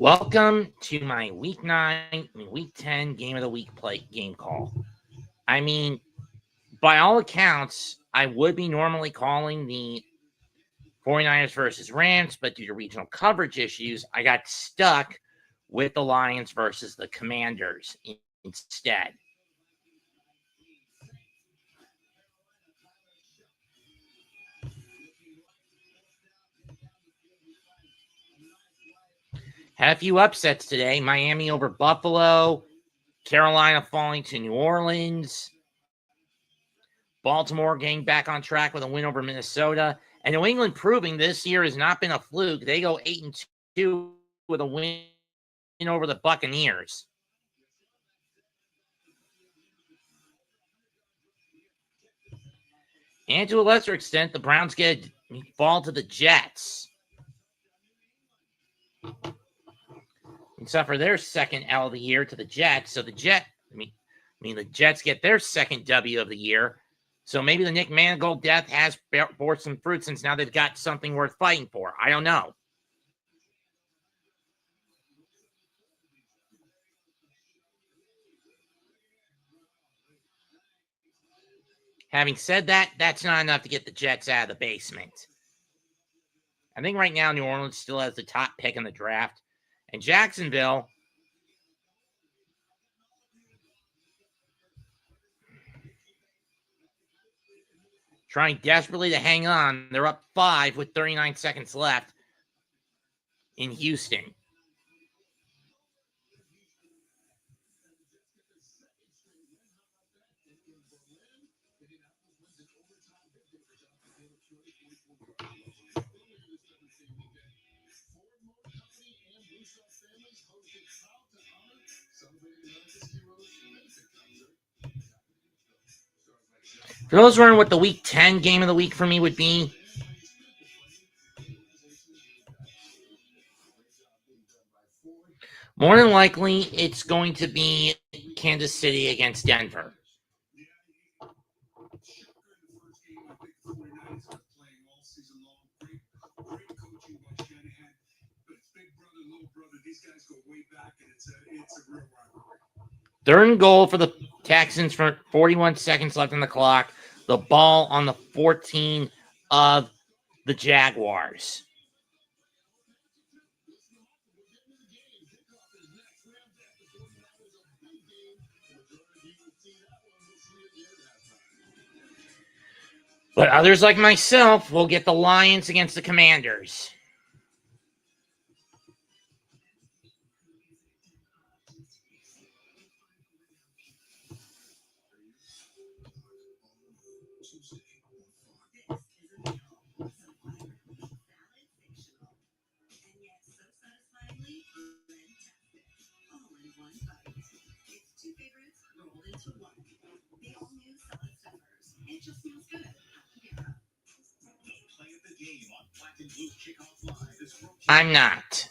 Welcome to my week 10 game of the week game call. I mean, by all accounts, I would be normally calling the 49ers versus Rams, but due to regional coverage issues, I got stuck with the Lions versus the Commanders instead. Had a few upsets today. Miami over Buffalo, Carolina falling to New Orleans, Baltimore getting back on track with a win over Minnesota, and New England proving this year has not been a fluke. They go 8-2 with a win over the Buccaneers. And to a lesser extent, the Browns get fall to the Jets. And suffer their second L of the year to the Jets. So the Jets get their second W of the year. So maybe the Nick Mangold death has bore some fruit since now they've got something worth fighting for. I don't know. Having said that, that's not enough to get the Jets out of the basement. I think right now New Orleans still has the top pick in the draft. And Jacksonville, trying desperately to hang on. They're up 5 with 39 seconds left in Houston. For those wondering what the Week 10 game of the week for me would be, more than likely it's going to be Kansas City against Denver. Third and goal for the Texans for 41 seconds left on the clock. The ball on the 14 of the Jaguars. But others like myself will get the Lions against the Commanders. I'm not.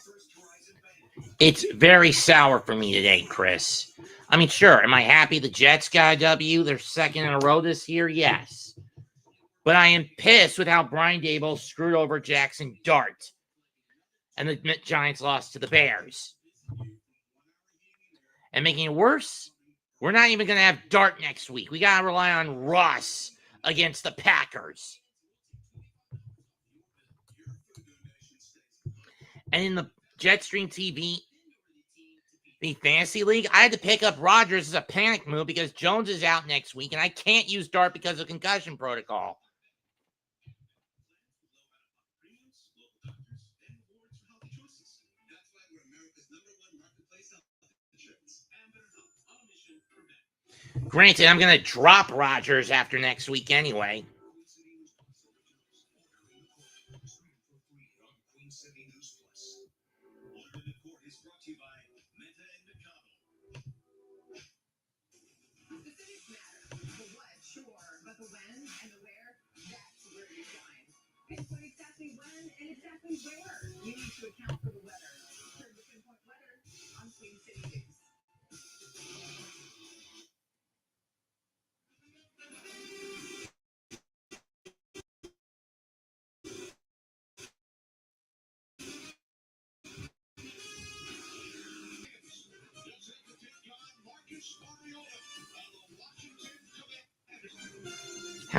It's very sour for me today, Chris. I mean, sure, am I happy the Jets got a W? They're second in a row this year? Yes. But I am pissed with how Brian Daboll screwed over Jackson Dart. And the Giants lost to the Bears. And making it worse, we're not even going to have Dart next week. We got to rely on Russ against the Packers. And in the Jetstream TV, the fantasy league, I had to pick up Rodgers as a panic move because Jones is out next week, and I can't use Dart because of concussion protocol. Granted, I'm going to drop Rodgers after next week anyway.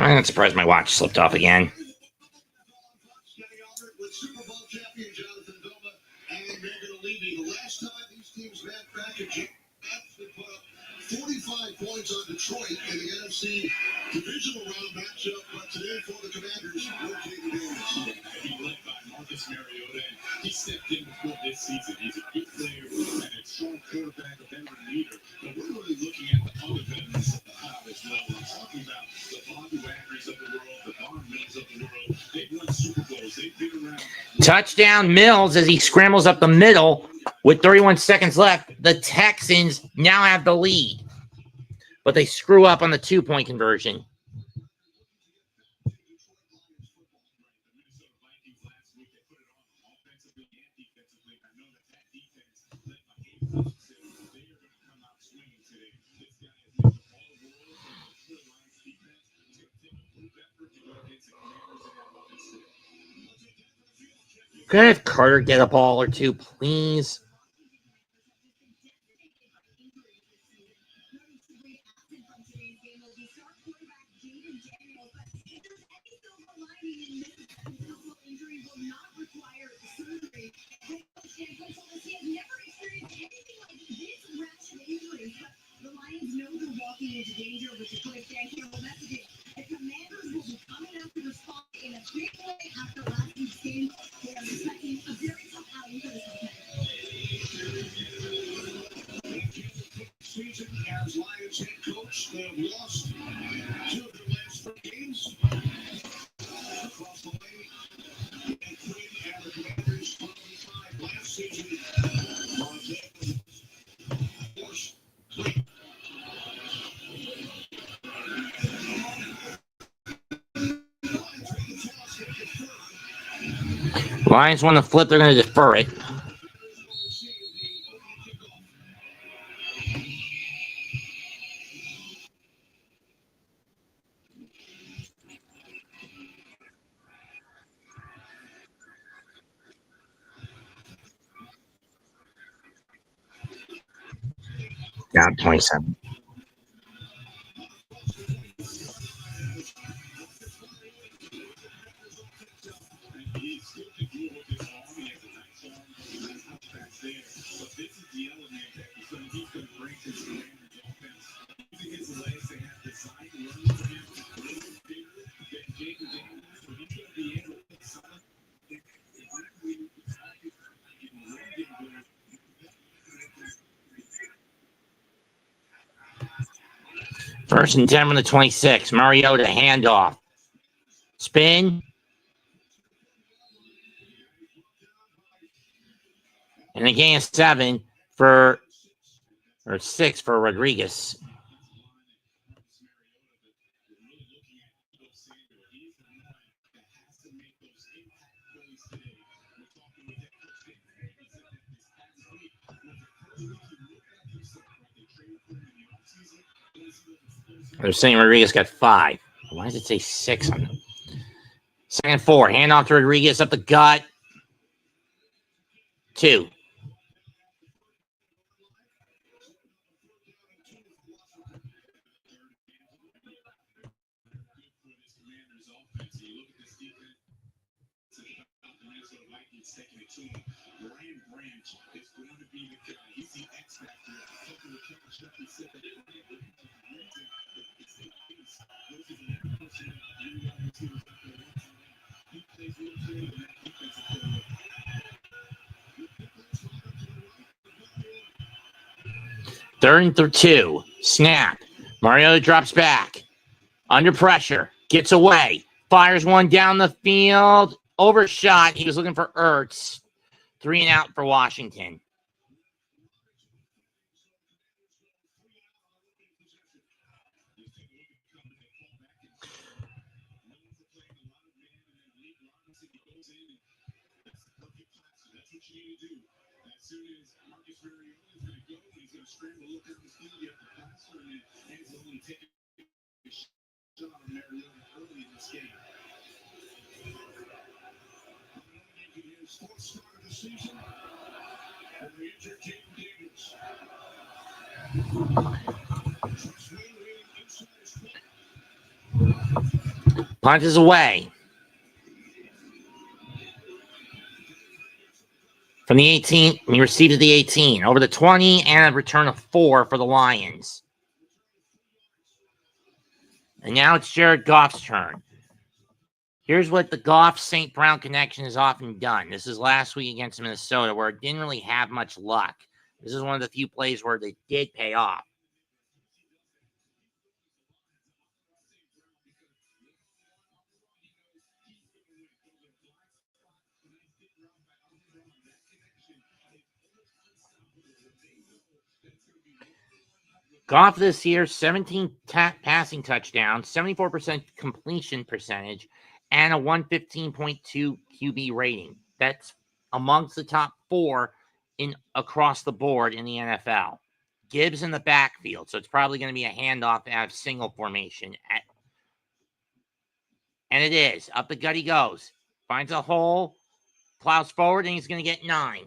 I'm not surprised my watch slipped off again. The last time these teams met back in January, they put up 45 points on Detroit in the NFC divisional round matchup, but today for the Commanders, no Jayden Daniels. He led by Marcus Mariota, and he stepped in before this season. He's a good player and a strong quarterback, a veteran leader, but we're really looking at the other veterans as well. We're talking about the Bobby Wagners of the world, the Von Mills of the world. They've won Super Bowls. They've been around. Touchdown Mills as he scrambles up the middle with 31 seconds left. The Texans now have the lead, but they screw up on the 2-point conversion. Could I have Carter get a ball or two, please? Season as Lions head coach, they've lost 2 of their last 3 games. Across the way, and Quinn and the Commanders 25 last season. Lions want to flip, they're going to defer it. Yeah, 27. First and 10 from the 26. Mariota handoff. Spin. And a gain of 7 for, or 6 for Rodriguez. They're saying Rodriguez got 5. Why does it say 6 on them? 2nd and 4. Handoff to Rodriguez up the gut. 2. Third and 2. Snap. Mariota drops back. Under pressure. Gets away. Fires one down the field. Overshot. He was looking for Ertz. 3 and out for Washington. Punt is away. From the 18, he received at the 18. Over the 20, and a return of 4 for the Lions. And now it's Jared Goff's turn. Here's what the Goff-St. Brown connection has often done. This is last week against Minnesota, where it didn't really have much luck. This is one of the few plays where they did pay off. Goff this year, 17 passing touchdowns, 74% completion percentage, and a 115.2 QB rating. That's amongst the top 4 across the board in the NFL. Gibbs in the backfield, so it's probably going to be a handoff out of single formation. And it is. Up the gut he goes. Finds a hole, plows forward, and he's going to get 9.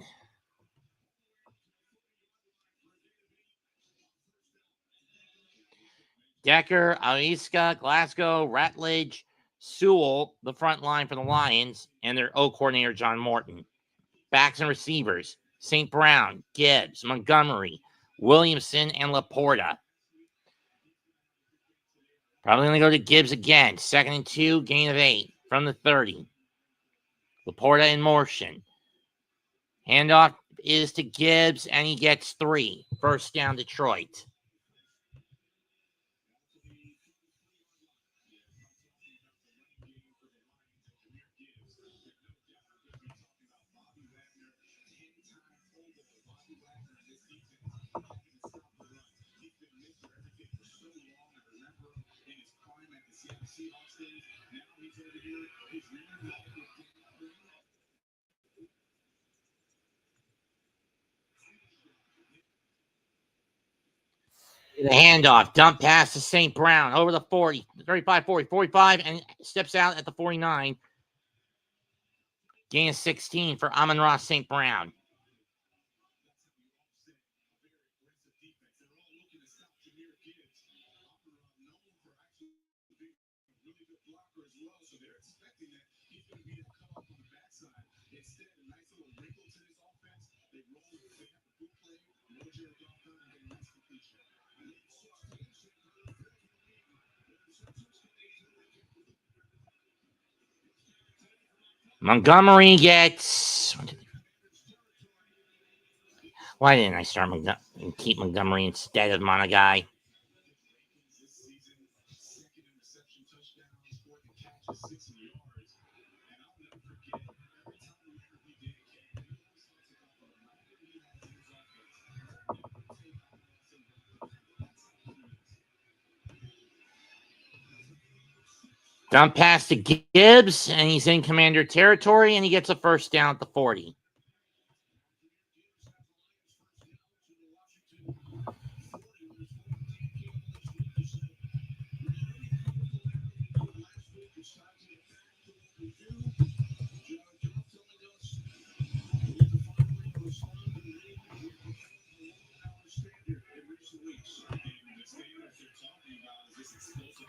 Decker, Aiska, Glasgow, Ratledge, Sewell, the front line for the Lions, and their O coordinator, John Morton. Backs and receivers, St. Brown, Gibbs, Montgomery, Williamson, and Laporta. Probably going to go to Gibbs again. 2nd and 2, gain of 8 from the 30. Laporta in motion. Handoff is to Gibbs, and he gets 3. First down, Detroit. The handoff, dump pass to St. Brown over the 40, 35, 40, 45, and steps out at the 49. Gain of 16 for Amon-Ra St. Brown. Montgomery gets. Why didn't I start and keep Montgomery instead of Monagai? Dump pass to Gibbs, and he's in commander territory, and he gets a first down at the 40.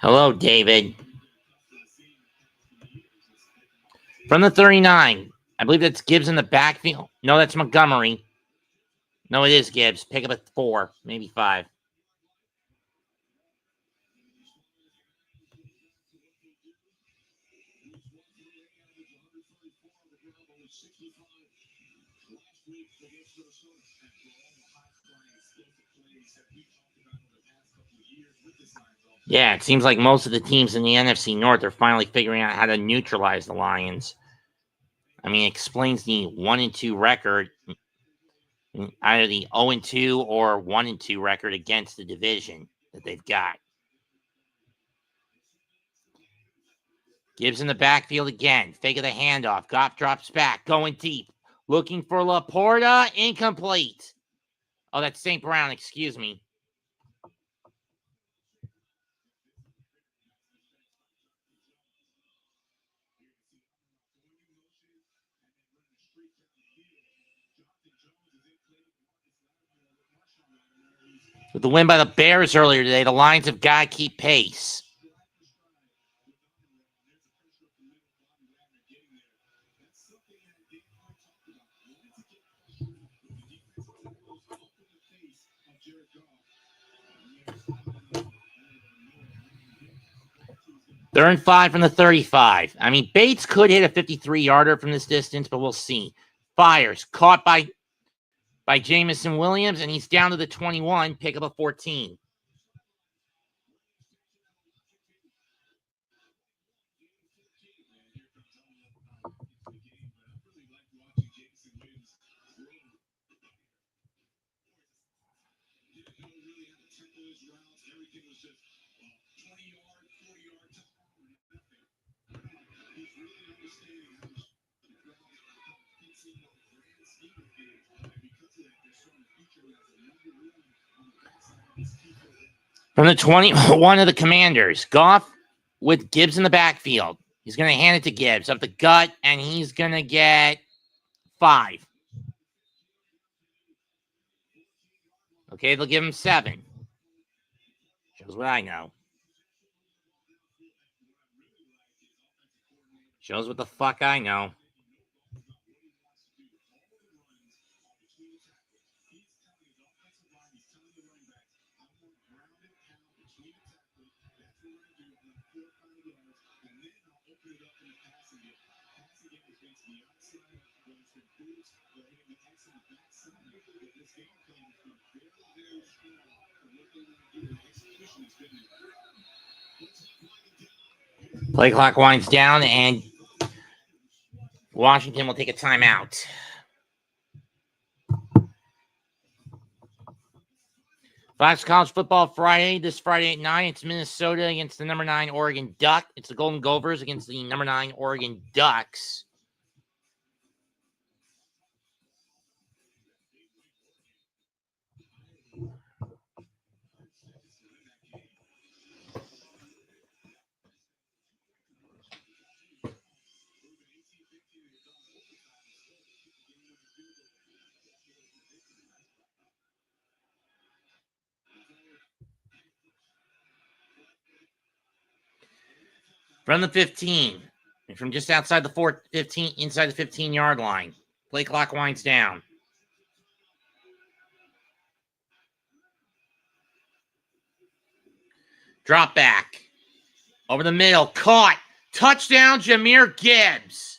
Hello, David. From the 39, I believe that's Gibbs in the backfield. No, that's Montgomery. No, it is Gibbs. Pick up at 4, maybe 5. Yeah, it seems like most of the teams in the NFC North are finally figuring out how to neutralize the Lions. I mean, it explains the 1-2 record, either the 0-2 or 1-2 record against the division that they've got. Gibbs in the backfield again. Fake of the handoff. Goff drops back. Going deep. Looking for Laporta. Incomplete. Oh, that's St. Brown. Excuse me. With the win by the Bears earlier today, the Lions have got to keep pace. Third and 5 from the 35. I mean, Bates could hit a 53-yarder from this distance, but we'll see. Fires. Caught by Jamison Williams, and he's down to the 21. Pick up a 14. From the 21 of the Commanders, Goff with Gibbs in the backfield. He's going to hand it to Gibbs up the gut, and he's going to get 5. Okay, they'll give him 7. Shows what I know. Shows what the fuck I know. Play clock winds down, and Washington will take a timeout. Fox College Football Friday, this Friday at 9. It's Minnesota against the number 9 Oregon Duck. It's the Golden Gophers against the number 9 Oregon Ducks. From the 15, and from just outside the 15, inside the 15-yard line. Play clock winds down. Drop back. Over the middle. Caught. Touchdown, Jahmyr Gibbs.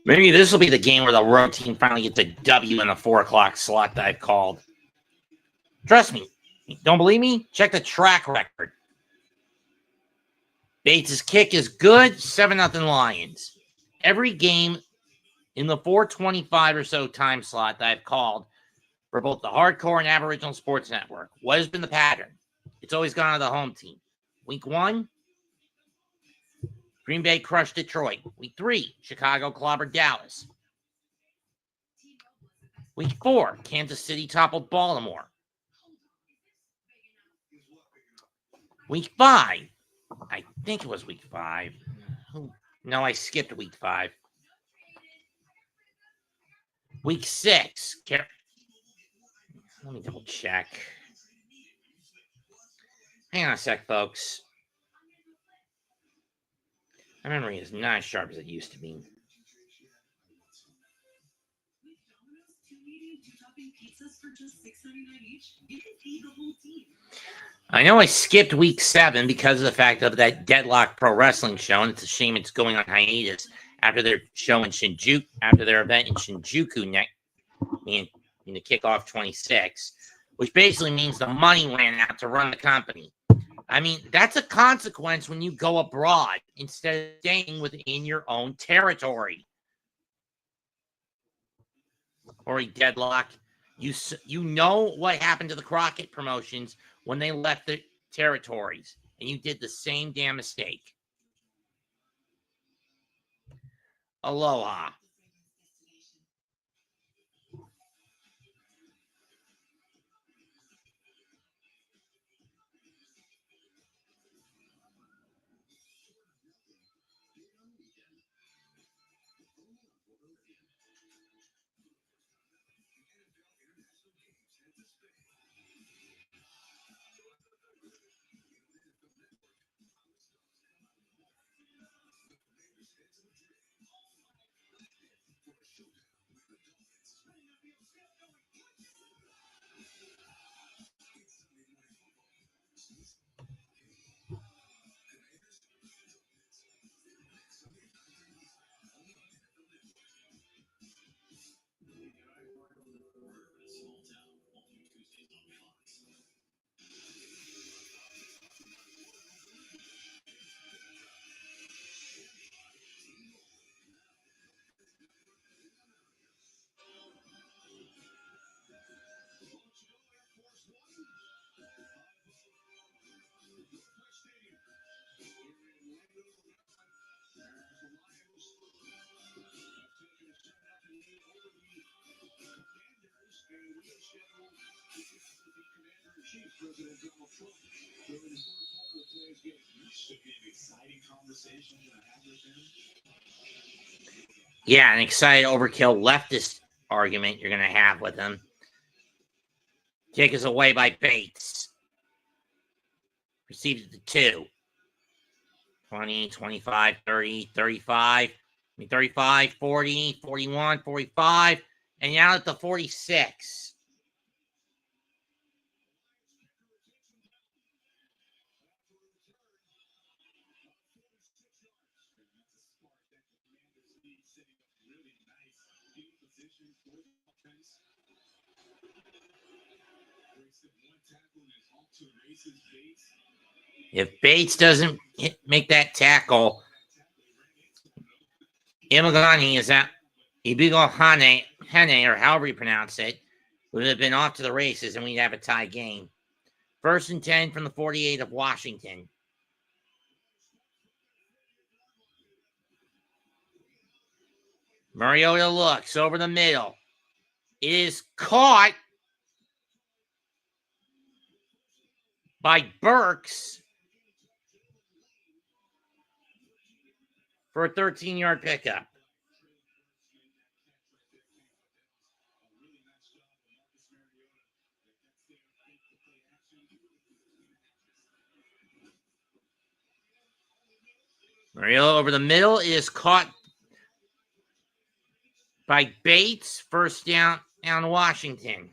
Maybe this will be the game where the road team finally gets a W in the 4 o'clock slot that I've called. Trust me. Don't believe me? Check the track record. Bates' kick is good. 7-0 Lions. Every game in the 4:25 or so time slot that I've called for both the Hardcore and Aboriginal Sports Network, what has been the pattern? It's always gone to the home team. Week 1, Green Bay crushed Detroit. Week 3, Chicago clobbered Dallas. Week 4, Kansas City toppled Baltimore. Week 5, I think it was week 5. No, I skipped week 5. Week 6, let me double check. Hang on a sec, folks. My memory is not as sharp as it used to be. I know I skipped week 7 because of the fact of that Deadlock Pro Wrestling show, and it's a shame it's going on hiatus after their show in Shinjuku, after their event in Shinjuku in the kickoff 26, which basically means the money ran out to run the company. I mean, that's a consequence when you go abroad instead of staying within your own territory. Or a Deadlock. You know what happened to the Crockett promotions when they left the territories, and you did the same damn mistake. Aloha. Yeah, an excited overkill leftist argument you're going to have with him. Kick is away by Bates. Receives it to 2. 20, 25, 30, 35. 35, 40, 41, 45. And now at the 46. If Bates doesn't make that tackle, Imagani is out. Ibigo Hane, or however you pronounce it, would have been off to the races and we'd have a tie game. 1st and 10 from the 48 of Washington. Mariota looks over the middle. It is caught by Burks for a 13-yard pickup. Mariota over the middle is caught by Bates. 1st down Washington.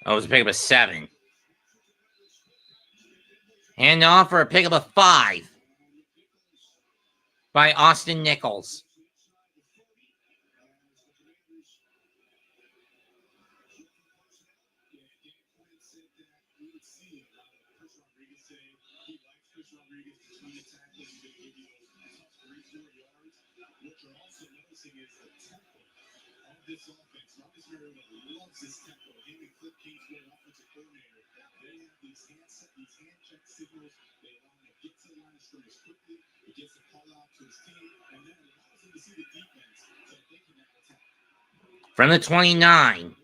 Oh, it was a pickup of 7. Hand off for a pickup of 5 by Austin Nichols. From the 29.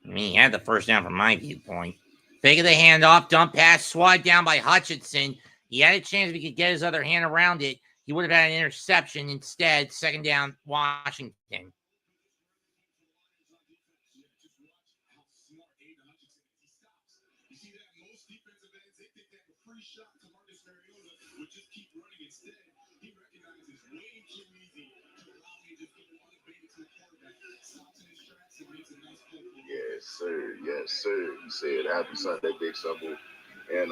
I mean, he had the 1st down from my viewpoint. Fake of the handoff, dump pass, swat down by Hutchinson. He had a chance if he could get his other hand around it. He would have had an interception. Instead, 2nd down, Washington. Yes, sir. Yes, sir. He said happy Sunday, Big Simple. And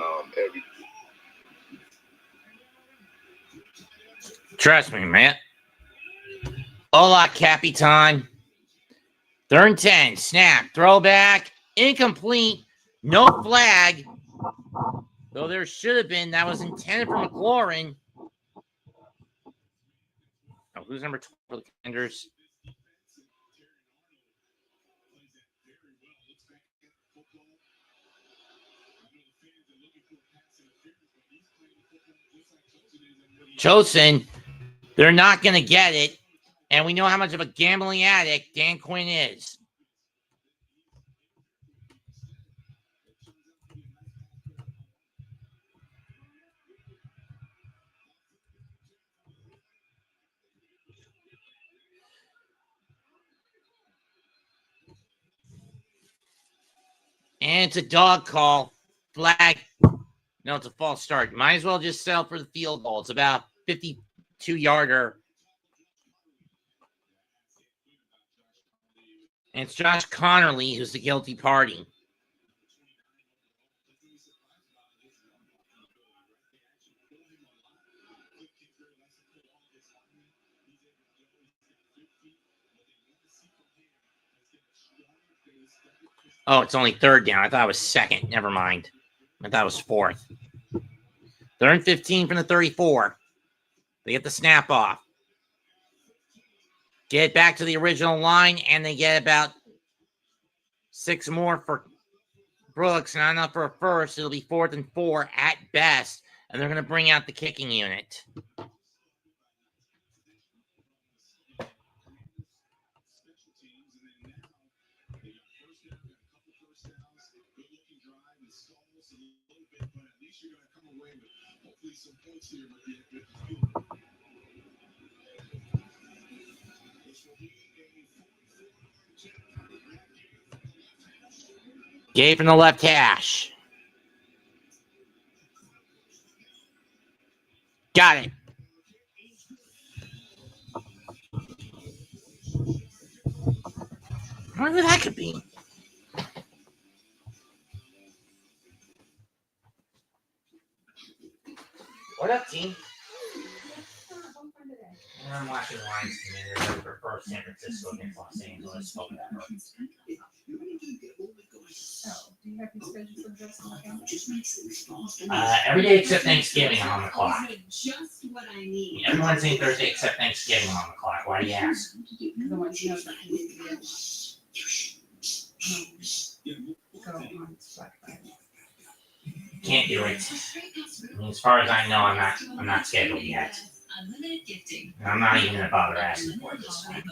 Trust me, man. Hola, Capitan. 3rd and 10. Snap. Throwback. Incomplete. No flag. Though there should have been. That was intended for McLaurin. Oh, who's number 12 for the Commanders? Chosen. They're not going to get it. And we know how much of a gambling addict Dan Quinn is. And it's a dog call. Flag. No, it's a false start. Might as well just settle for the field goal. It's about 52-yarder. And it's Josh Connerly who's the guilty party. Oh, it's only third down. I thought it was second. Never mind. I thought it was fourth. They're in 15 from the 34. They get the snap off. Get back to the original line, and they get about 6 more for Brooks. Not enough for a first. It'll be 4th and 4 at best, and they're going to bring out the kicking unit. Gay from the left hash. Got it. I wonder who that could be. What up, team? I'm watching Lions Commander for first San Francisco against Los Angeles. Hope that hurts. Every day except Thanksgiving, I'm on the clock. Every Wednesday and Thursday except Thanksgiving, I'm on the clock. Why do you ask? Can't do it. I mean, as far as I know, I'm not scheduled yet. And I'm not even gonna bother asking for it this time.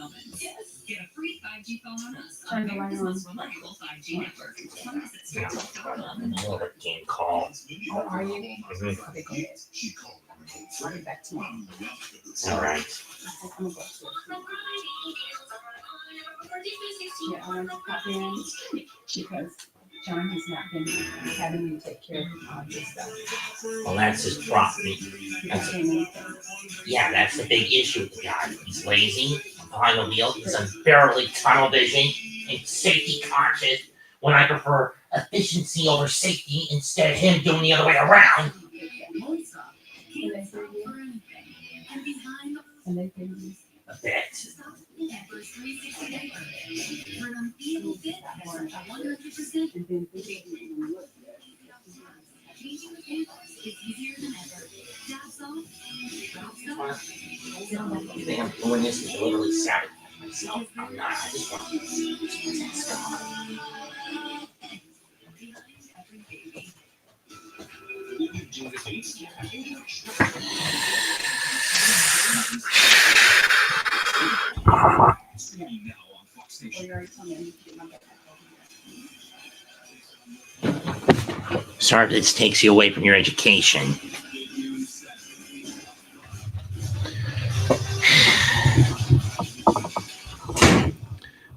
Get a free 5G phone on us. On Verizon's reliable 5G network. Another game call. Oh, are you? Mm-hmm. Okay, go ahead. I'll be back tomorrow. All right. I'm gonna go yeah, I want to pop in because John has not been having me take care of this stuff. Well, that's his problem. That's the big issue with the guy. He's lazy, behind the wheel, he's unbearably tunnel vision, and safety conscious, when I prefer efficiency over safety instead of him doing the other way around. A bit. You think I'm doing this to literally sabotage myself? I'm not. I just want Sorry if this takes you away from your education.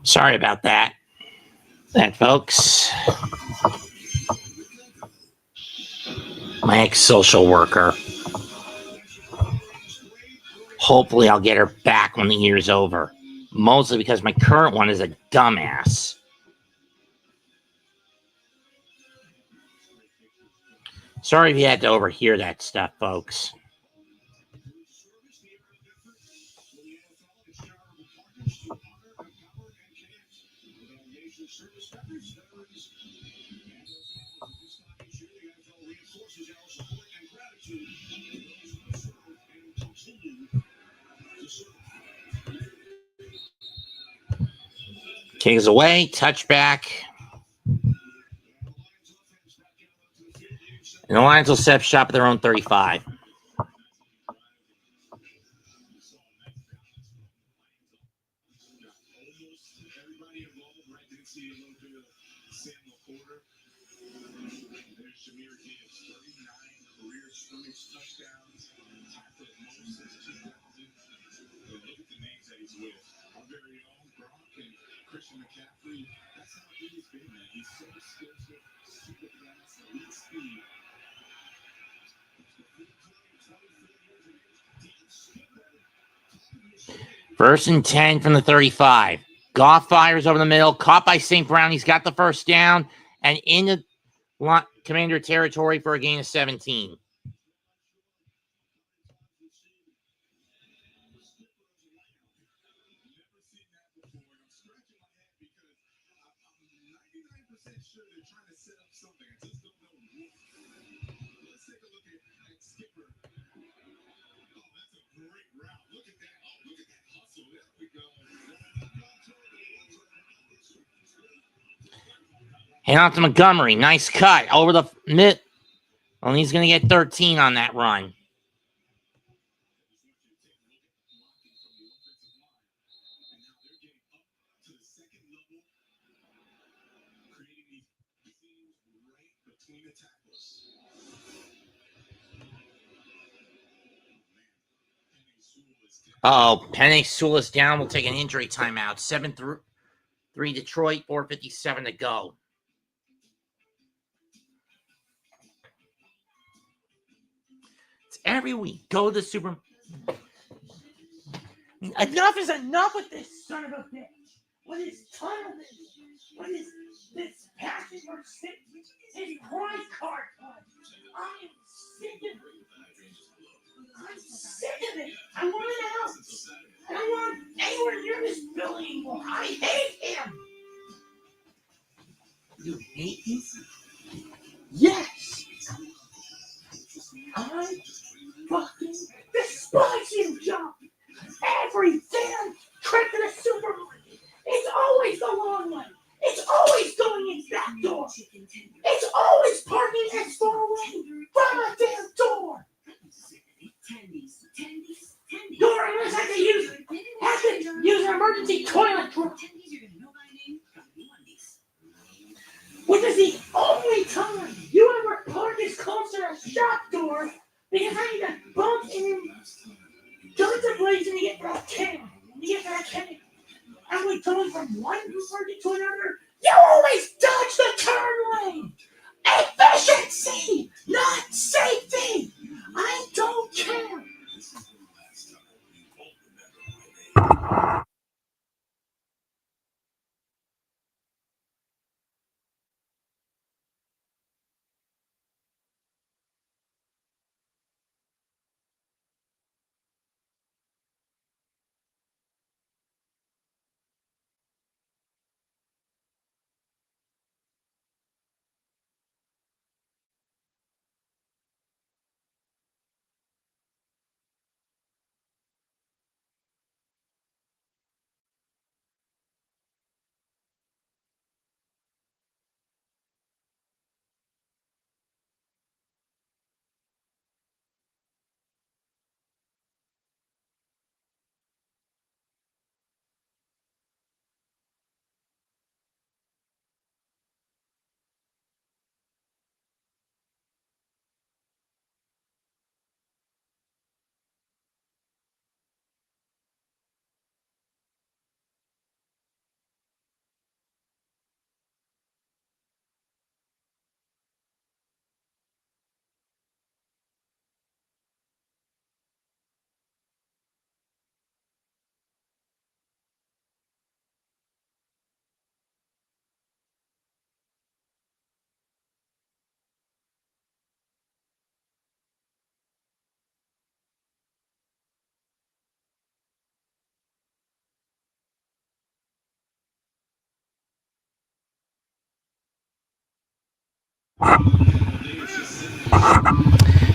Sorry about that, folks. My ex-social worker. Hopefully I'll get her back when the year's over. Mostly because my current one is a dumbass. Sorry if you had to overhear that stuff, folks. Takes away, touchback. And the Lions will set up shop at their own 35. First and 10 from the 35. Goff fires over the middle, caught by St. Brown. He's got the first down and in the Commander territory for a gain of 17. sure they're trying to set up something. I just don't know what. Let's take a look at Skipper. Oh, that's a great route. Look at that. Oh, look at that hustle. There we go. Hand off to Montgomery. Nice cut over the mid. Well, he's going to get 13 on that run. Oh, Penny Sewell is down. We'll take an injury timeout. 7-3 Detroit, 4:57 to go. It's every week. Go to the Super. Enough is enough with this son of a bitch. What is ton of this? What is this passion for sick? His prize card. I am sick of it. I'm sick of it. I want it out. I don't want anywhere near this building anymore. I hate him. You hate him? Yes. I fucking despise him, John. Every damn trip to the supermarket, it's always the long way. It's always going in that door. It's always parking as far away from a damn door. Door unless I have to use an emergency toilet drawer. Which is the only time you ever park as close to a shop door because I need to bump in guns a blazing to get that can. And we're going from one market to another. You always dodge the turn lane. Efficiency, not safety. I don't care.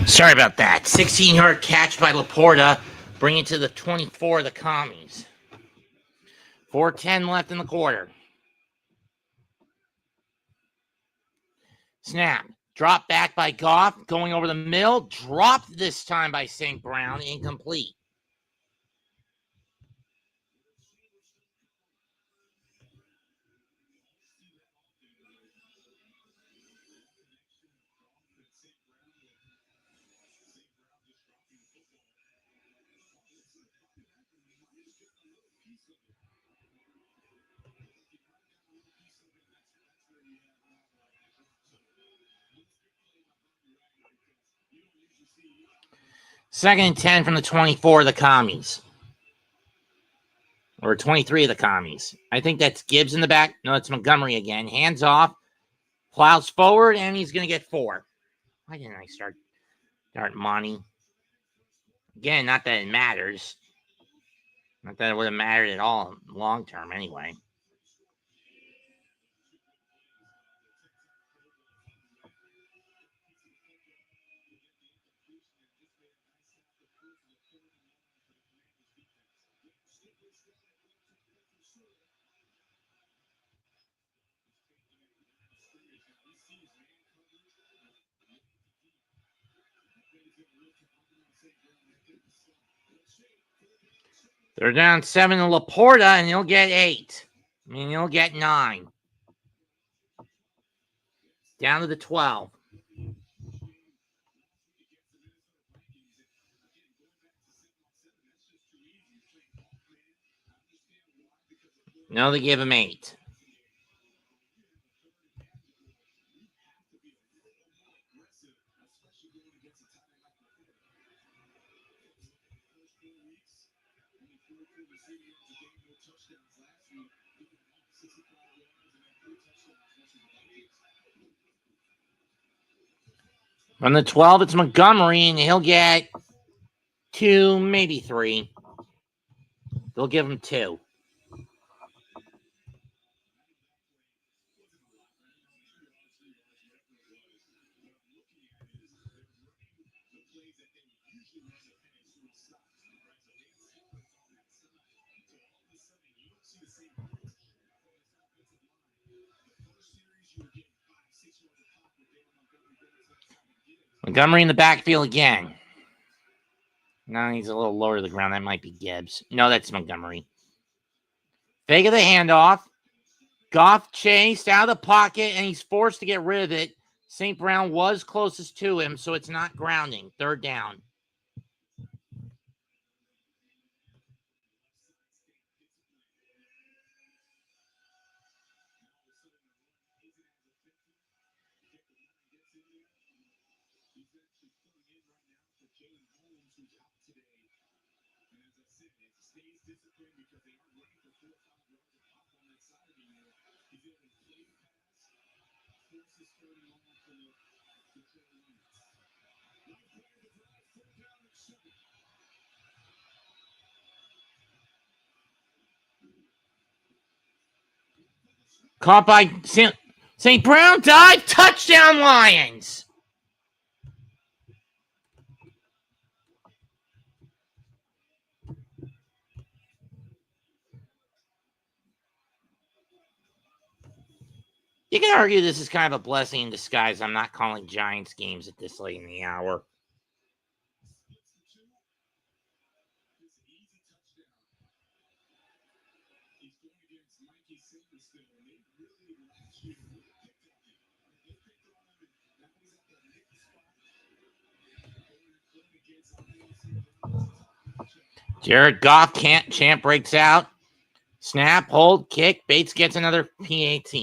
Sorry about that. 16-yard catch by Laporta. Bring it to the 24 of the Commies. 4:10 left in the quarter. Snap. Drop back by Goff. Going over the middle. Dropped this time by St. Brown. Incomplete. Second and 10 from the 24 of the Commies. Or 23 of the Commies. I think that's Gibbs in the back. No, it's Montgomery again. Hands off. Plows forward, and he's going to get 4. Why didn't I start Monty? Again, not that it matters. Not that it would have mattered at all long term anyway. They're down 7 to Laporta, and he'll get 8. I mean, he'll get 9. Down to the 12. No, they give him 8. On the 12, it's Montgomery, and he'll get 2, maybe 3. They'll give him 2. Montgomery in the backfield again. No, he's a little lower to the ground. That might be Gibbs. No, that's Montgomery. Fake of the handoff. Goff chased out of the pocket, and he's forced to get rid of it. St. Brown was closest to him, so it's not grounding. 3rd down. Caught by St. Brown. Dive. Touchdown, Lions. You can argue this is kind of a blessing in disguise. I'm not calling Giants games at this late in the hour. Jared Goff champ breaks out. Snap, hold, kick. Bates gets another PAT.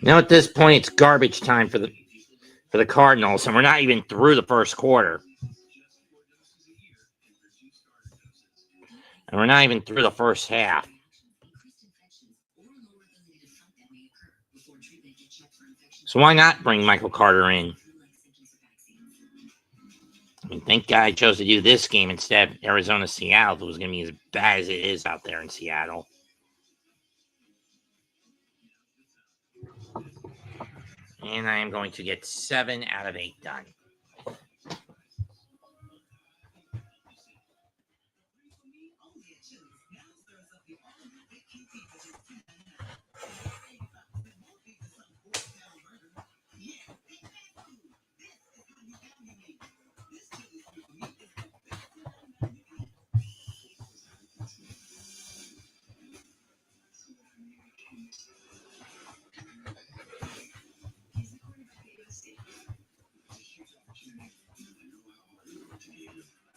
Now at this point, it's garbage time for the Cardinals, and we're not even through the first quarter. And we're not even through the first half. So why not bring Michael Carter in? I mean, thank God I chose to do this game instead of Arizona-Seattle. If it was going to be as bad as it is out there in Seattle. And I am going to get 7 out of 8 done.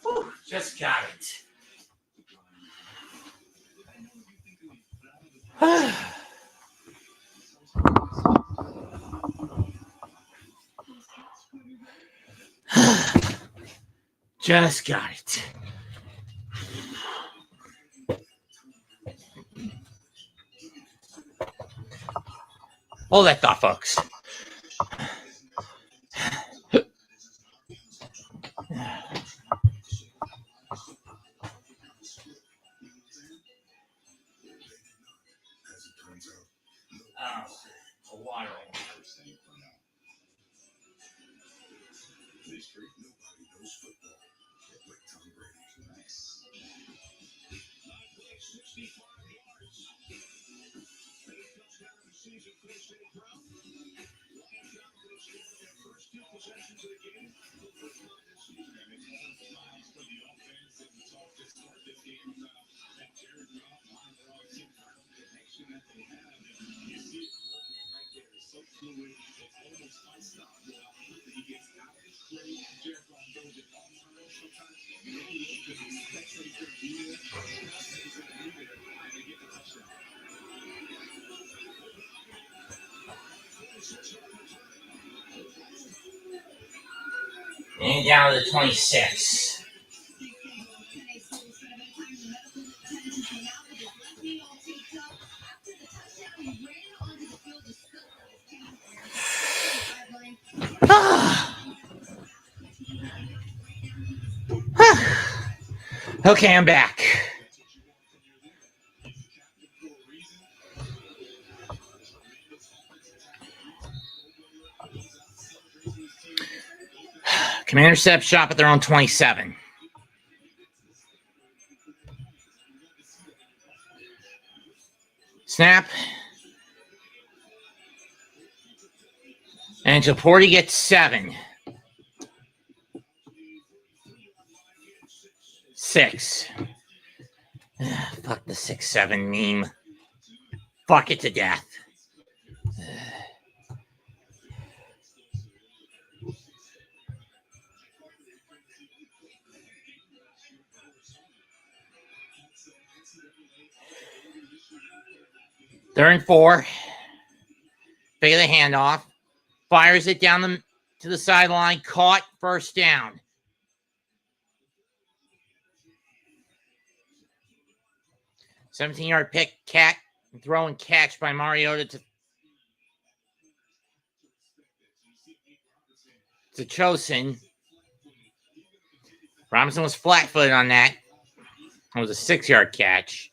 Whew, just got it. Just got it. Hold that thought, folks. Water. And down to the 26. Okay, I'm back. Commander set up shop at their own 27. Snap. And Chaporti gets 7. 6. Fuck the 6-7 meme. Fuck it to death. Third and 4. Figure the handoff. Fires it down to the sideline. Caught. First down. $17-yard pick. Throw and catch by Mariota to Chosen. Robinson was flat-footed on that. It was a 6-yard catch.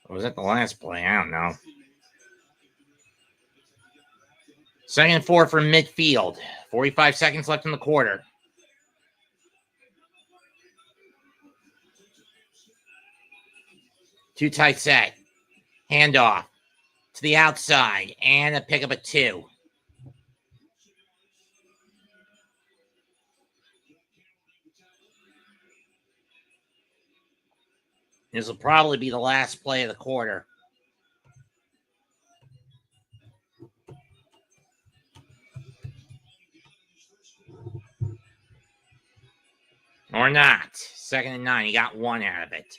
Or was that the last play? I don't know. 2nd and 4 from midfield. 45 seconds left in the quarter. Too tight set. Handoff to the outside. And a pickup of 2. This will probably be the last play of the quarter. Or not. 2nd and 9. He got 1 out of it.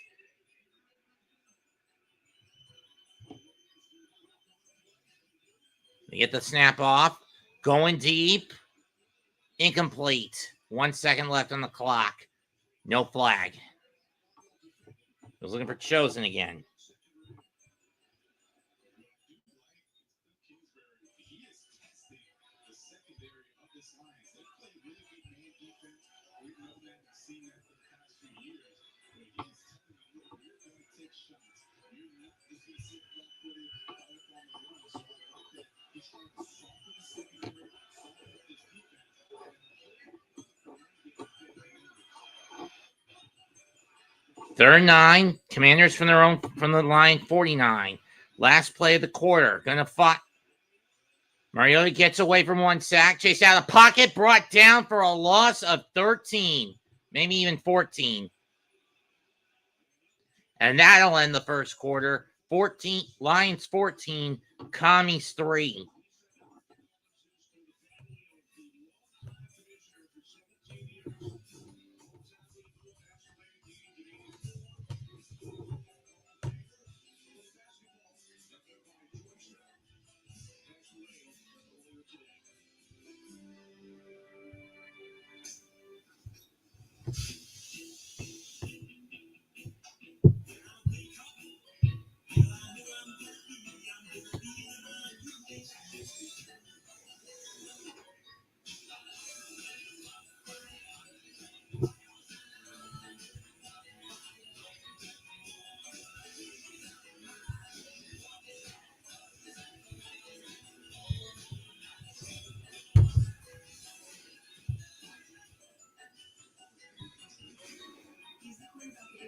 They get the snap off. Going deep. Incomplete. 1 second left on the clock. No flag. I was looking for Chosen again. Third and 9. Commanders from the line 49. Last play of the quarter. Gonna fight. Mariota gets away from 1 sack. Chased out of the pocket. Brought down for a loss of 13. Maybe even 14. And that'll end the first quarter. Lions 14. Commies 3.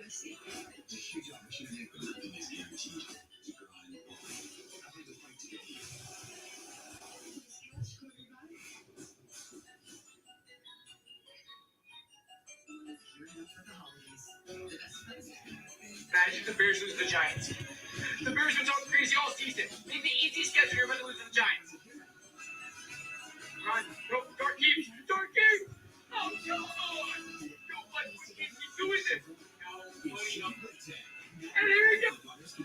Imagine the Bears lose to the Giants. The Bears been talking crazy all season. Maybe the easiest schedule you're about to lose to the Giants. Run, go, Dark Eve! Dark Eve! Oh, no! No, what? We can't keep doing this! No, buddy, no. And here we go!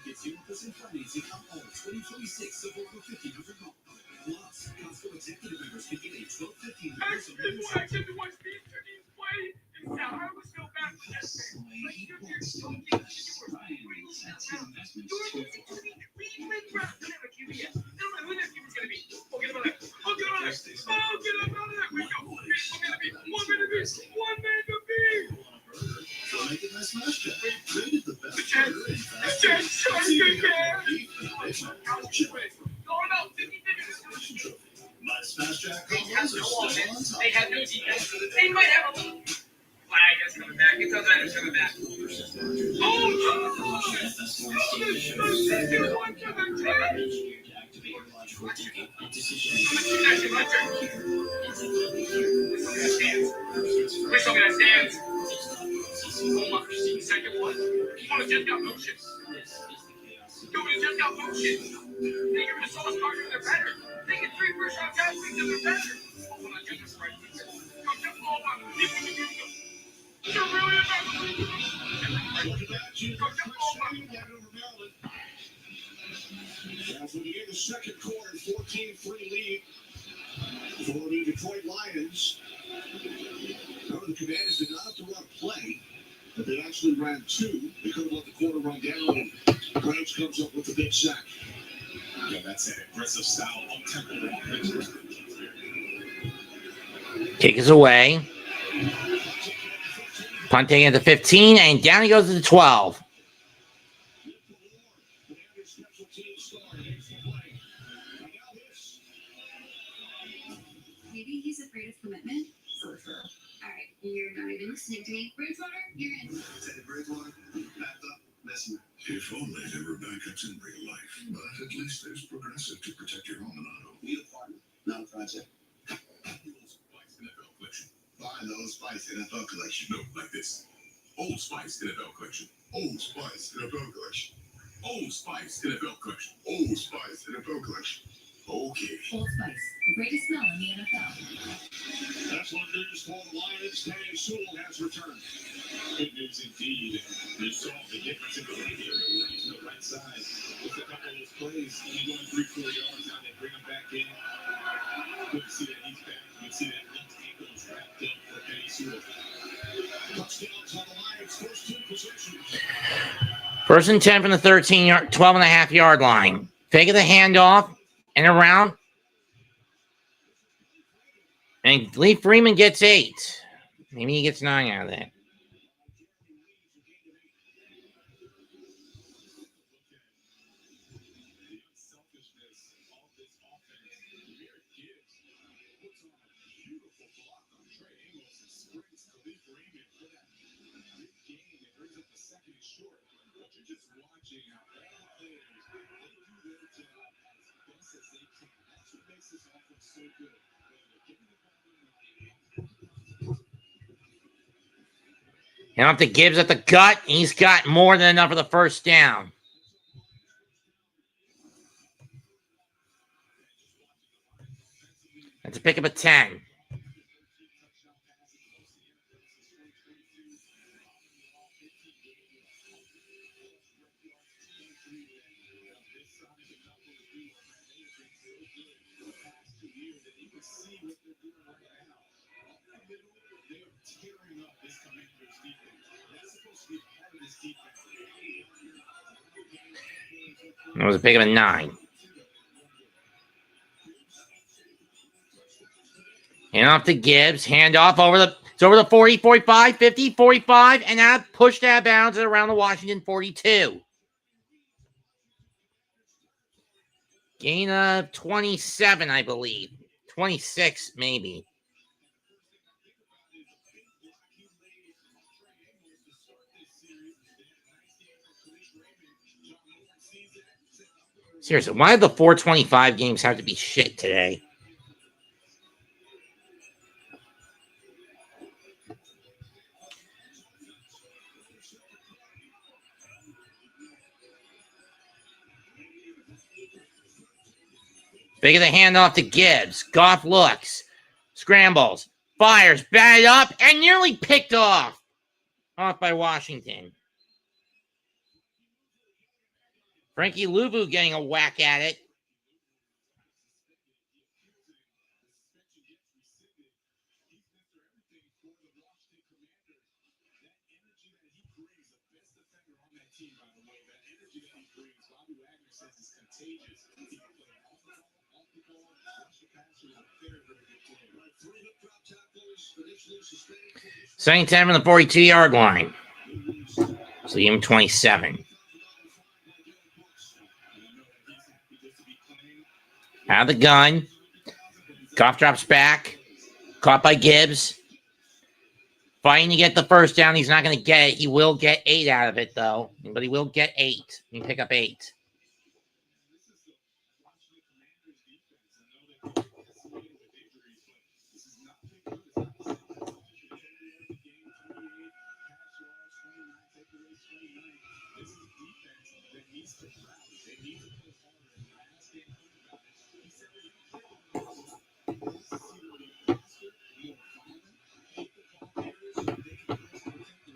Get 0% financing on all 2026 Suburban 1500 golf. Plus, Costco executive members can get a 12-15 I should watch these two teams play. And now I was so bad for that. Like, you're talking to They have no defense. They might have a little flag that's coming back. It doesn't matter. It's coming back. Please tell me that stands. Oh my, second one. You want to just got motion. You want to just got motion. They give it a solid partner, they're better. They get 3 first-round draft picks and they're better. Oh my goodness, right. Come to Florida. You're really about to lose. Come to Florida. As we begin the second quarter, 14-3 lead for the Detroit Lions. However, the Commanders did not have to run a play, but they actually ran 2. They could have let the quarter run down, and Krabs comes up with the big sack. Yeah, that's an aggressive style of tempo offense. Kick is away. Punt taken at the 15, and down he goes to the 12. Maybe he's afraid of commitment. For sure. All right, you're not even listening to me. Bridgewater, you're in. Bridgewater, back up, messing. If only there were backups in real life, but at least there's Progressive to protect your home and auto. Need a partner, not a project. NFL collection. Buy those Spice NFL collection. No, like this. Old Spice NFL collection. Old Spice NFL collection. Old Spice NFL collection. Old Spice NFL collection. Okay. Old Spice, the greatest smell in the NFL. That's what news for the Lions. Danny Sewell has returned. Good news indeed. You saw the difference in the radio when he's on the right side. With a couple of those plays, only going 3-4 yards now, they bring him back in. Good to see that he's back. You can see that left ankle is wrapped up for Danny Sewell. Touchdowns on the Lions' first 2 possessions. First and 10 from the 12.5-yard line. Fake of the handoff and around. And Lee Freeman gets 8. Maybe he gets 9 out of that. And off to Gibbs at the gut. He's got more than enough for the first down. That's a pick up a 10. It was a pick of a 9. And off to Gibbs. Handoff it's over the 40, 45, 50, 45, and now pushed out of bounds at around the Washington 42. Gain of 27, I believe. 26, maybe. Seriously, why do the 425 games have to be shit today? Big of the handoff to Gibbs. Goff looks, scrambles, fires, batted up, and nearly picked off. Off by Washington. Frankie Louvu getting a whack at it. Second 10 from the 42-yard line. So give him 27. Out of the gun. Goff drops back. Caught by Gibbs. Fighting to get the first down. He's not going to get it. He will get 8 out of it, though. But he will get 8. He can pick up 8.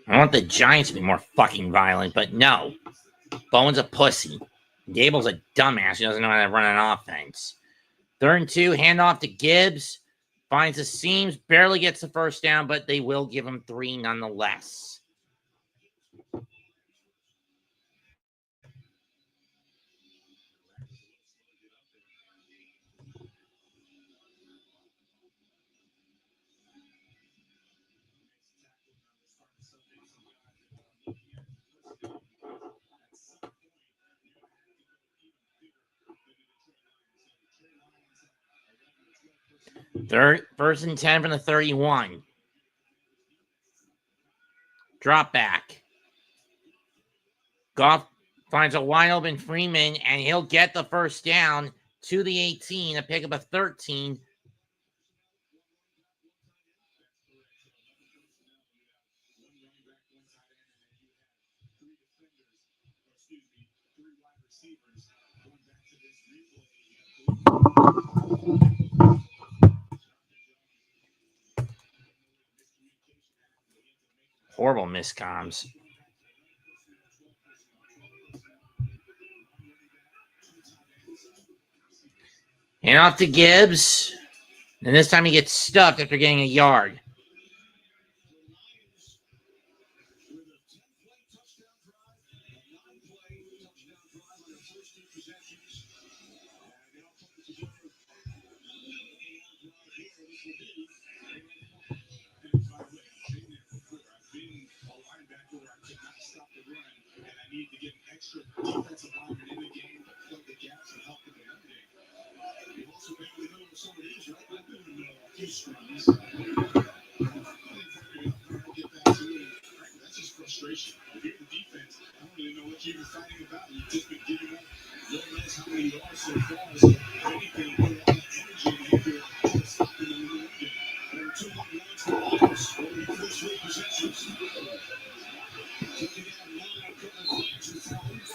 I want the Giants to be more fucking violent, but no. Bowen's a pussy. Gable's a dumbass. He doesn't know how to run an offense. 3rd and 2, handoff to Gibbs. Finds the seams, barely gets the first down, but they will give him 3 nonetheless. First and 10 from the 31. Drop back. Goff finds a wide open Freeman, and he'll get the first down to the 18, a pick up a 13. Horrible miscoms. And off to Gibbs. And this time he gets stuffed after getting a yard.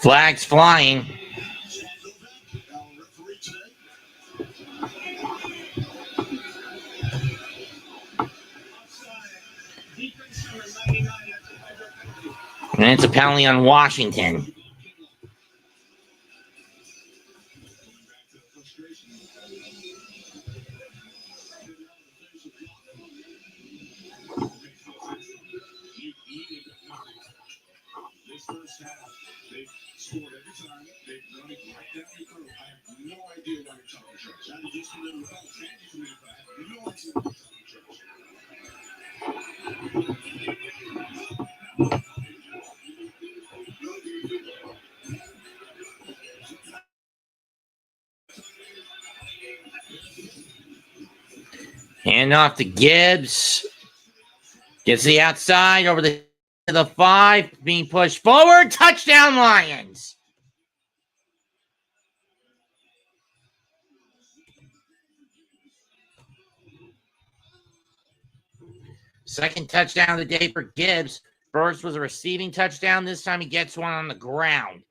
Flags flying. And it's a penalty on Washington. Hand off to Gibbs. Gets the outside over the to the 5, being pushed forward. Touchdown, Lions. Second touchdown of the day for Gibbs. First was a receiving touchdown. This time he gets one on the ground.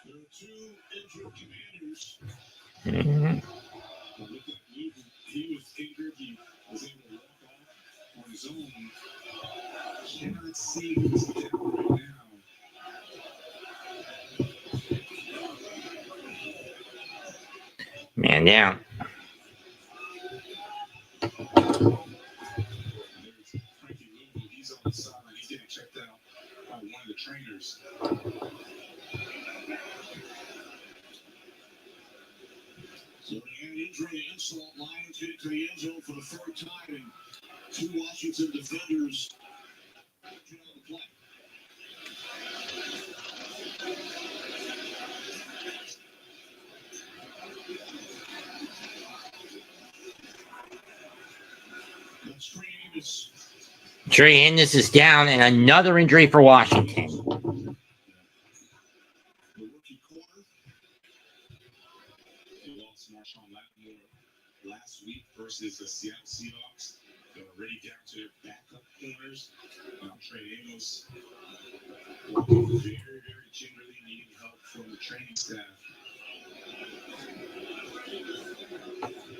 There are 2 injured Commanders. Mm-hmm. He was injured. He was able to walk off on his own. Cannot see who's down right now. Man down. There's Frankie Louisville. He's on the sideline. He's getting checked out by one of the trainers. So they had injury to insult. Lions get to the end zone for the 3rd time, and 2 Washington defenders on the play. That's Trey Amos. Trey Amos is down, and another injury for Washington. The rookie corner. They lost Marshawn Lattimore last week versus the Seattle Seahawks. They're already down to their backup corners. Trey Amos working very, very gingerly, needing help from the training staff.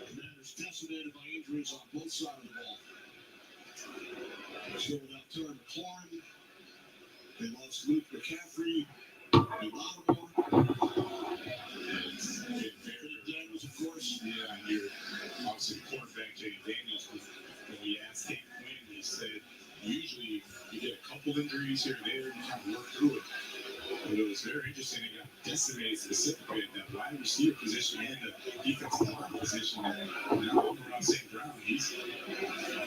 Commanders decimated by injuries on both sides of the ball. Still without Terry McLaurin. They lost Luke McCaffrey and Lattimore. Jayden Daniels, of course. Yeah, and you're obviously the quarterback, Jayden Daniels. When we asked Dave Quinn, he said usually you get a couple injuries here and there, and you kind of work through it. But it was very interesting. They got decimated specifically at that wide receiver position and the defensive line position. And now around St. Brown, he's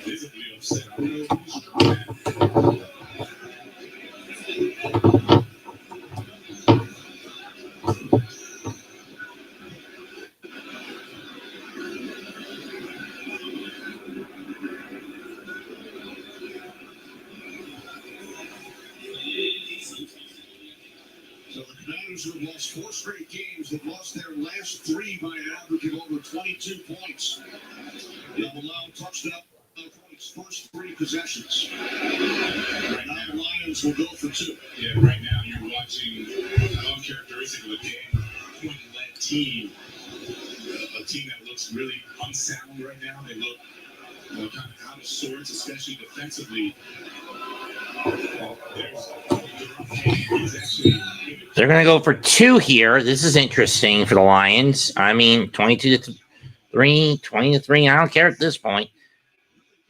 visibly upset. I don't know if he's trying that. So the Commanders have lost 4 straight games. They've lost their last 3 by an average of over 22 points. They've allowed touchdown points first 3 possessions. Right now the Lions will go for 2. Yeah, right now you're watching uncharacteristic of a game point-led team. A team that looks really unsound right now. They look kind of out of sorts, especially defensively. They're going to go for 2 here. This is interesting for the Lions. I mean, 22-3, 20-3. I don't care at this point.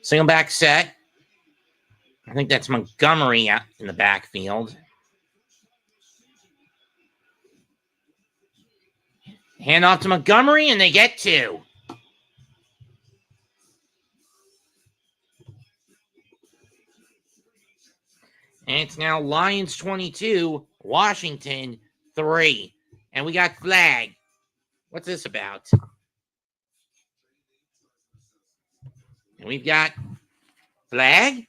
Single back set. I think that's Montgomery out in the backfield. Hand off to Montgomery, and they get 2. And it's now Lions 22, Washington 3. And we got flag. What's this about? And we've got flag.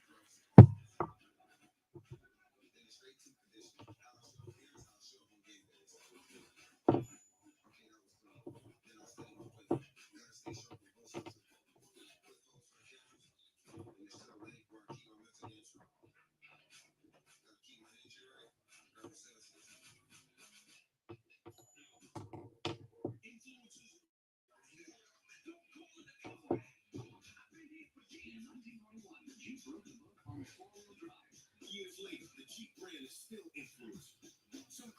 Years later, the Jeep brand is still influenced. Some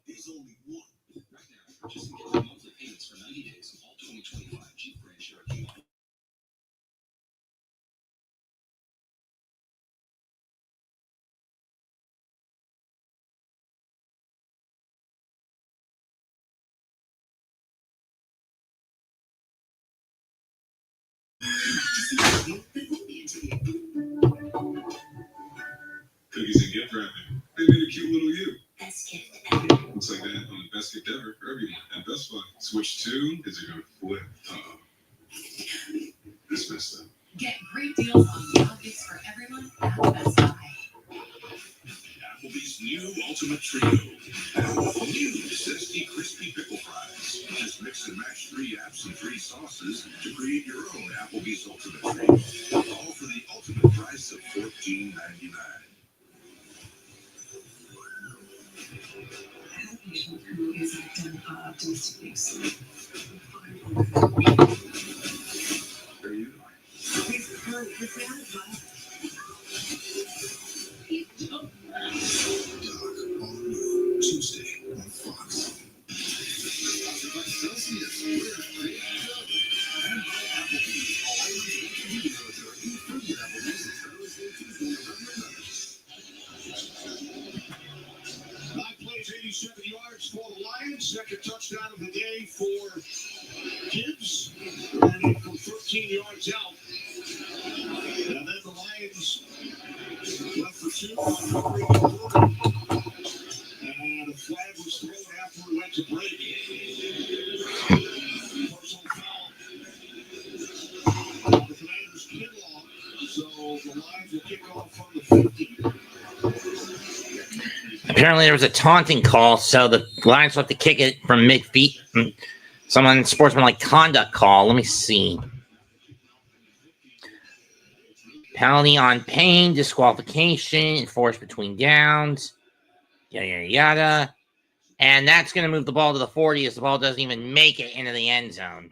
There's only one. Right now, purchase and get monthly payments for 90 days of all 2025 Jeep Grand Cherokee. Cookies and gift wrapping. They made a cute little you. Best gift ever. Looks like that on the best gift ever for everyone at Best Buy. Switch 2 is a good flip. This messed up. Get great deals on Wow Gifts for everyone at Best Buy. Applebee's new Ultimate Trio. New zesty, crispy pickle fries. Just mix and match 3 apps and 3 sauces to create your own Applebee's Ultimate Trio. All for the ultimate price of $14.99. Who isn't domestic use? There you Tuesday on Fox. Nine plays, 87 yards for the Lions. Second touchdown of the day for Gibbs. Running from 13 yards out. And then the Lions left for 2 on and a flag was thrown after we went to break. Personal foul. The Commanders kick off, so the Lions will kick off from the 50. Apparently, there was a taunting call, so the Lions will have to kick it from mid-feet. Someone sportsmanlike conduct call. Let me see. Penalty on Payne, disqualification, enforced between downs, yada, yada, yada. And that's going to move the ball to the 40 as the ball doesn't even make it into the end zone.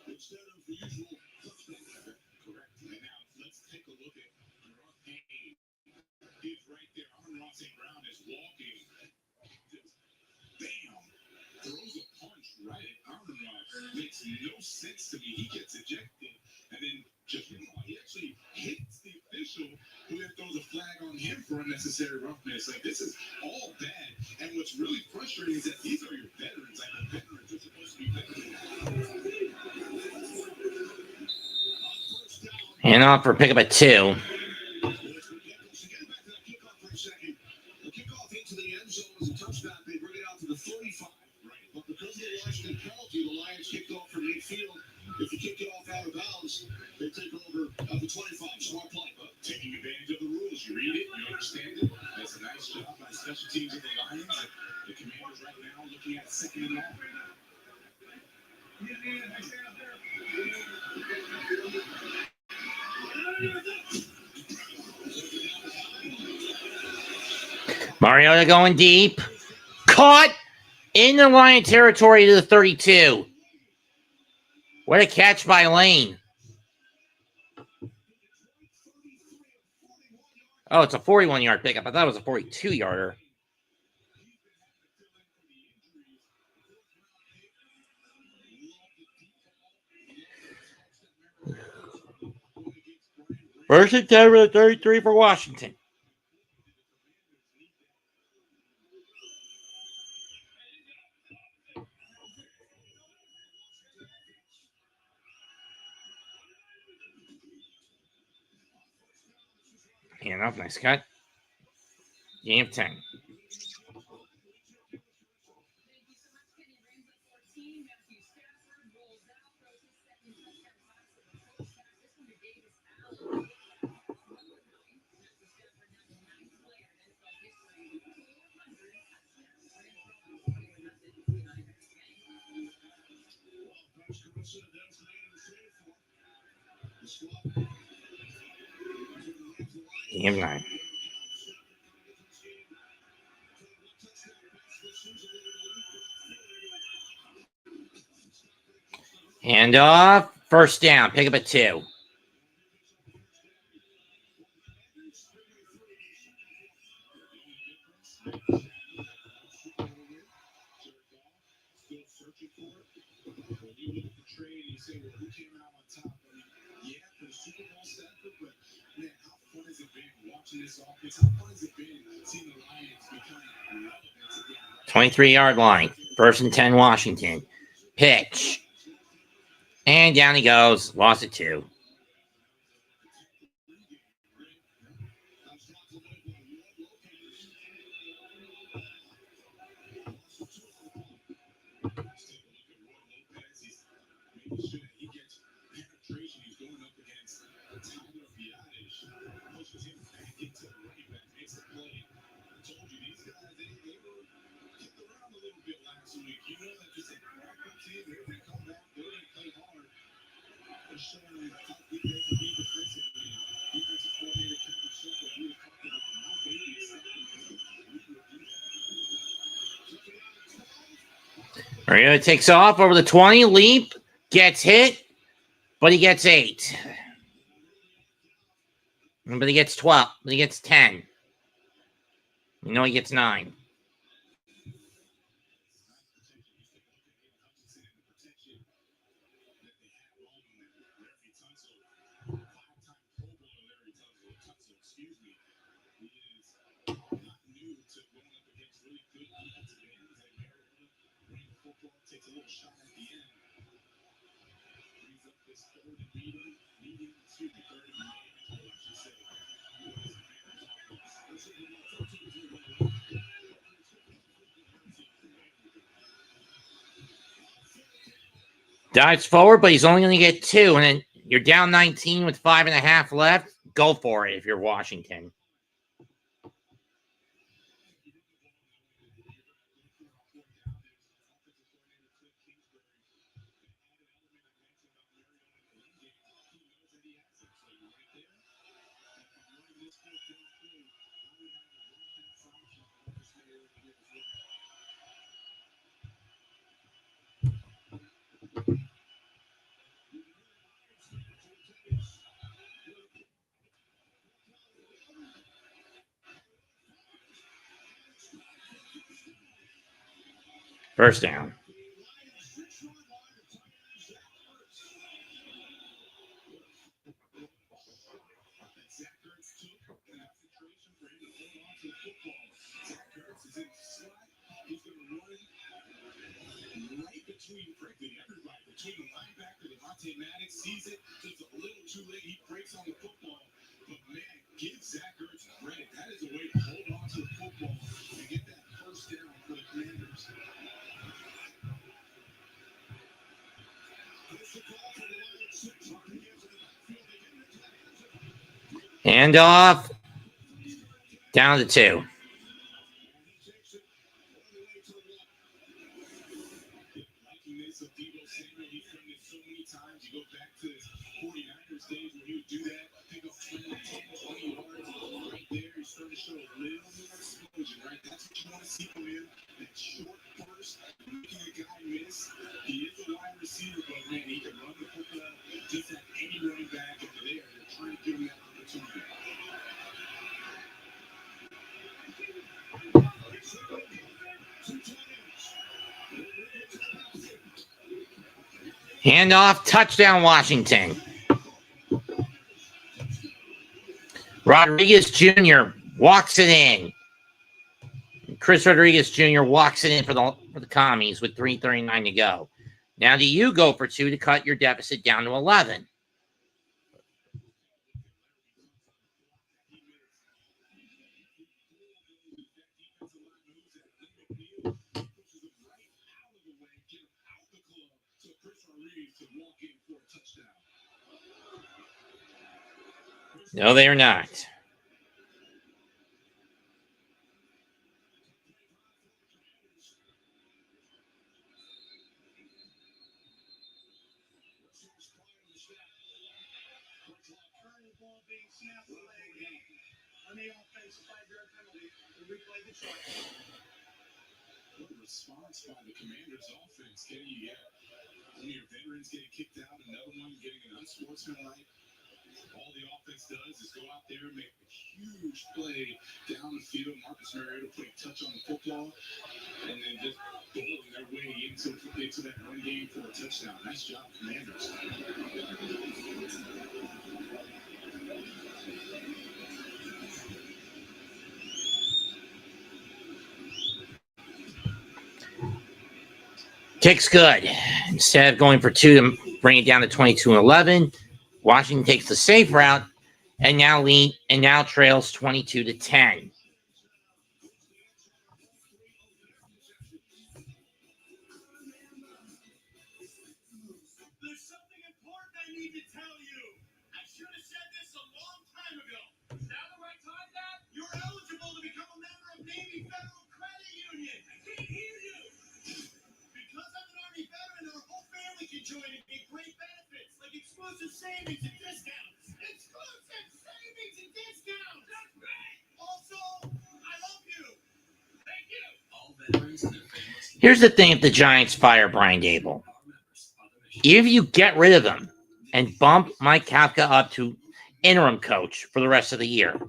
Instead of the usual touchdown. correct. And now let's take a look at Ross Payne. He's right there. Amon St. Brown is walking. Just bam. Throws a punch right at Amon Ross. Makes no sense to me. He gets ejected. And then just he actually hits the official who then throws a flag on him for unnecessary roughness. Like, this is all bad. And what's really frustrating is that these are your veterans. Like, the veterans are supposed to be veterans. And off for pick up at 2. The kickoff into the end zone was a touchdown. They bring it out to the 35. Right. But because of the Washington penalty, the Lions kicked off from midfield. If you kick it off out of bounds, they take over at the 25. Smart play. Taking advantage of the rules. You read it, you understand it. That's a nice job by special teams of the Lions. The Commanders right now looking at second and long. Mariota going deep. Caught in the Lion territory to the 32. What a catch by Lane. Oh, it's a 41-yard pickup. I thought it was a 42-yarder. First and 10 with a 33 for Washington. Hand off, nice cut. Game of 10. Game 9. Hand off. First down. Pick up a 2. Watching this offense, how fun has it been seeing the Lions become relevant again? 23-yard line. First and 10, Washington. Pitch. And down he goes. Lost it 2. Mariota takes off over the 20. Leap. Gets hit. But he gets 8. But he gets 12. But he gets 10. You know he gets 9. Dives forward, but he's only going to get 2. And then you're down 19 with 5.5 left. Go for it if you're Washington. First down. Between the linebacker and Monte Maddox sees it, just a little too late. He breaks on the football. But man, give Zach Ertz credit. That is a way to hold on to the football and get that first down for the Commanders. Hand off. Down to 2. You go back to his 49ers days when he would do that, pick up 10, 20 yards right there. He's starting to show a little more explosion, right? That's what you want to see from him. That short burst, making a guy miss. He is a wide receiver, but man, he can run the football just like any running back over there. They're trying to give him that opportunity. Hand off. Touchdown, Washington. Rodriguez Jr. walks it in. Chris Rodriguez Jr. walks it in for the Commies with 3:39 to go. Now do you go for 2 to cut your deficit down to 11? No, they are not. response by the Commanders offense. Getting one of your veterans getting kicked out, another one getting an unsportsmanlike. All the offense does is go out there, make a huge play down the field. Marcus Mariota put a touch on the football, and then just bowling their way into that run game for a touchdown. Nice job, Commanders. Kick's good. Instead of going for 2 to bring it down to 22-11, Washington takes the safe route and now trails 22-10. There's something important I need to tell you. I should have said this a long time ago. Is now the right time, Dad? You're eligible to become a member of Navy Federal Credit Union. I can't hear you. Because I'm an Army veteran, our whole family can join and get great benefits, like exclusive savings and discounts. Exclusive savings and discounts. That's great. Also, I love you. Thank you. All veterans and their families. Here's the thing: if the Giants fire Brian Dable, if you get rid of him and bump Mike Kafka up to interim coach for the rest of the year,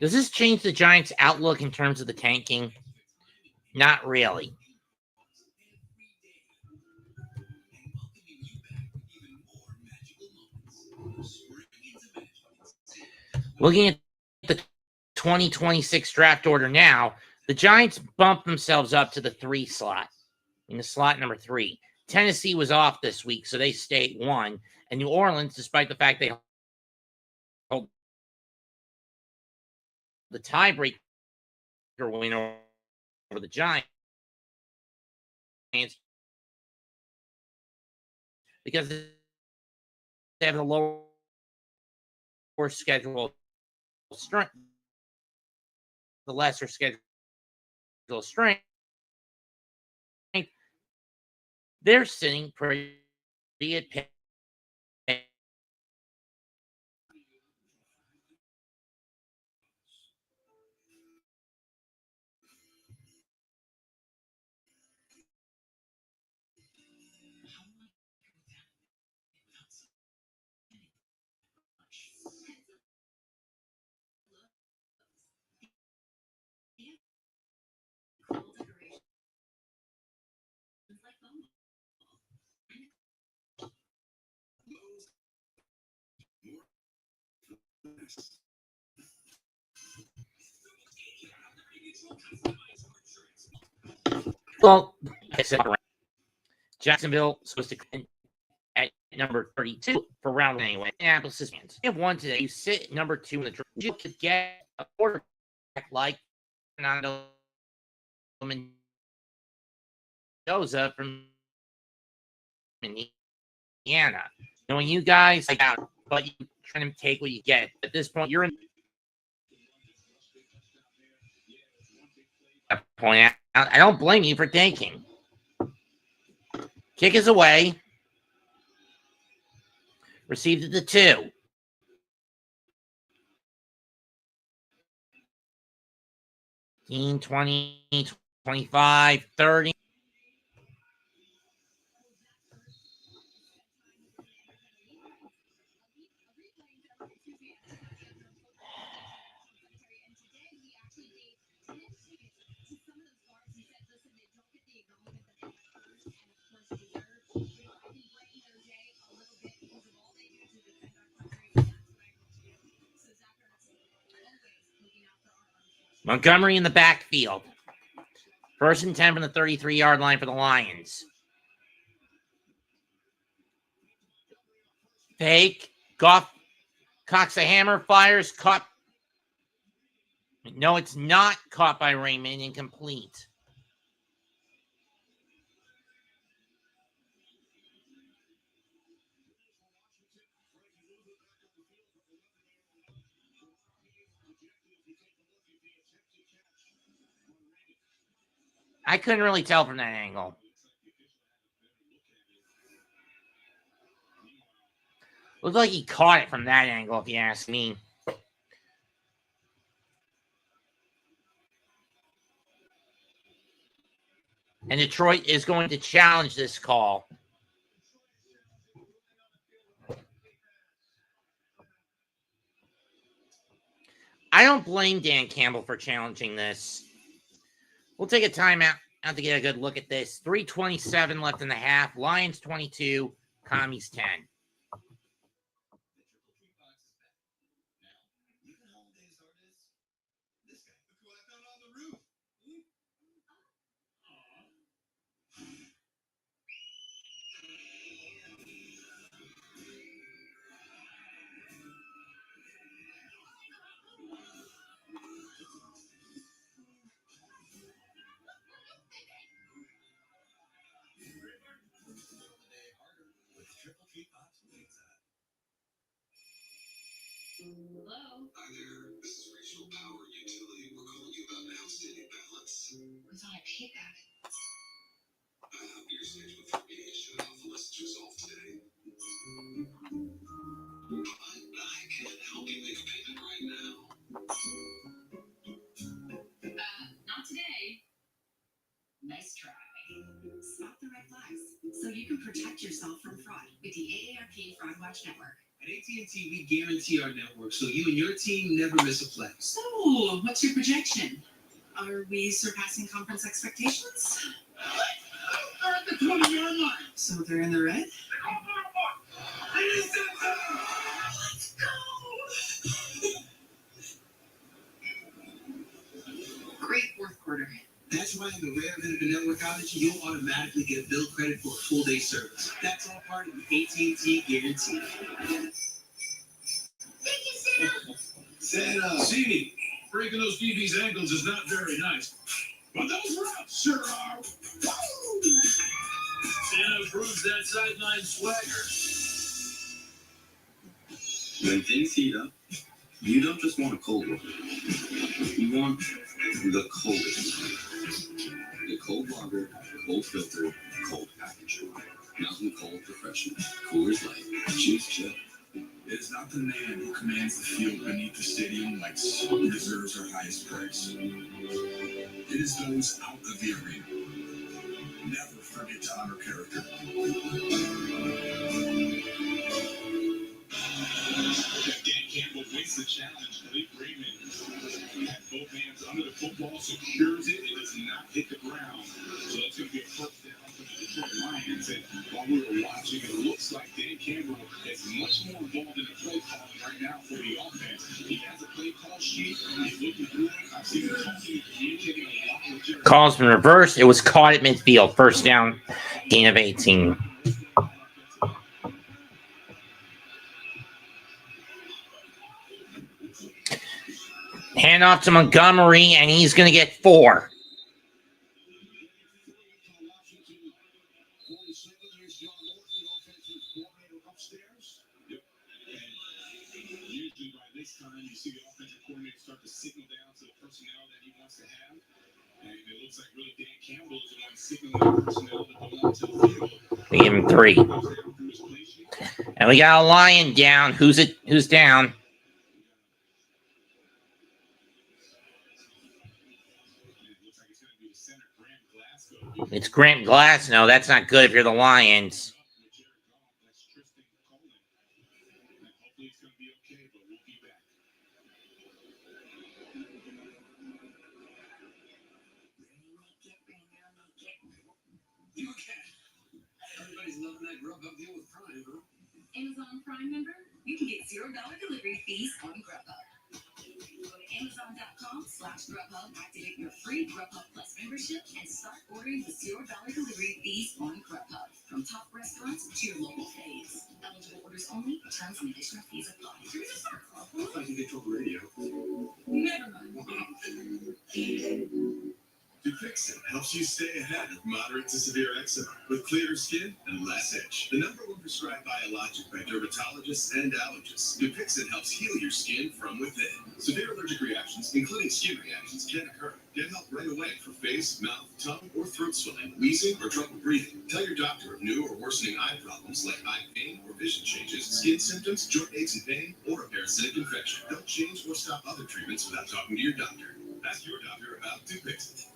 does this change the Giants' outlook in terms of the tanking? Not really. Looking at the 2026 draft order now, the Giants bumped themselves up to the 3 slot, in the slot number 3. Tennessee was off this week, so they stay at 1. And New Orleans, despite the fact they hold the tiebreaker win over the Giants, because they have the lower schedule strength, the lesser schedule strength, they're sitting pretty at pay. Well, like I said, Jacksonville is supposed to come at number 32 for round anyway. Indianapolis fans. You have one today. You sit at number 2 in the draft. You could get a quarterback like Fernando Mendoza from Indiana. Knowing you guys, but you try to take what you get. At this point, you're in. Point out, I don't blame you for taking. Kick is away. Received at the 2. 20, 25, 30. Montgomery in the backfield. 1st and 10 from the 33-yard line for the Lions. Fake. Goff cocks a hammer, fires, caught. No, it's not caught by Raymond, incomplete. I couldn't really tell from that angle. Looked like he caught it from that angle, if you ask me. And Detroit is going to challenge this call. I don't blame Dan Campbell for challenging this. We'll take a timeout to get a good look at this. 3:27 left in the half. Lions 22, Commies 10. Hello? Hi there, this is Regional Power Utility. We're calling you about an outstanding balance. I thought I paid that. Your stage with remediation and off the list is resolved today. But I can't help you make a payment right now. Not today. Nice try. Spot the red flags so you can protect yourself from fraud with the AARP Fraud Watch Network. At AT&T, we guarantee our network so you and your team never miss a play. So, what's your projection? Are we surpassing conference expectations? They're at the 20-yard line. So they're in the red? Let's go! Great fourth quarter. That's why in the rare event of a network outage, you'll automatically get a bill credit for a full day service. That's all part of the AT&T guarantee. Thank you, Santa. Santa. See, breaking those DB's ankles is not very nice. But those routes sure are. Woo! Santa proves that sideline swagger. When things heat up, you don't just want a cold one. You want the coldest. The cold lager, cold filter, cold package. Mountain Cold Refreshment. Coolers Light. Choose chill. It is not the man who commands the field beneath the stadium lights who deserves our highest praise. It is those out of the arena. Never forget to honor character. Dan Campbell wins the challenge. Khalif Raymond had both hands under the football, secures it, and does not hit the ground. So that's going to be a first down for the Detroit Lions. And while we were watching, it looks like Dan Campbell is much more involved in the play calling right now for the offense. He has a play call sheet. He's looking through it. I've seen him talking, communicating a lot with Jerry. Calls been reversed. It was caught at midfield. First down, gain of 18. Hand off to Montgomery, and he's going to get 4. Usually by this time, you see the offensive coordinator start to signal down to the personnel that he wants to have. And it looks like really Dan Campbell is the one signaling the personnel that they want to the field. We give him 3. And we got a Lion down. Who's down? It's Grant Glass. No, that's not good if you're the Lions. You can. Everybody's loving that Grubhub deal with Prime, huh? Amazon Prime member, you can get $0 delivery fees on Grubhub. Go to Amazon.com/Grubhub, activate your free Grubhub Plus membership, and start ordering with $0 delivery fees on Grubhub. From top restaurants to your local faves. Eligible orders only. Terms and additional fees apply. If I can control the radio. Never mind. Dupixent helps you stay ahead of moderate to severe eczema with clearer skin and less itch. The #1 prescribed biologic by dermatologists and allergists, Dupixent helps heal your skin from within. Severe allergic reactions, including skin reactions, can occur. Get help right away for face, mouth, tongue, or throat swelling, wheezing, or trouble breathing. Tell your doctor of new or worsening eye problems like eye pain or vision changes, skin symptoms, joint aches and pain, or a parasitic infection. Don't change or stop other treatments without talking to your doctor. Ask your doctor about Dupixent.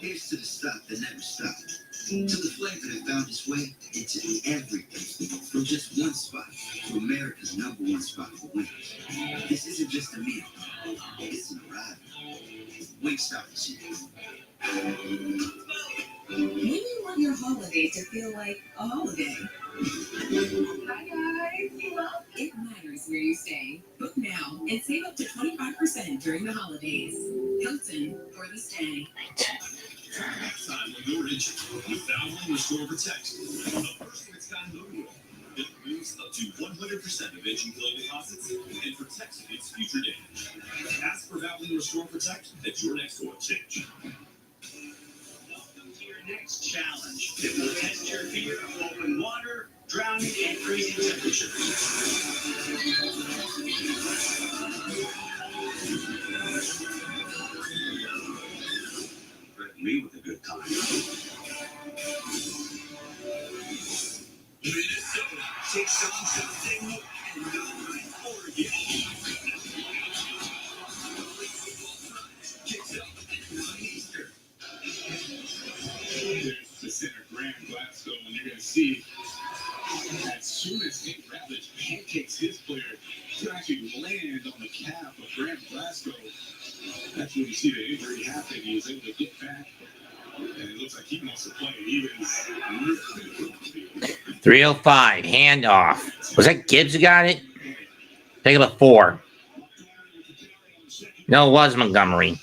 Here's to the stuff that never stopped. To the flavor that found its way into everything. From just one spot to America's #1 spot for winners. This isn't just a meal. It's an arrival. Wingstop is here. When you want your holiday to feel like a holiday. Hi guys. Well, it matters where you stay. Book now and save up to 25% during the holidays. Hilton for the stay. Next time when you're injured with Valvoline Restore Protect, the first of its kind motor that removes up to 100% of engine-killing deposits and protects against future damage. Ask for Valvoline Restore Protect at your next oil change. Welcome to your next challenge. It will test your fear of open water, drowning, and freezing temperatures. Threaten me with a good time. Minnesota takes on something and nine Oregon. Kicks up at 9 Eastern. There's the center, Graham Glasgow, and you're going to see as soon as Hank Ravage pancakes his player to actually land on the calf of Graham Glasgow, that's when you see the injury happen. He was able to get back, and it looks like he wants to play. He was really 305, handoff. Was that Gibbs who got it? Take up a 4. No, it was Montgomery.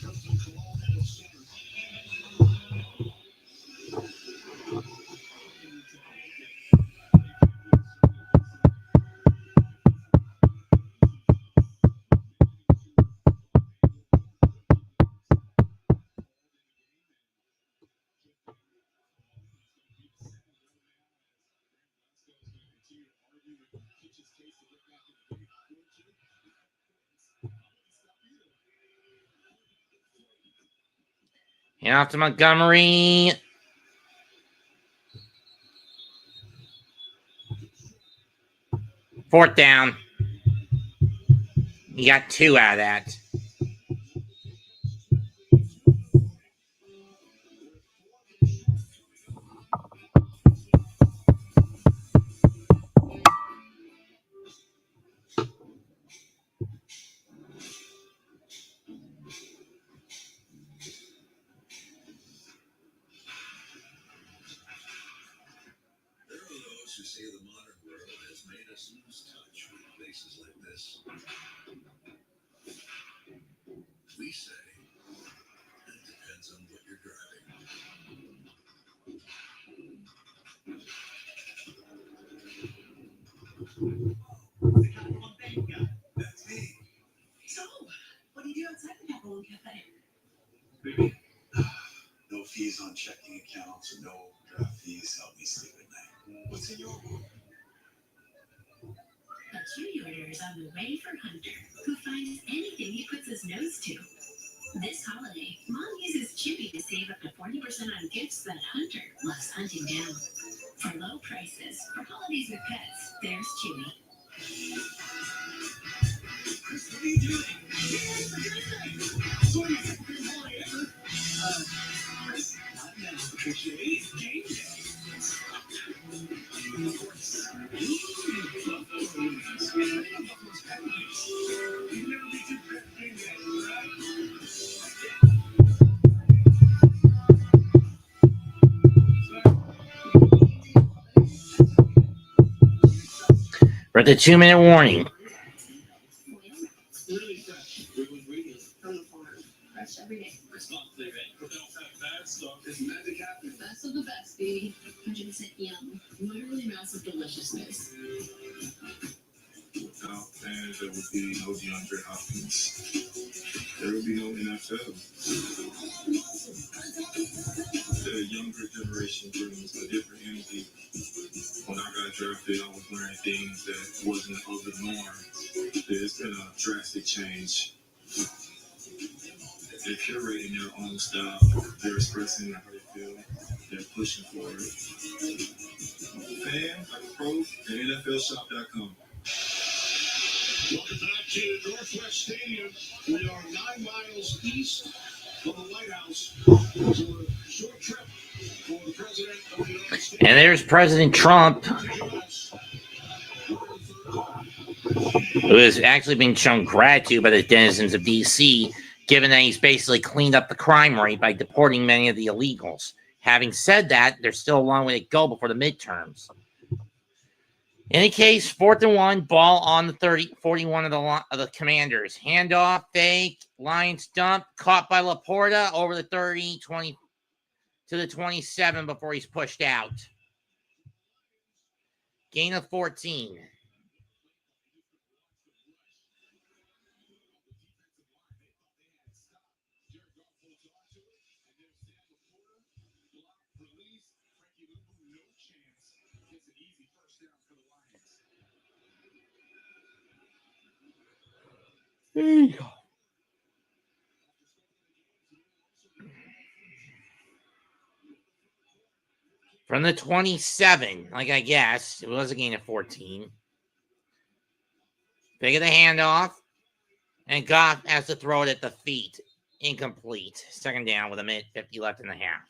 And off to Montgomery. Fourth down. You got 2 out of that. There are those who say the modern world has made us lose touch with places like this. We say it depends on what you're driving. That's me. So, what do you do outside the Pepperoni Cafe? Baby. No fees on checking accounts or no draft fees help me sleep at night. What's in your world? A cutie order is on the way for Hunter, who finds anything he puts his nose to. This holiday, Mom uses Chewy to save up to 40% on gifts that Hunter loves hunting down. For low prices, for holidays with pets, there's Chewy. Chris, what are you doing? Here's the good thing. So you think good morning ever? Chris, not now. Today's game day. Of course. Buffalo wings. Buffalo's penalties. You've never been to Red Game Day, right? We're at the 2-minute warning. Really fresh. Good ingredients. From the farm. Fresh every day. Responsibly made. But don't have bad stuff. It's magic happening. Best of the best, baby. 100% yum. Literally massive deliciousness. without fans, there would be no DeAndre Hopkins. There would be no NFL. The younger generation brings a different energy. When I got drafted, I was wearing things that wasn't of the norm. There's been a drastic change. They're curating their own style. They're expressing how they feel. They're pushing for it. Fans, like pros, at NFLshop.com. Welcome back to Northwest Stadium. We are 9 miles east from the White House. So a short trip for the President of the United States. And there's President Trump, who is actually being shown gratitude by the denizens of D.C., given that he's basically cleaned up the crime rate by deporting many of the illegals. Having said that, there's still a long way to go before the midterms. In any case, 4th and 1, ball on the 41 of the Commanders. Handoff, fake, Lions dump, caught by Laporta over the 30, 20 to the 27 before he's pushed out. Gain of 14. There you go. From the 27, like I guess, it was a gain of 14. Fake of the handoff. And Goff has to throw it at the feet. Incomplete. Second down with a minute 50 left in the half.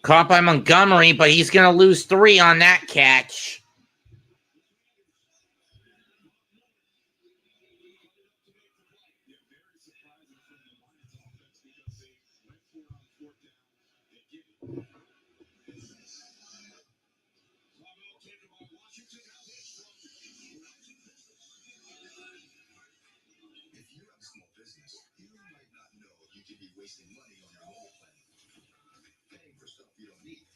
Caught by Montgomery, but he's going to lose 3 on that catch. If you have a small business, you might not know you could be wasting money on your mobile plan, paying for stuff you don't need.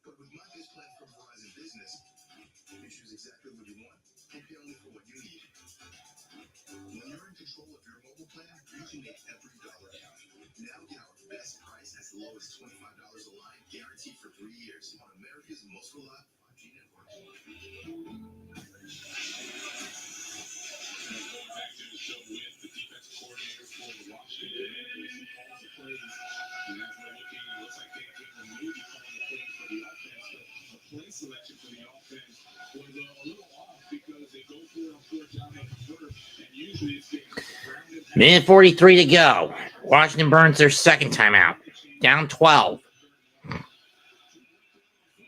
But with My Biz Plan from Verizon Business, you choose exactly what you want and pay only for what you need. When you're in control of your mobile plan, you can make every dollar count. Now get our best price as low as $25 a line, guaranteed for 3 years on America's most reliable 5G network. Back to the show with the defensive coordinator for the Washington Commanders. He calls the plays, and as we're looking, it looks like Dan Campbell may be calling the plays for the offense, but the play selection for the offense was a little off because they go for it on 4th down and convert, and usually it's getting grounded. Minute 43 to go. Washington burns their second timeout. Down 12.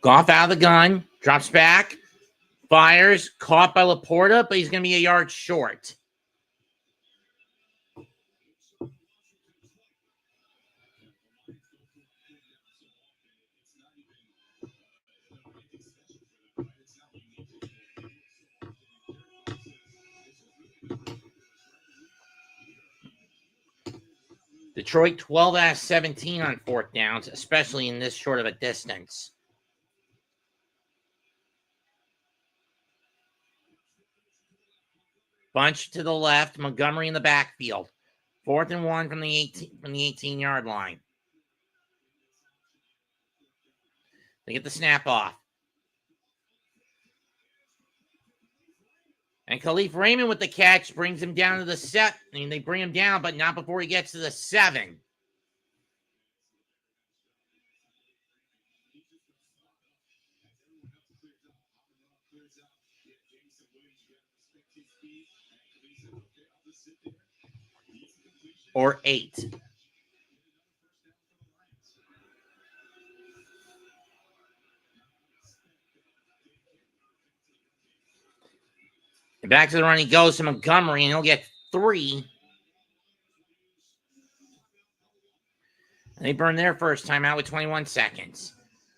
Goff out of the gun. Drops back. Fires. Caught by Laporta, but he's going to be a yard short. Detroit 12 out of 17 on 4th downs, especially in this short of a distance. Bunch to the left, Montgomery in the backfield. 4th and 1 from the 18-yard line. They get the snap off. And Khalif Raymond with the catch brings him down to the set. I mean, they bring him down, but not before he gets to the 7. Or 8. And back to the run he goes to Montgomery, and he'll get 3. And they burn their first time out with 21 seconds.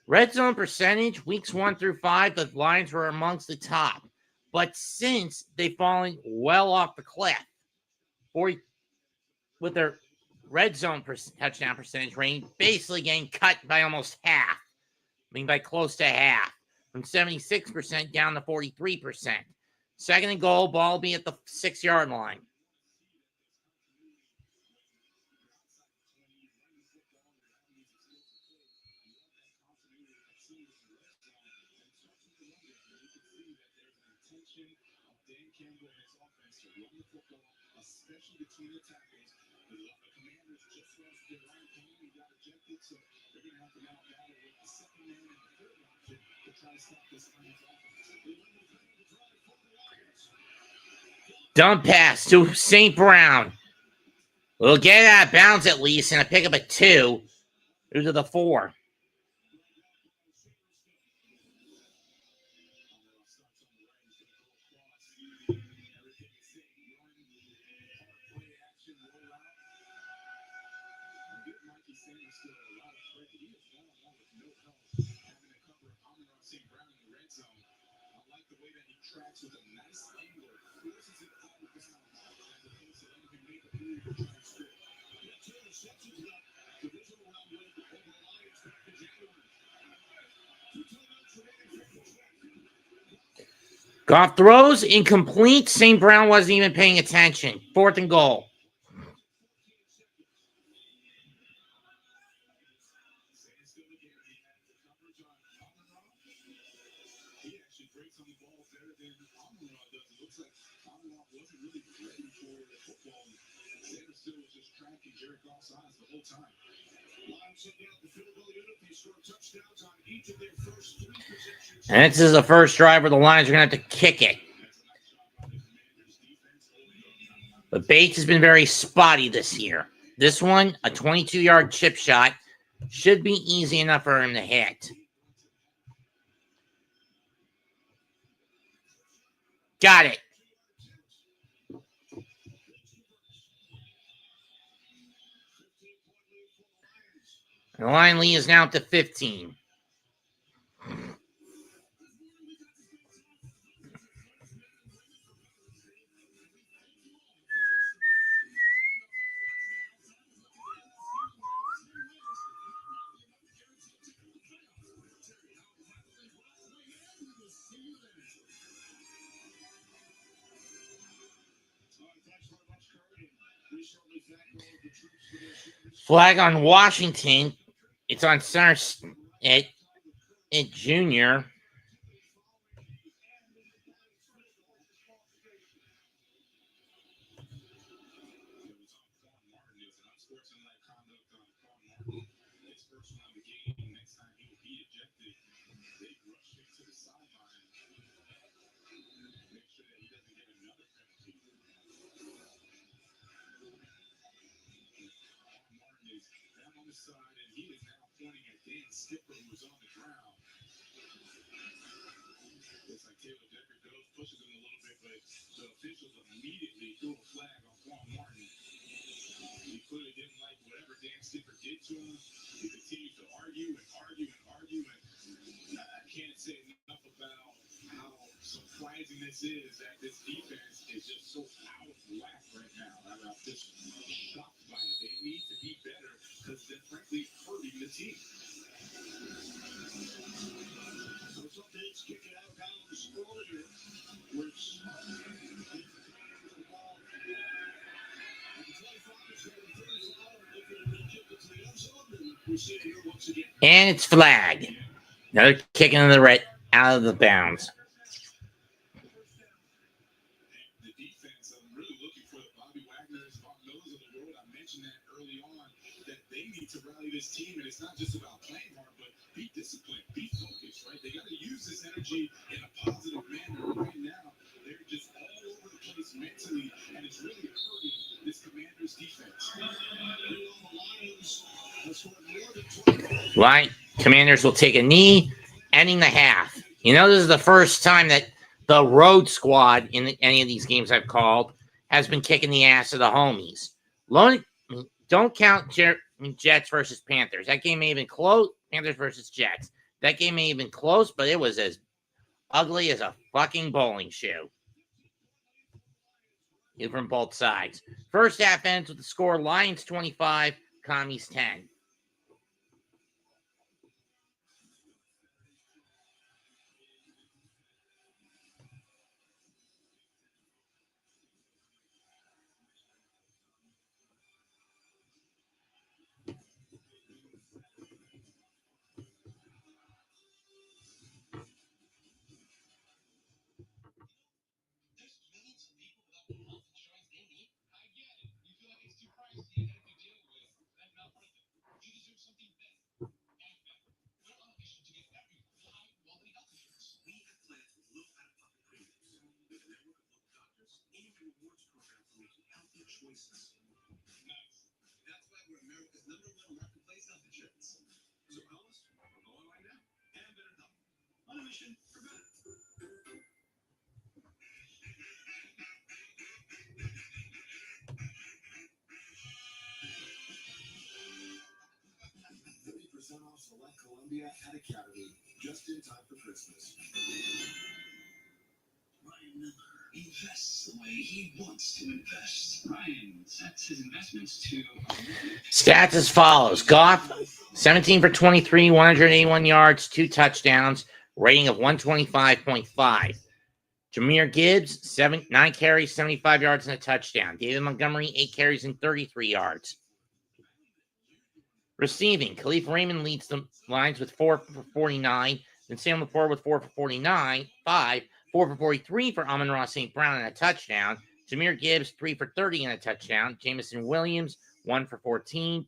Red zone percentage, weeks 1 through 5, the Lions were amongst the top. But since they've fallen well off the cliff, 40, with their red zone touchdown percentage range basically getting cut by almost half. I mean, by close to half. from 76% down to 43%. Second and goal, ball will be at the 6-yard line. Especially between the tackles. The Commanders just lost their line game. He got ejected, so they're going to have to now battle with the second man and the third option to try to stop this Lions offense. Dump pass to St. Brown. We'll get it out of bounds at least, and a pick up a 2 through to the 4. With a nice angle, forces it out of bounds as opposed to letting him make a move or try to strip. Two interceptions left. Divisional round win over the Lions back in January. 2 timeouts remaining. Goff throws incomplete. St. Brown wasn't even paying attention. 4th and goal. And this is the first drive where the Lions are going to have to kick it. But Bates has been very spotty this year. This one, a 22-yard chip shot, should be easy enough for him to hit. Got it. The line lead is now up to 15. Flag on Washington. It's on center at Junior. Skipper who was on the ground. Looks like Taylor Decker goes, pushes him a little bit, but the officials immediately threw a flag on Quan Martin. He clearly didn't like whatever Dan Skipper did to him. He continues to argue and argue and argue, and I can't say enough about how surprising this is that this defense is just so out of whack right now. I'm just shocked by it. They need to be better because they're frankly hurting the team. So some Bates kick it out of bounds earlier, which And it's flagged. Another kick into the red, out of the bounds. The defense, I'm really looking for the Bobby Wagners, Bob Millers of the world. I mentioned that early on, that they need to rally this team, and it's not just about playing hard, but be disciplined, be focused, right? They got to use this energy in a positive manner. Right now, they're just all over the place mentally, and it's really hurting this Commanders defense. Right. Commanders will take a knee, ending the half. You know, this is the first time that the road squad in any of these games I've called has been kicking the ass of the homies. Don't count Jets versus Panthers. That game may have been close. Panthers versus Jets. That game may have been close, but it was as ugly as a fucking bowling shoe. From both sides. First half ends with the score Lions 25, Commies 10. choices. That's why we're America's #1 marketplace health insurance. So call us or go online now. And Better Health. On a mission for better. 30% off select Columbia and Academy, just in time for Christmas. Ryan Miller invests the way he wants to invest. Ryan sets his investments to Stats as follows. Goff, 17 for 23, 181 yards, 2 touchdowns, rating of 125.5. Jahmyr Gibbs, 9 carries, 75 yards, and a touchdown. David Montgomery, 8 carries and 33 yards. Receiving, Khalif Raymond leads the lines with 4 for 49. Then Sam Lepore with 4 for 49, 4 for 43 for Amon-Ra St. Brown and a touchdown. Jahmyr Gibbs, 3 for 30 and a touchdown. Jamison Williams, 1 for 14.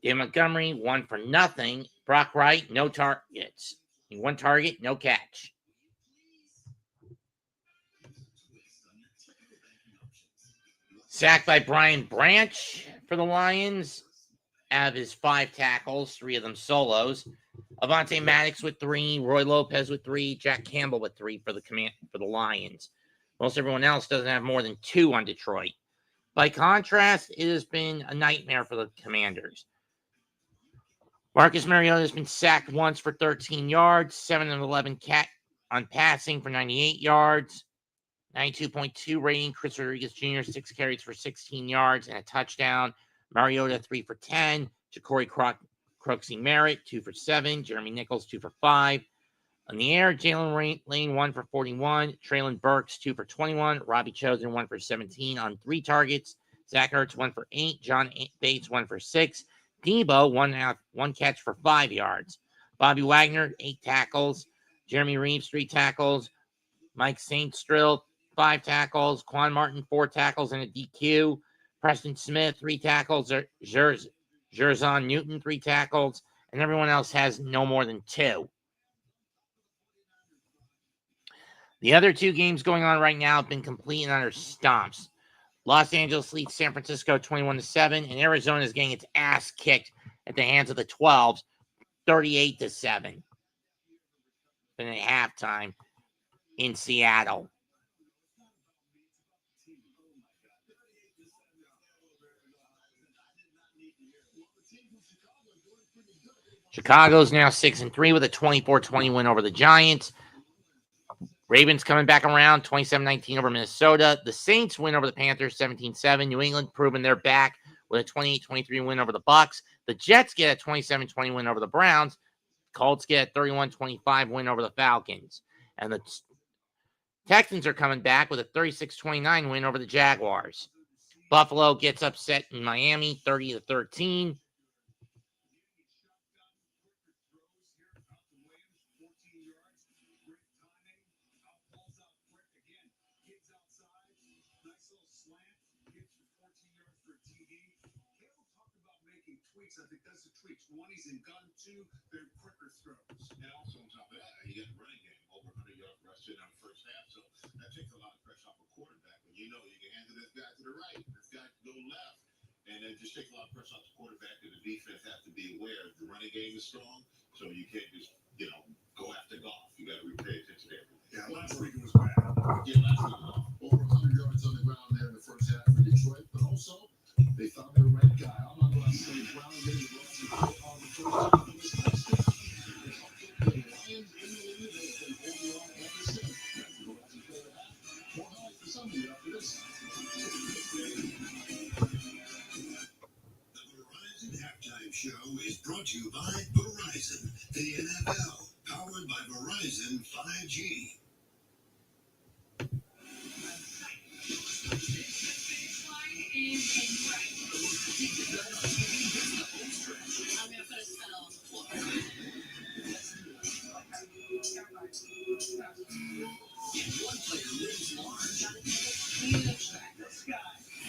David Montgomery, 1 for nothing. Brock Wright, no targets. 1 target, no catch. Sacked by Brian Branch for the Lions. Out of his 5 tackles, 3 of them solos. Avonte Maddox with 3, Roy Lopez with 3, Jack Campbell with 3 for the Lions. Most everyone else doesn't have more than 2 on Detroit. By contrast, it has been a nightmare for the Commanders. Marcus Mariota has been sacked once for 13 yards, 7 of 11 on passing for 98 yards, 92.2 rating. Chris Rodriguez Jr., 6 carries for 16 yards and a touchdown. Mariota, 3 for 10. Ja'Cory Croxy Merritt, 2 for 7. Jeremy Nichols, 2 for 5. On the air, Jalen Lane, 1 for 41. Traylon Burks, 2 for 21. Robbie Chosen, 1 for 17 on 3 targets. Zach Ertz, 1 for 8. John Bates, 1 for 6. Debo, 1 catch for 5 yards. Bobby Wagner, 8 tackles. Jeremy Reeves, 3 tackles. Mike St. Strill, 5 tackles. Quan Martin, 4 tackles and a DQ. Preston Smith, 3 tackles. Jerzon Newton, 3 tackles. And everyone else has no more than 2. The other 2 games going on right now have been complete and utter stomps. Los Angeles leads San Francisco 21-7, and Arizona is getting its ass kicked at the hands of the 12s, 38-7. Been at halftime in Seattle. Chicago's now 6-3 with a 24-20 win over the Giants. Ravens coming back around, 27-19 over Minnesota. The Saints win over the Panthers, 17-7. New England proving they're back with a 28-23 win over the Bucs. The Jets get a 27-20 win over the Browns. Colts get a 31-25 win over the Falcons. And the Texans are coming back with a 36-29 win over the Jaguars. Buffalo gets upset in Miami, 30-13. I think that's the tweaks. 1, he's in gun. 2, they're quicker throws. And also on top of that, you got a running game, over 100 yards rushing on the first half. So that takes a lot of pressure off a quarterback. When you know you can hand to this guy to the right, this guy can go left. And it just takes a lot of pressure off the quarterback, and the defense has to be aware the running game is strong. So you can't just, go after golf. You got to pay attention to everything. Yeah, last week it was bad. Yeah, last week was awful. Over 100 yards on the ground there in the first half for Detroit, but also they found their right guy. I'm not going to say Brown getting the Russian on the first half of this testing. The Lions in the lead, they've been holding on ever since. That's the last play of the half. More highlights for Sunday after this. The Verizon Halftime Show is brought to you by Verizon, the NFL, powered by Verizon 5G. One player lives large. Track the sky.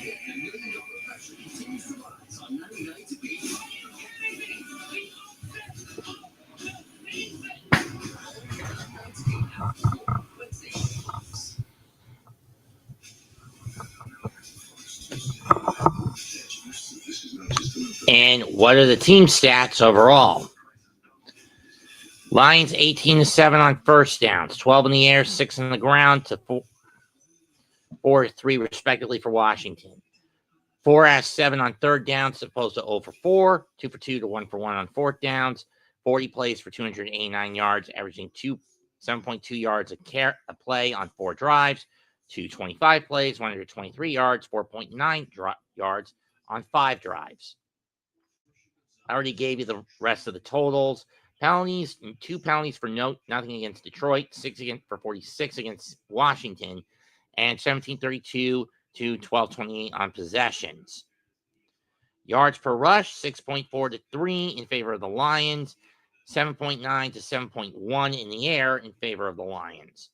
And $1 million pressure continues to rise on 99 to beat. And what are the team stats overall? Lions 18-7 on first downs, 12 in the air, 6 on the ground, to 4-3 respectively for Washington. 4 out of 7 on third downs, opposed to 0 for 4, 2 for 2 to 1 for 1 on fourth downs, 40 plays for 289 yards, averaging 7.2 yards a play on 4 drives, 225 plays, 123 yards, 4.9 yards on 5 drives. I already gave you the rest of the totals. Penalties, 2 penalties for nothing against Detroit, 6 for 46 against Washington, and 17-32 to 12-28 on possessions. Yards per rush, 6.4 to 3 in favor of the Lions, 7.9 to 7.1 in the air in favor of the Lions.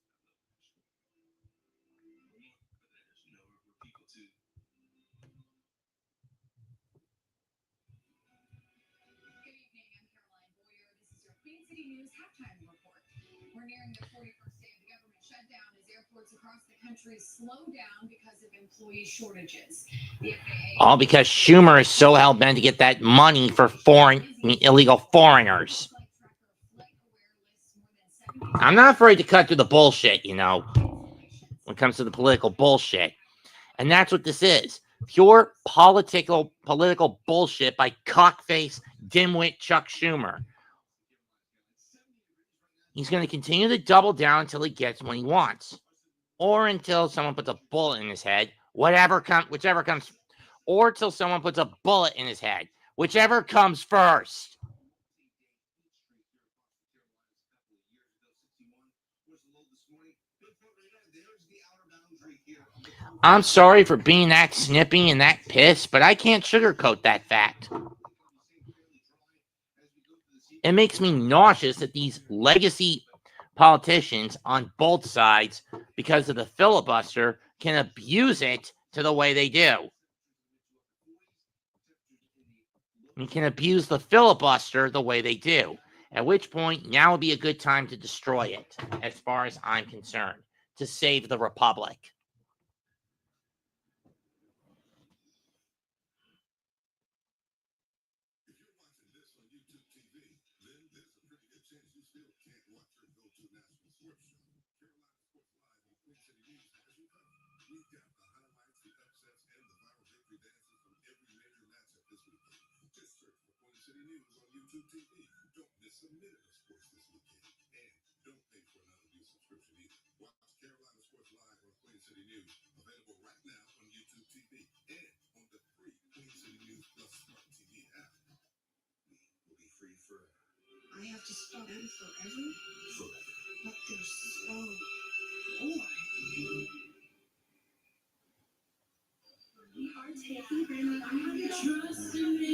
We're nearing the 41st day of the government shutdown as airports across the country slow down because of employee shortages. The FAA All because Schumer is so hell-bent to get that money for illegal foreigners. I'm not afraid to cut through the bullshit, when it comes to the political bullshit. And that's what this is. Pure political bullshit by cockface dimwit Chuck Schumer. He's going to continue to double down until he gets what he wants, or until someone puts a bullet in his head, whichever comes, or until someone puts a bullet in his head, whichever comes first. I'm sorry for being that snippy and that pissed, but I can't sugarcoat that fact. It makes me nauseous that these legacy politicians on both sides, because of the filibuster, can abuse it to the way they do. You can abuse the filibuster the way they do. At which point, now would be a good time to destroy it, as far as I'm concerned, to save the republic. I have to stop them forever? But they're so boring. We are taking them on the trust in me.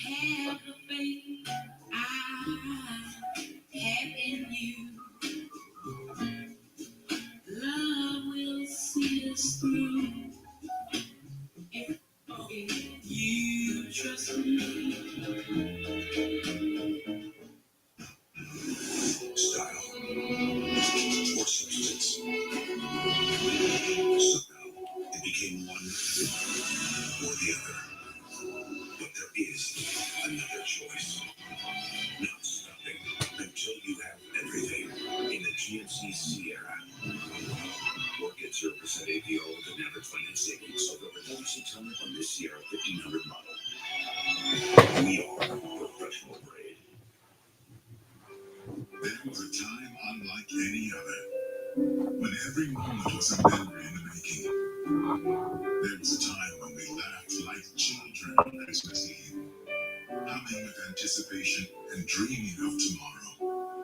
Have the faith I have in you. Love will see us through. If you trust me. Style or substance. Somehow it became one or the other. But there is another choice. Not stopping until you have everything in the GMC Sierra. Or get 0% APR with an average finance savings of over 36 on this Sierra 1500 model. We are professional grade. There was a time unlike any other, when every moment was a memory in the making. There was a time when we laughed like children on Christmas Eve, humming with anticipation and dreaming of tomorrow.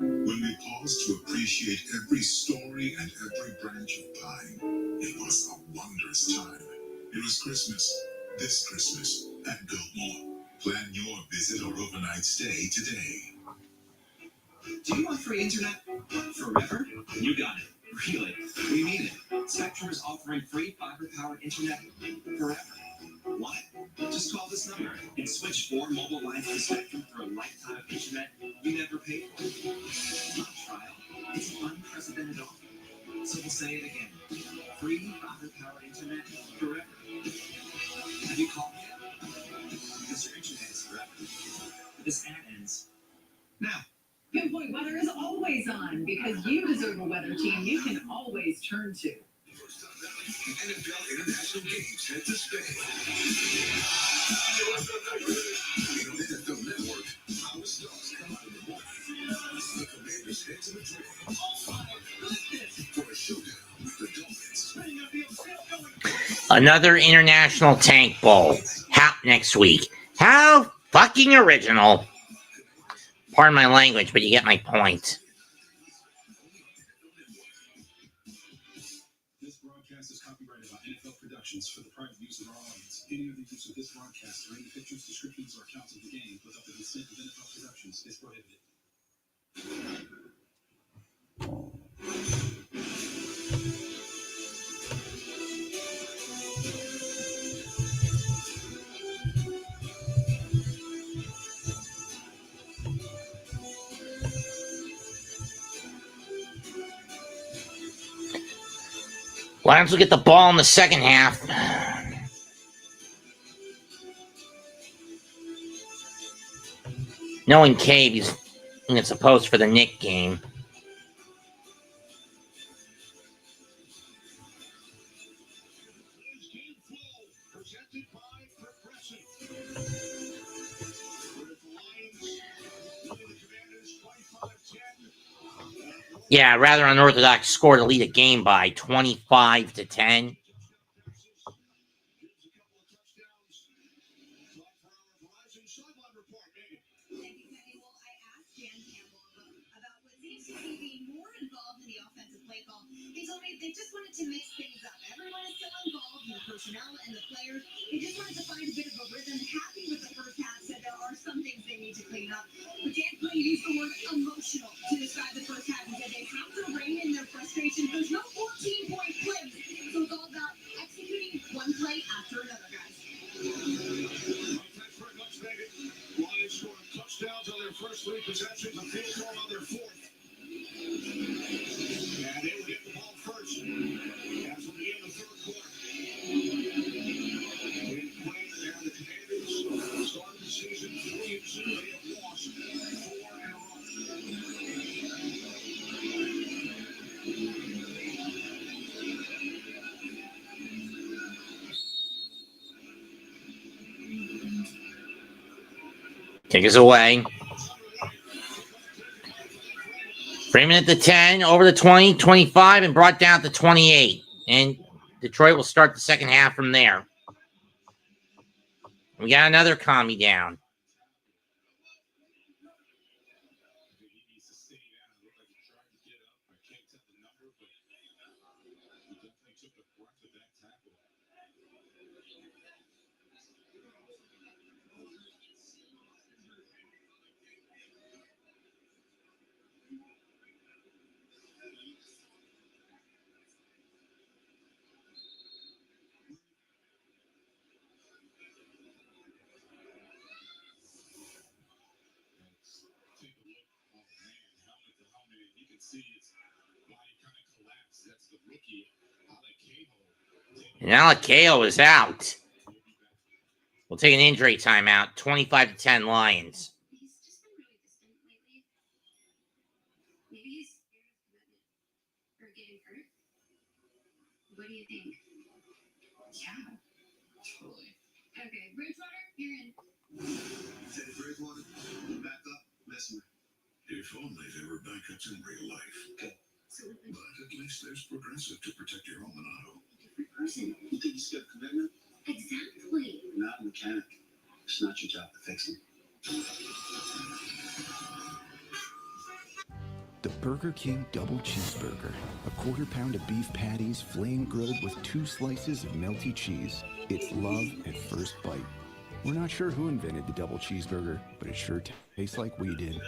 When we paused to appreciate every story and every branch of pine, it was a wondrous time. It was Christmas, this Christmas, at Biltmore. Plan your visit or overnight stay today. Do you want free internet forever? You got it. Really. We mean it. Spectrum is offering free fiber-powered internet forever. Why? Just call this number and switch 4 mobile lines to Spectrum for a lifetime of internet you never paid for. It's not a trial. It's an unprecedented offer. So we'll say it again. Free fiber-powered internet forever. Have you called yet? Because your internet is forever. This ad ends now. Pinpoint Weather is always on because you deserve a weather team you can always turn to. NFL International Games head to Spain. On NFL Network, our stars come out in the morning. The Commanders head to Madrid for a showdown with the Dolphins. Another international tank bowl. Next week. How fucking original. Pardon my language, but you get my point. This broadcast is copyrighted by NFL Productions for the private use of our audience. Any other use of this broadcast or any pictures, descriptions, or accounts of the game without the consent of NFL Productions is prohibited. Lions will get the ball in the second half. Knowing Cave, he's supposed for the Nick game. Yeah, rather unorthodox score to lead a game by 25-10. They just wanted to mix things up. Everyone is still involved in the personnel and the players. They just wanted to find a bit of a rhythm. Happy with the first half, said there are some things they need to clean up. But Dan Quinn used the word emotional to describe the first half. He said they have to rein in their frustration. There's no 14-point plays. So it's all about executing one play after another, guys. Thanks very much, Megan. Lions scored touchdowns on their first three possessions, a field goal on their fourth. And they will get the ball first as we begin the third quarter. Dan Quinn and the Commanders started the season 3-2. They have lost 4 in a row. Take us away. Freeman at the 10, over the 20, 25, and brought down to 28. And Detroit will start the second half from there. We got another commie down. And Alakeo is out. We'll take an injury timeout. 25-10 Lions. He's just been really distant lately. Maybe he's or getting hurt. What do you think? Yeah, totally. Okay, Bridgewater, you're in. Teddy Bridgewater, backup, Mesmer. If only there were backups in real life. Absolutely. But at least there's Progressive to protect your home and auto. Different person. You think he's got a commitment? Exactly. You're not a mechanic. It's not your job to fix him. The Burger King Double Cheeseburger. A quarter pound of beef patties, flame grilled with 2 slices of melty cheese. It's love at first bite. We're not sure who invented the double cheeseburger, but it sure tastes like we did.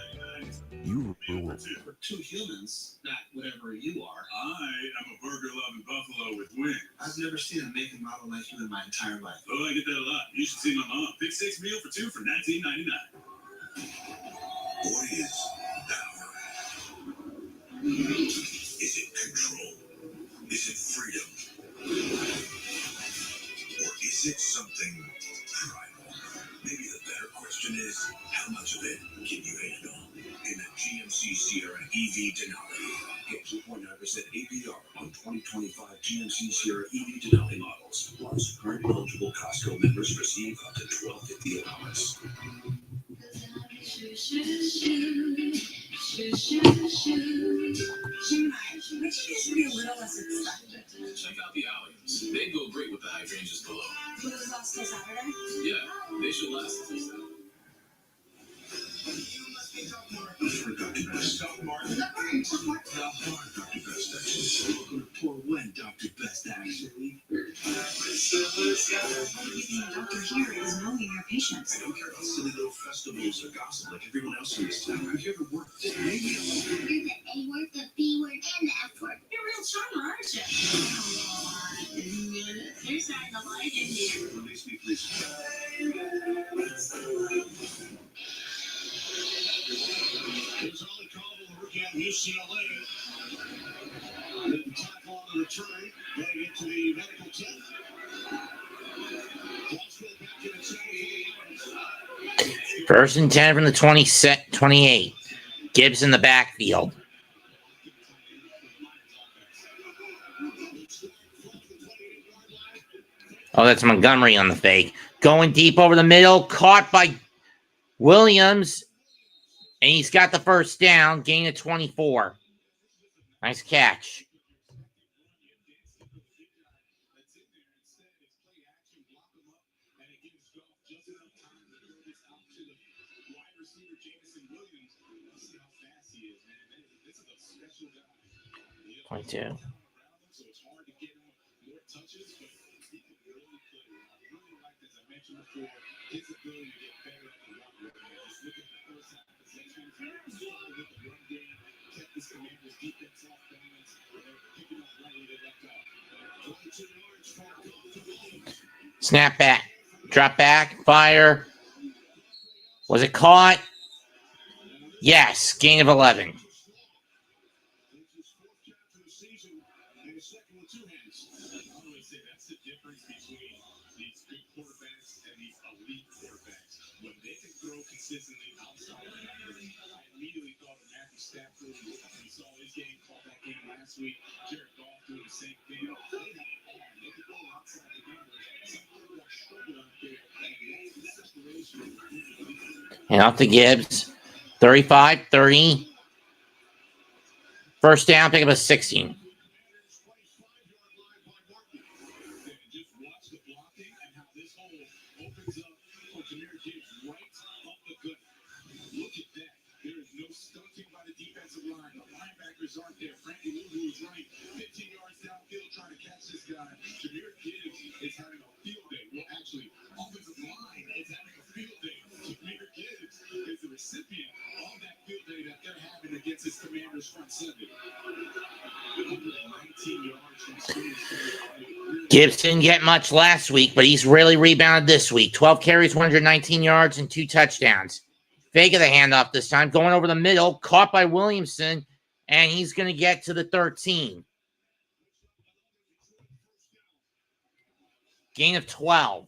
You rule. For 2 humans, not whatever you are. I am a burger-loving buffalo with wings. I've never seen a make and model like you in my entire life. Oh, I get that a lot. You should see my mom. Big 6 meal for 2 for $19.99. What is power? Is it control? How much of it can you handle? In a GMC Sierra EV Denali. Get 2.9% APR on 2025 GMC Sierra EV Denali models. Plus, current eligible Costco members receive up to $12.50 allowance. Which used to be a little less expected. Check out the Alliums. They go great with the hydrangeas below. Will this last till Saturday? Yeah, they should last until Saturday. For Dr. Best. Dr. Martin. Dr. Best, actually. Welcome to Poor When Dr. Best, actually. Being a doctor here is knowing your patients. I don't care about silly little festivals or gossip like everyone else in this town. Have you ever worked at radio? You're the A word, the B word, and the F word. You're a real charmer, aren't you? Come on. There's not the light in here. Release me, please. Here's Ollie Caldwell, the rookie out of UCLA. Didn't tackle on the return. Getting into the medical tent. Crossfield back to the 28. First and 10 from the 28. Gibbs in the backfield. Oh, that's Montgomery on the fake. Going deep over the middle. Caught by Williams. And he's got the first down. Gain of 24. Nice catch. Point two. Snap back. Drop back. Fire. Was it caught? Yes. Gain of 11. Consistently outside of numbers. I immediately thought of Matthew Stafford. We saw his game, called that game last week. Jared Goff doing the same thing. They could go outside the numbers. Some quarterbacks struggle out there. And that's the separation. And off to Gibbs. 35, 30. First down, pick up a 16. Just watch the blocking and how this hole opens up for Jahmyr Gibbs right up the gut. Look at that. There is no stunting by the defensive line. The linebackers aren't there. Frankie Louvu is right 15 yards downfield trying to catch this guy. Jahmyr Gibbs is having a field day. Well, actually, offensive line is having a field day. Jahmyr Gibbs is the recipient of that field day that they're having against his Commanders front seven. 119 yards from scrimmage. Gibbs didn't get much last week, but he's really rebounded this week. 12 carries, 119 yards, and 2 touchdowns. Fake of the handoff this time. Going over the middle. Caught by Williamson. And he's going to get to the 13. Gain of 12.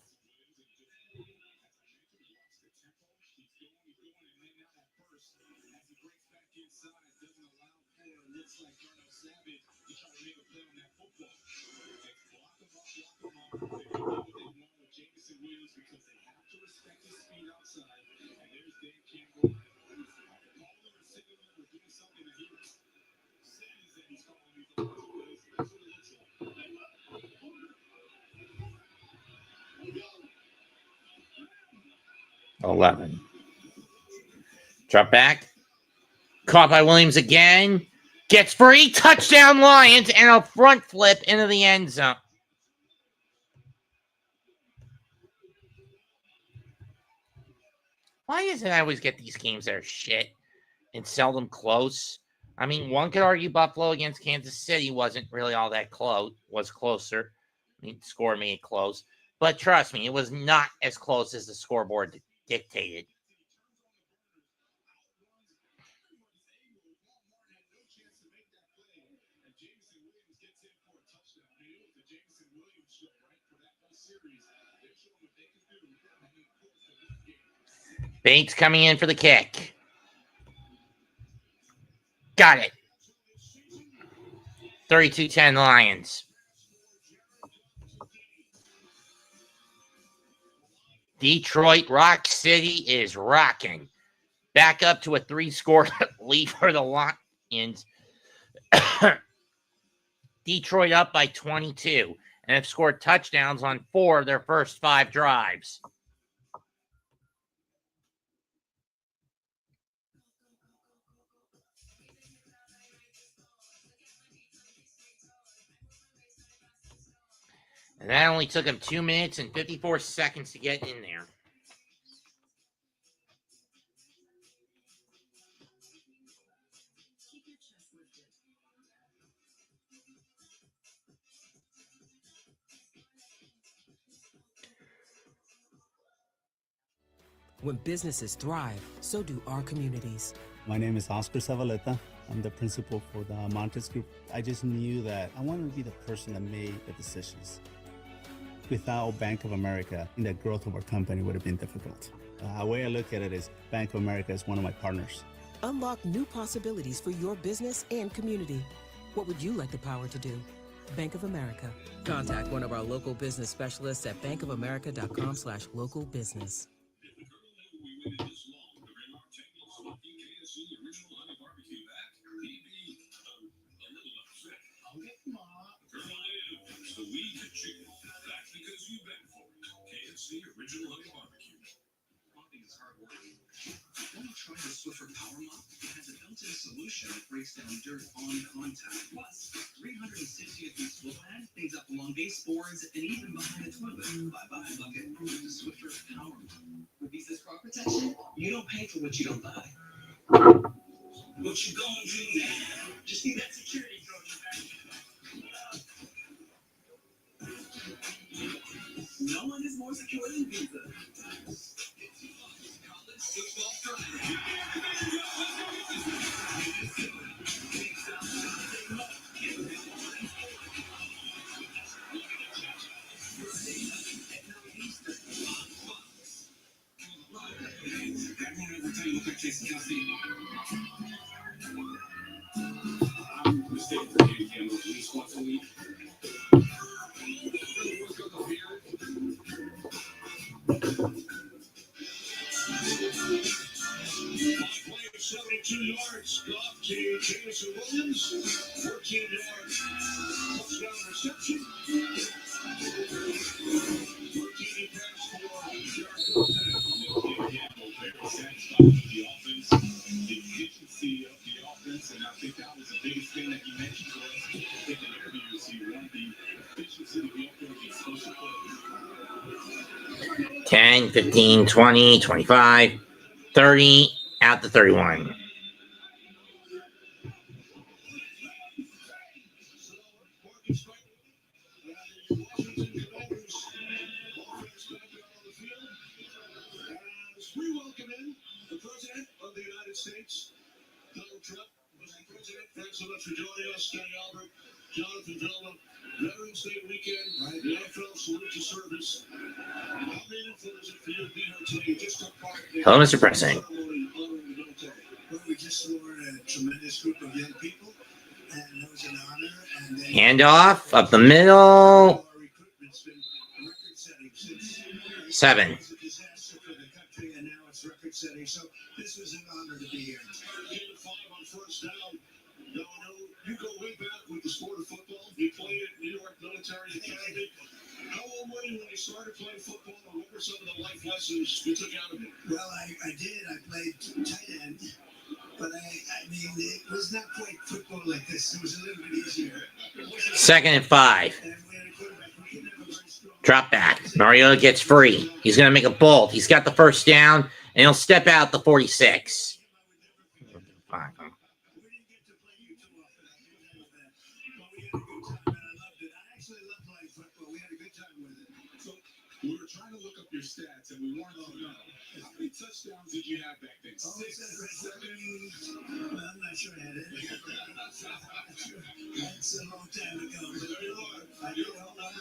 $11. Drop back. Caught by Williams again. Gets free. Touchdown Lions and a front flip into the end zone. Why is it I always get these games that are shit and seldom close? I mean, one could argue Buffalo against Kansas City wasn't really all that close. Was closer. I mean, the score made it close. But trust me, it was not as close as the scoreboard dictated. Bates coming in for the kick. Got it. 32-10 Lions. Detroit Rock City is rocking. Back up to a 3-score lead for the Lions. Detroit up by 22 and have scored touchdowns on 4 of their first 5 drives. And that only took them 2 minutes and 54 seconds to get in there. When businesses thrive, so do our communities. My name is Oscar Zavaleta. I'm the principal for the Montes Group. I just knew that I wanted to be the person that made the decisions. Without Bank of America, the growth of our company would have been difficult. The way I look at it is Bank of America is one of my partners. Unlock new possibilities for your business and community. What would you like the power to do? Bank of America. Contact one of our local business specialists at bankofamerica.com/local business. Original honey barbecue. Mopping is hard work. Want to try the Swiffer Power Mop? It has a built-in solution that breaks down dirt on contact. Plus, 360 of these will add things up along baseboards and even behind the toilet. Bye-bye bucket with the Swiffer Power Mop. With Visa's fraud protection, you don't pay for what you don't buy. What you gonna do now? Just need that security code back. No one is more secure than Visa. College football Friday. I'm mistaken for getting gambled at least once a week. 72 yards, off to Jameson Williams, 14 yards, touchdown reception. 14 pass for Very satisfied with the offense, the efficiency of the offense, and I think that was the biggest thing that you mentioned to us in the interviews. You want the efficiency of the offense, the explosive plays. 10, 15, 20, 25, 30, out to 31. We welcome in the President of the United States, Donald Trump. Mr. President, thanks so much for joining us. Kenny Albert, Jonathan Vilma, Veterans Day weekend, the NFL salute to service. How meaningful is it for you to be here today? Just a part of the Hello, Mr. President. ceremony honoring the military. Well, we just lowered a tremendous group of young people, and it was an honor. And then Handoff up the middle. our recruitment's been record-setting since 7. it was a disaster for the country, and now it's record-setting. So this was an honor to be here. 5 on first down. No, you go way back with the sport of football. You played at New York Military Academy. How old were you when you started playing football, and what were some of the life lessons you took out of it? Well, I did. I played tight end, but I mean, it was not quite football like this. It was a little bit easier. 2nd and 5. And we had a quarterback who didn't have a very strong. Drop back. Mariota gets free. He's going to make a bolt. He's got the first down, and he'll step out the 46. Fine. We didn't get to play you too often. I do know that. But we had a good time, and I loved it. I actually love playing football. We had a good time with it. So we were trying to look up your stats, and we wanted to know how many touchdowns did you have back then? 6, 7? Well, I'm not sure I had it. That's a long time ago. But I do hold on.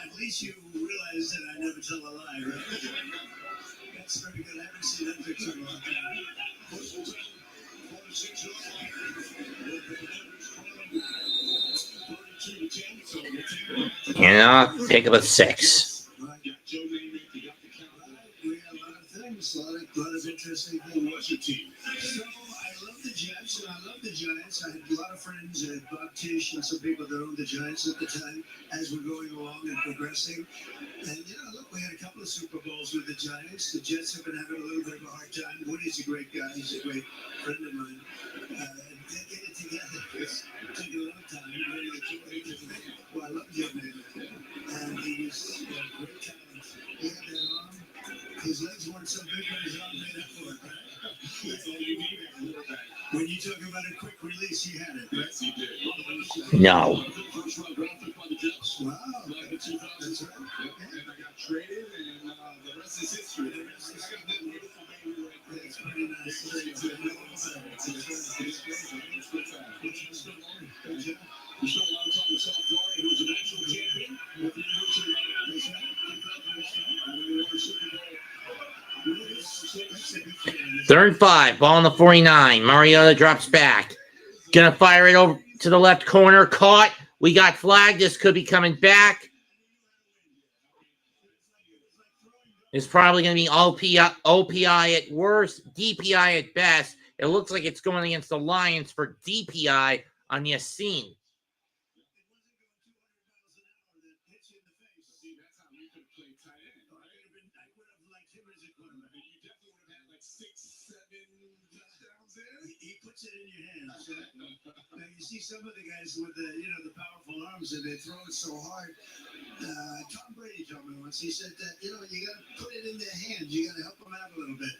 At least you realize that I never tell a lie, right? That's very good. I haven't seen that picture in a long time. Pick up a 6. A lot of interesting things. So I love the Jets and I love the Giants. I had a lot of friends, Bob Tisch and some people that owned the Giants at the time as we're going along and progressing. And look, we had a couple of Super Bowls with the Giants. The Jets have been having a little bit of a hard time. Woody's a great guy. He's a great friend of mine. Get it together. It's taking a long time. Well, I love Joe Namath. And he's a great talent. He had that arm. His legs weren't so big, but his arm made up for it, right? That's all you need. When you talk about a quick release, he had it. Yes, he did. No. Wow. That's right. And I got traded, and the rest is history. That's pretty nice. You saw a lot of time in South Florida. He was a national champion with the University of Michigan. Third and 5. Ball on the 49. Mariota drops back. Gonna fire it over to the left corner. Caught. We got flagged. This could be coming back. It's probably going to be OPI at worst, DPI at best. It looks like it's going against the Lions for DPI on Yassine. He puts it in your hands. Now you see some of the guys with the powerful arms and they throw it so hard. Tom Brady told me once. He said that you got to put it in their hands. You got to help them out a little bit.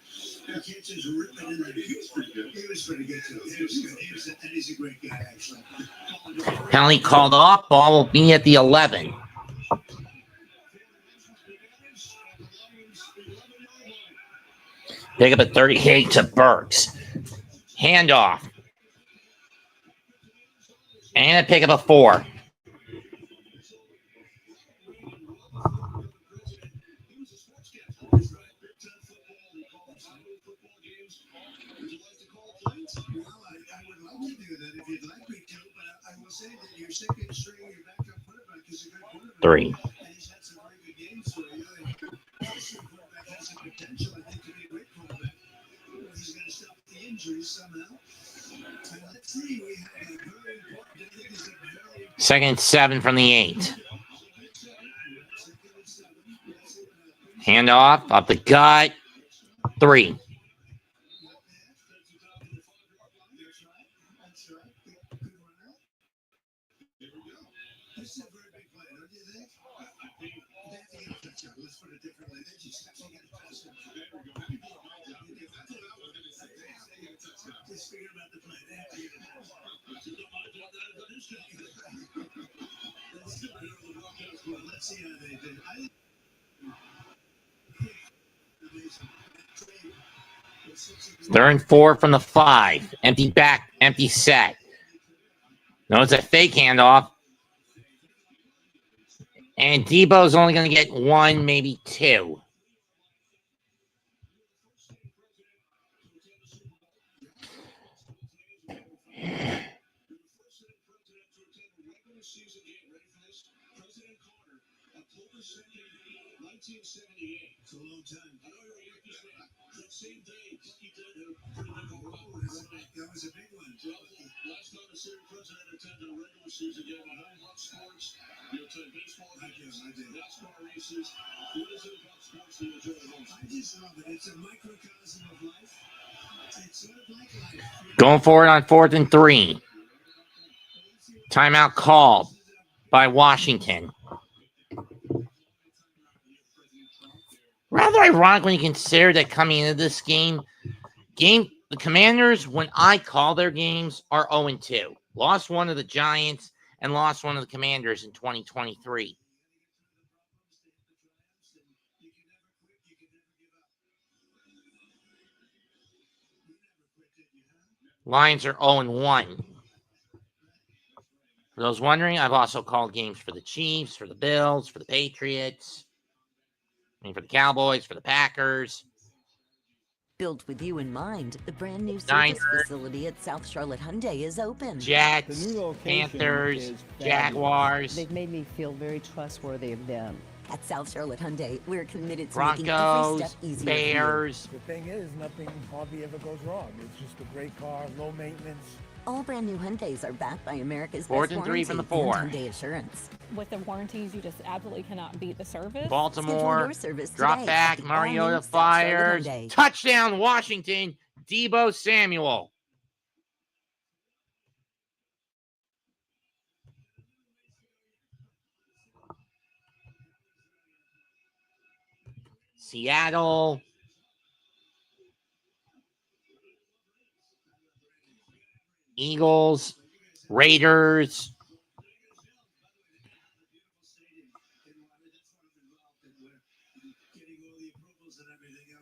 You can't just rip it in there. He was pretty good. He was pretty good too. He was good. And he's a great guy actually. Penalty called off. Ball will be at the 11. Pick up a 38 to Burks. Handoff. And a pick up a 4. Second string, your backup quarterback is a good quarterback. 3. And he's had some very good games for you. And this quarterback has the potential, I think, to be a great quarterback. He's going to stop the injuries somehow. And let's see, we have a very important, I think it's a very important. Second and 7 from the 8. Handoff up the gut. 3. This is a very big play, don't you think? Let's put it differently. They just got to pass it. Just figure about the play. They have to get it pass. Let's see how they did. Third and 4 from the 5. Empty back, empty set. No, it's a fake handoff. And Debo's only going to get 1, maybe 2. It's a long time. Same day, that was a big one. Last time a city president attended a regular season game at home on sports, you attend baseball games, NASCAR races. What is it about sports that you enjoy the most? I just love it. It's a microcosm of life. It's sort of like life. Going forward on 4th and 3. Timeout called by Washington. Rather ironic when you consider that coming into this game, the Commanders, when I call their games, are 0-2. Lost one to the Giants and lost one to the Commanders in 2023. Lions are 0-1. For those wondering, I've also called games for the Chiefs, for the Bills, for the Patriots, for the Cowboys, for the Packers. Built with you in mind, the brand new service Niners, facility at South Charlotte Hyundai is open. Jets, The new location Panthers, is fabulous. Jaguars, They've made me feel very trustworthy of them. At South Charlotte Hyundai, we're committed to making every Broncos, step easier Bears. The thing is, nothing hardly ever goes wrong. It's just a great car, low maintenance. for you. All brand new Hyundais are backed by America's Fourth best and 3 from the warranty 4. and Hyundai Assurance. With the warranties, you just absolutely cannot beat the service. Baltimore, your service drop today back, at the all-new Mariota South Charlotte fires, Hyundai. touchdown, Washington, Deebo Samuel. Seattle, Eagles, Raiders.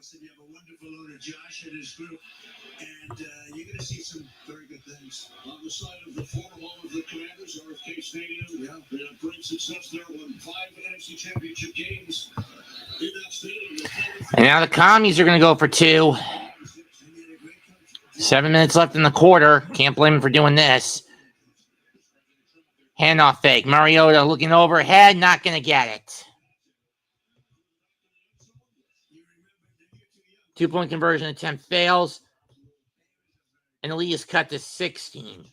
You have a wonderful owner, Josh, and his group, and you're going to see some very good things. On the side of the former home of the Commanders, RFK Stadium, they had great success there, won 5 NFC Championship games in that stadium. And now the Commies are going to go for 2. 7 minutes left in the quarter. Can't blame him for doing this. Handoff fake. Mariota looking overhead, not going to get it. 2-point conversion attempt fails. And the lead is cut to 16.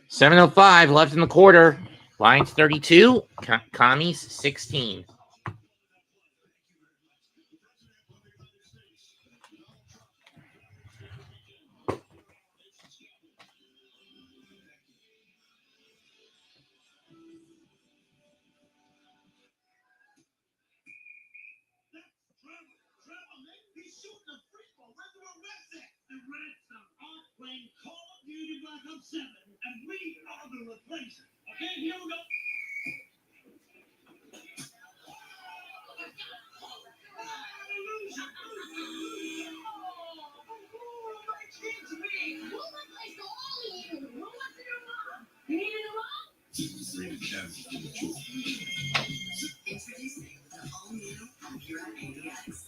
$7:05 left in the quarter. Lions 32, Commies 16. Playing Call of Duty Black Ops 7, and we are the replacement. Okay, here we go. Introducing the all-new Acura ADX.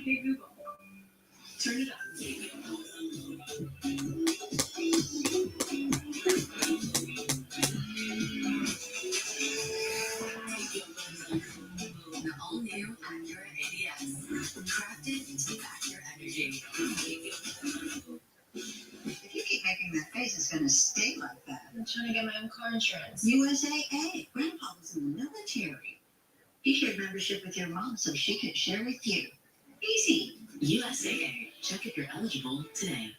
Hey Google, turn it up. The all-new Acura ADX, crafted to back your energy. If you keep making that face, it's going to stay like that. I'm trying to get my own car insurance. USAA. Grandpa was in the military. He shared membership with your mom so she could share with you. Easy. USAA. Check if you're eligible today.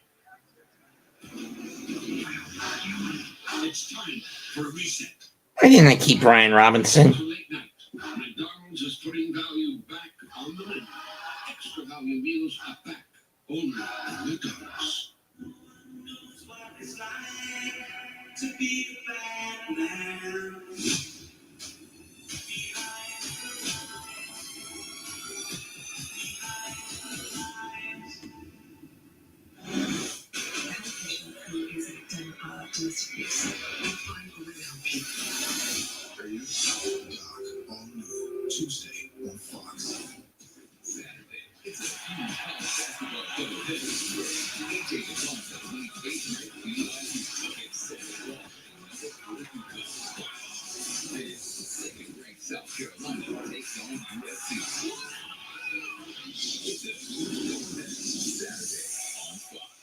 It's time for a reset. Why didn't I keep Brian Robinson? Late night. McDonald's is putting value back on the menu. Extra value meals are back. Only at McDonald's. It's like to be a bad man. Are you? Doc, all new Tuesday on Fox. Saturday, it's a huge basketball doubleheader where AJ is on the lead eight night against Then, second-ranked South Carolina takes on USC. It's a Saturday on Fox.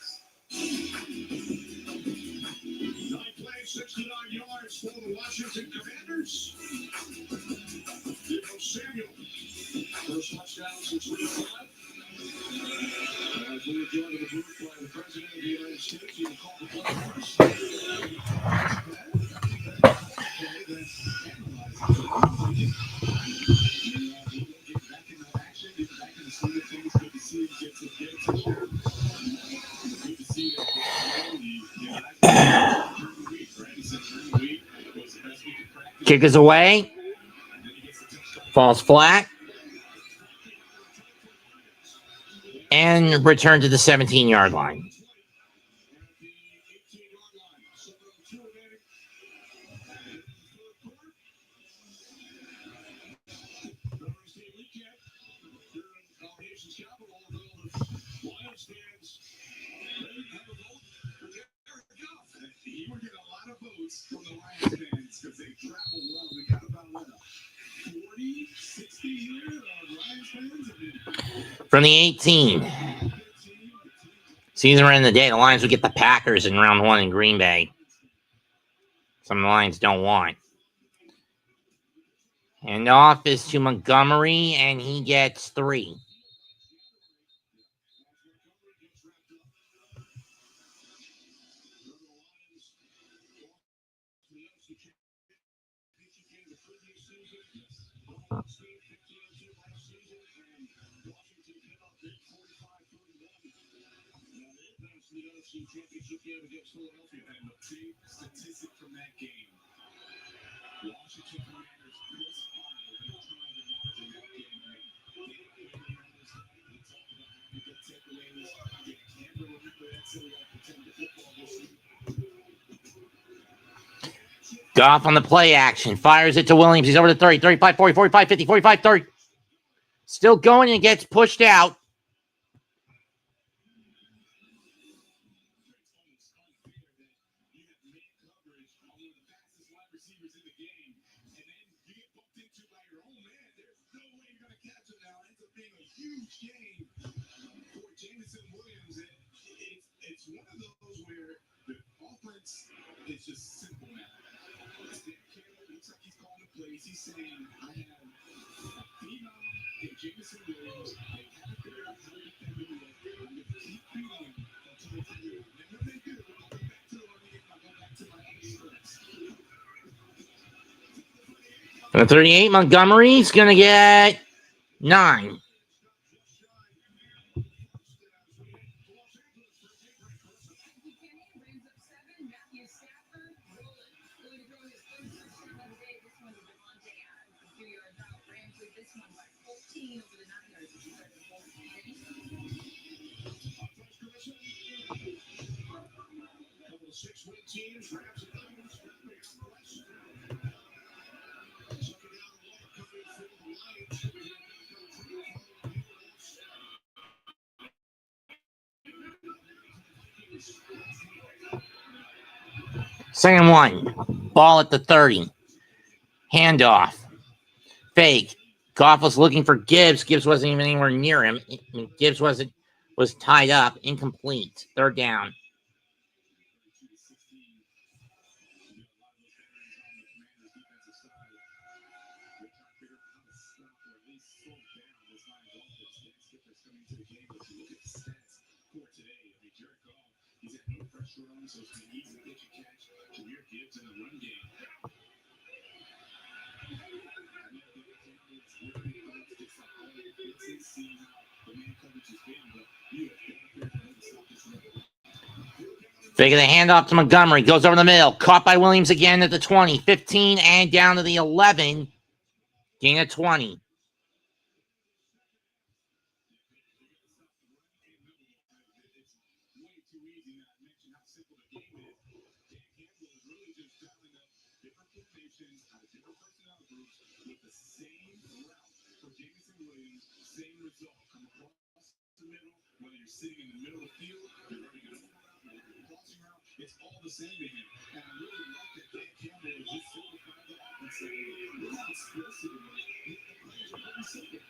9 plays, 69 yards for the Washington Commanders. Deebo Samuel, first touchdown since week 5. As we were joined in the booth by the President of the United States, he called the play first. Kick is away. Falls flat. and return to the 17-yard line. You were getting a lot of votes from the Lions fans because they traveled well. We got about 40, 60 here Lions fans. From the 18. Season ran the day. The Lions would get the Packers in round 1 in Green Bay. Some of the Lions don't want. And off is to Montgomery, and he gets 3. Championship game against Philadelphia, and the big statistic from that game. Washington Commanders Chris Arnold returned the mark in that game. They talked about having good takeaways. They can't remember that so well pretend the football this week. Goff on the play action. Fires it to Williams. He's over to 30, 35, 40, 45, 50, 45, 30. Still going and gets pushed out. It's one of those where the offense is just simple now. Stan Campbell looks like he's calling the plays. He's saying, I have a phenom in Jameson Williams. They haven't figured out how to defend him yet. I'm going to keep beating him until they figure it out. And when they do, I'll go back to the running game. I'll go back to my own strengths. The 38, Montgomery's going to get 9. Second one. Ball at the 30. Handoff. Fake. Goff was looking for Gibbs. Gibbs wasn't even anywhere near him. Gibbs was tied up. Incomplete. Third down. So it's an easy pitch and catch to Jameer Gibbs in the run game. Fake the handoff to Montgomery. Goes over the middle. Caught by Williams again at the 20, 15, and down to the 11. Gain of 20. Whether you're sitting in the middle of the field, you're running an over route, you're running a crossing route, it's all the same to him. And I really like that Dan Campbell is just simplifying the offense. We're not explosive enough. The players are very simple.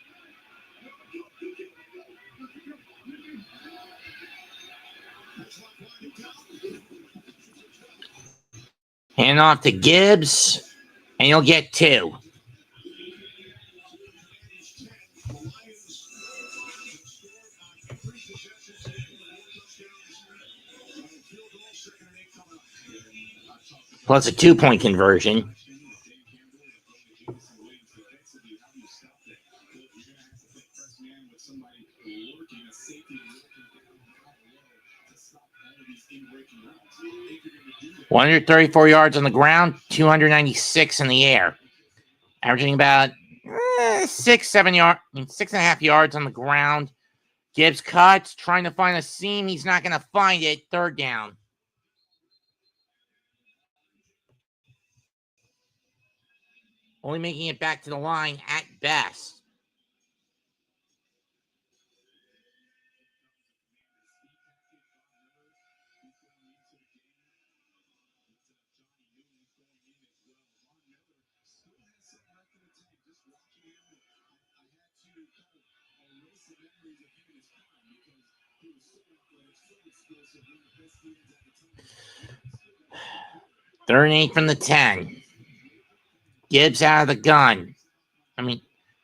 Hand off to Gibbs, and you'll get 2. Plus a 2-point conversion. One 134 yards on the ground, 296 in the air, averaging about 6.5 yards on the ground, Gibbs cuts, trying to find a seam. He's not going to find it. Third down. Only making it back to the line at best. Third and 8 from the 10. Gibbs out of the gun.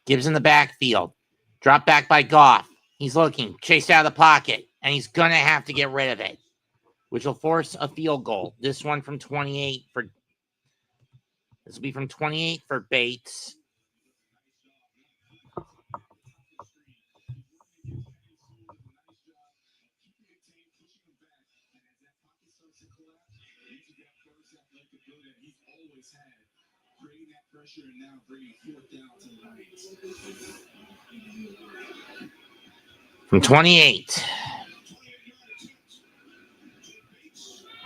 Gibbs in the backfield. Drop back by Goff. He's looking. Chased out of the pocket. And he's going to have to get rid of it, which will force a field goal. This one from 28 for... This will be from 28 for Bates. From 28.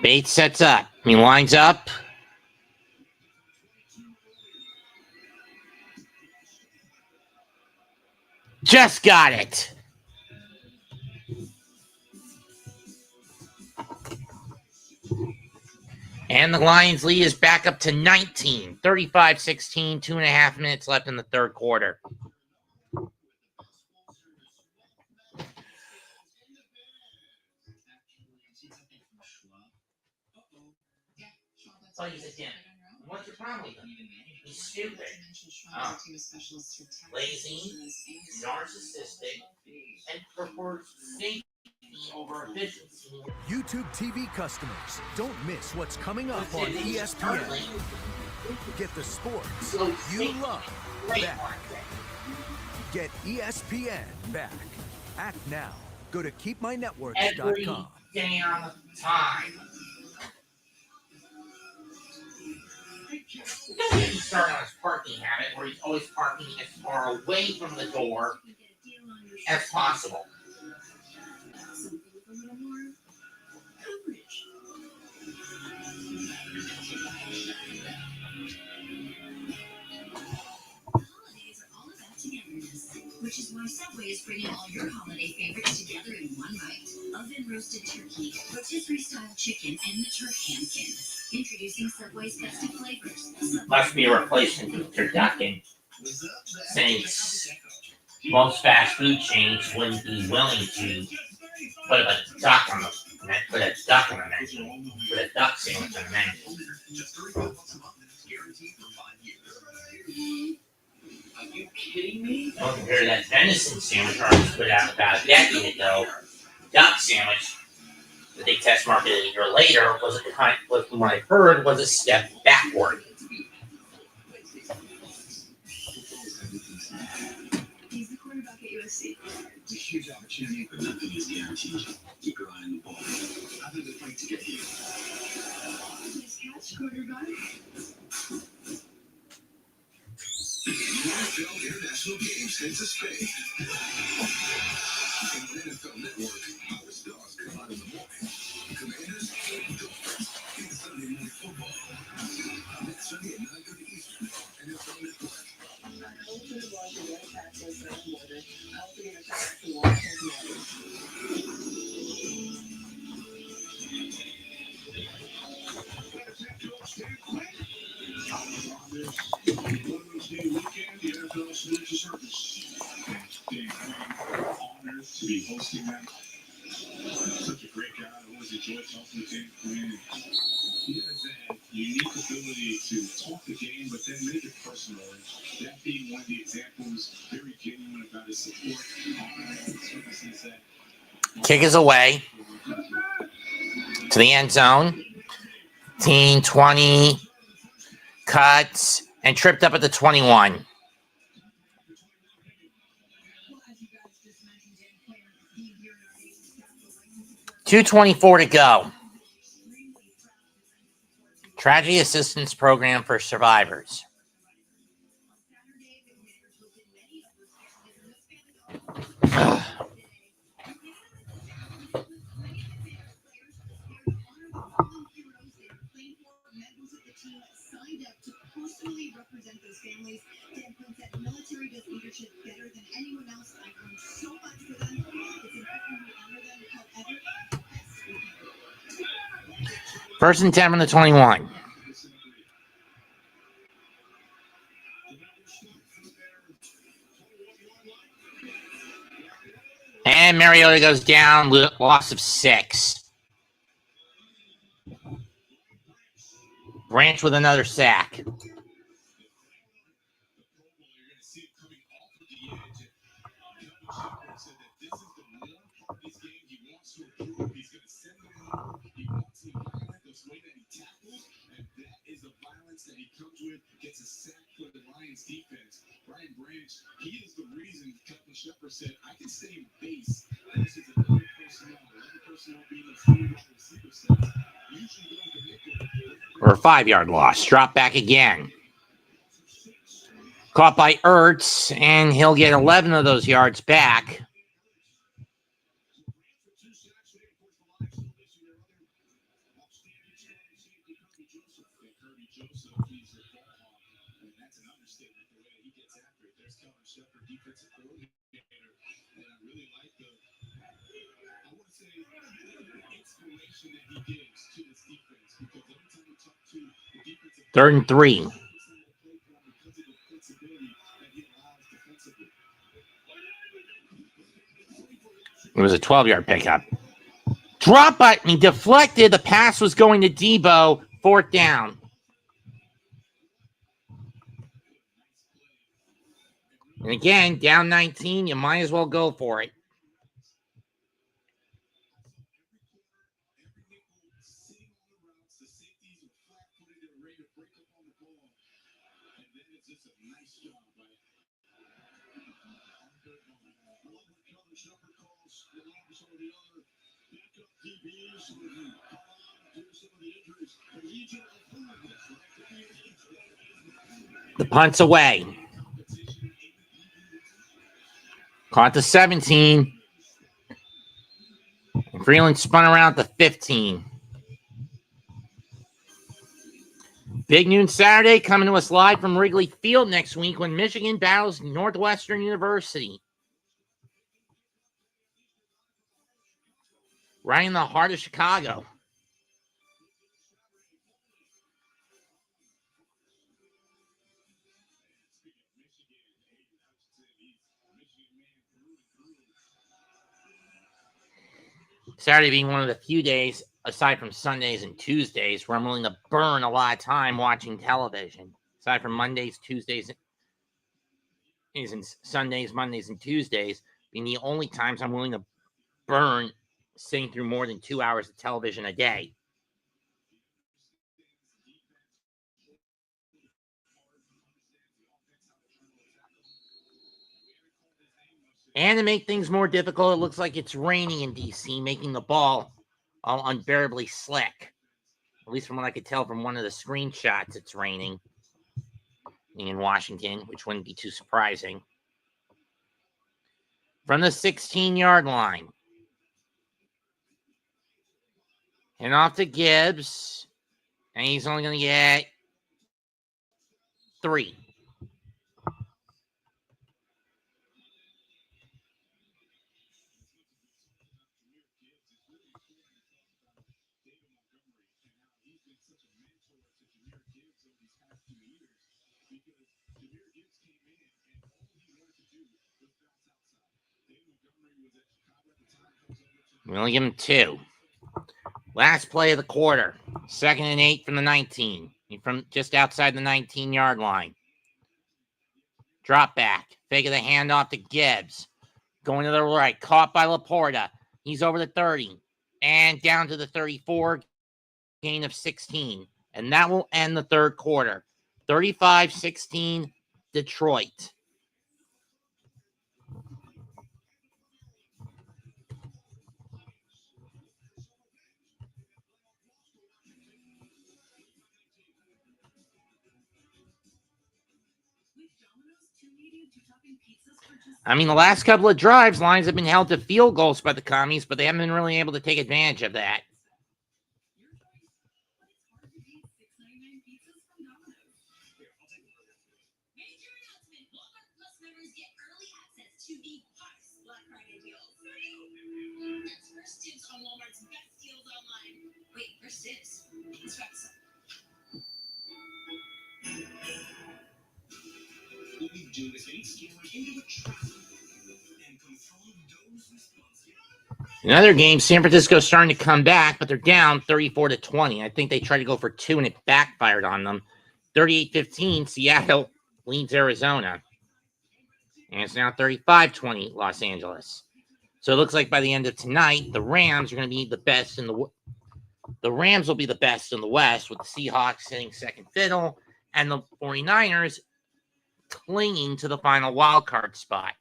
Bates sets up. He lines up. Just got it. And the Lions lead is back up to 19. 35-16, 2.5 minutes left in the third quarter. Oh, he's a dim. What's your problem with him? He's stupid. Lazy, narcissistic, and prefers safety over efficiency. YouTube TV customers, don't miss what's coming up on ESPN. Get the sports you love back. Get ESPN back. Act now. Go to keepmynetworks.com. Every damn time. Don't get me started on his parking habit, where he's always parking as far away from the door as possible. Which is why Subway is bringing all your holiday favorites together in one bite. Oven roasted turkey, rotisserie style chicken, and the turkey. Introducing Subway's festive flavors. Must be a replacement for turducken, since most fast food chains wouldn't be willing to put a duck on the menu, put a duck sandwich on the menu. Are you kidding me? Don't compare that venison sandwich artists put out about a decade ago. Duck sandwich that they test marketed a year later was from what I heard, was a step backward. He's the quarterback at USC. It's a huge opportunity, but nothing is guaranteed. Keep your eye on the ball. How did it fight to get here? Nice catch, quarterback. NFL International Games head to Spain. On NFL Network, our stars come out in the morning. Commanders go first in Sunday Morning Football. Next Sunday at 9:30 Eastern on NFL Network. The NFL Civil Service. Honored to be hosting that. Such a great guy. I always enjoyed talking to him. He has that unique ability to talk the game, but then make it personal. And that being one of the examples, very genuine about his support. Services that. Kick is away to the end zone. 20, cuts, and tripped up at the 21. $2:24 to go. Tragedy Assistance Program for Survivors. First and 10 from the 21. And Mariota goes down, loss of 6. Branch with another sack. That he comes with, gets a sack for the Lions defense. Brian Branch, he is the reason Captain Shepard said, I can stay in base. This is 11 personnel being the three wide receiver sets. Usually go to nickel. Or a 5-yard loss. Drop back again. Caught by Ertz, and he'll get 11 of those yards back. Third and 3. It was a 12-yard pickup. Drop by, he deflected. The pass was going to Debo. 4th down. And again, down 19, you might as well go for it. The punt's away. Caught the 17. And Freeland spun around to 15. Big noon Saturday coming to us live from Wrigley Field next week when Michigan battles Northwestern University. Right in the heart of Chicago. Saturday being one of the few days, aside from Sundays and Tuesdays, where I'm willing to burn a lot of time watching television. Aside from Mondays, Tuesdays, and Sundays, Mondays, and Tuesdays being the only times I'm willing to burn sitting through more than 2 hours of television a day. And to make things more difficult, it looks like it's raining in D.C., making the ball all unbearably slick. At least from what I could tell from one of the screenshots, it's raining in Washington, which wouldn't be too surprising. From the 16-yard line. And off to Gibbs. And he's only going to get 3. We only give him 2. Last play of the quarter. 2nd and 8 from the 19. From just outside the 19-yard line. Drop back. Fake of the handoff to Gibbs. Going to the right. Caught by Laporta. He's over the 30. And down to the 34. Gain of 16. And that will end the third quarter. 35-16 Detroit. I mean, the last couple of drives, lines have been held to field goals by the commies, but they haven't been really able to take advantage of that. Wait, where's Sis? Let's wrap this up. What we do is get each scammers into a trap and control those responsible. Another game, San Francisco's starting to come back, but they're down 34-20. I think they tried to go for 2 and it backfired on them. 38-15, Seattle leads Arizona. And it's now 35-20 Los Angeles. So it looks like by the end of tonight, the Rams are going to be the best in the Rams will be the best in the West, with the Seahawks sitting second fiddle and the 49ers clinging to the final wild card spot.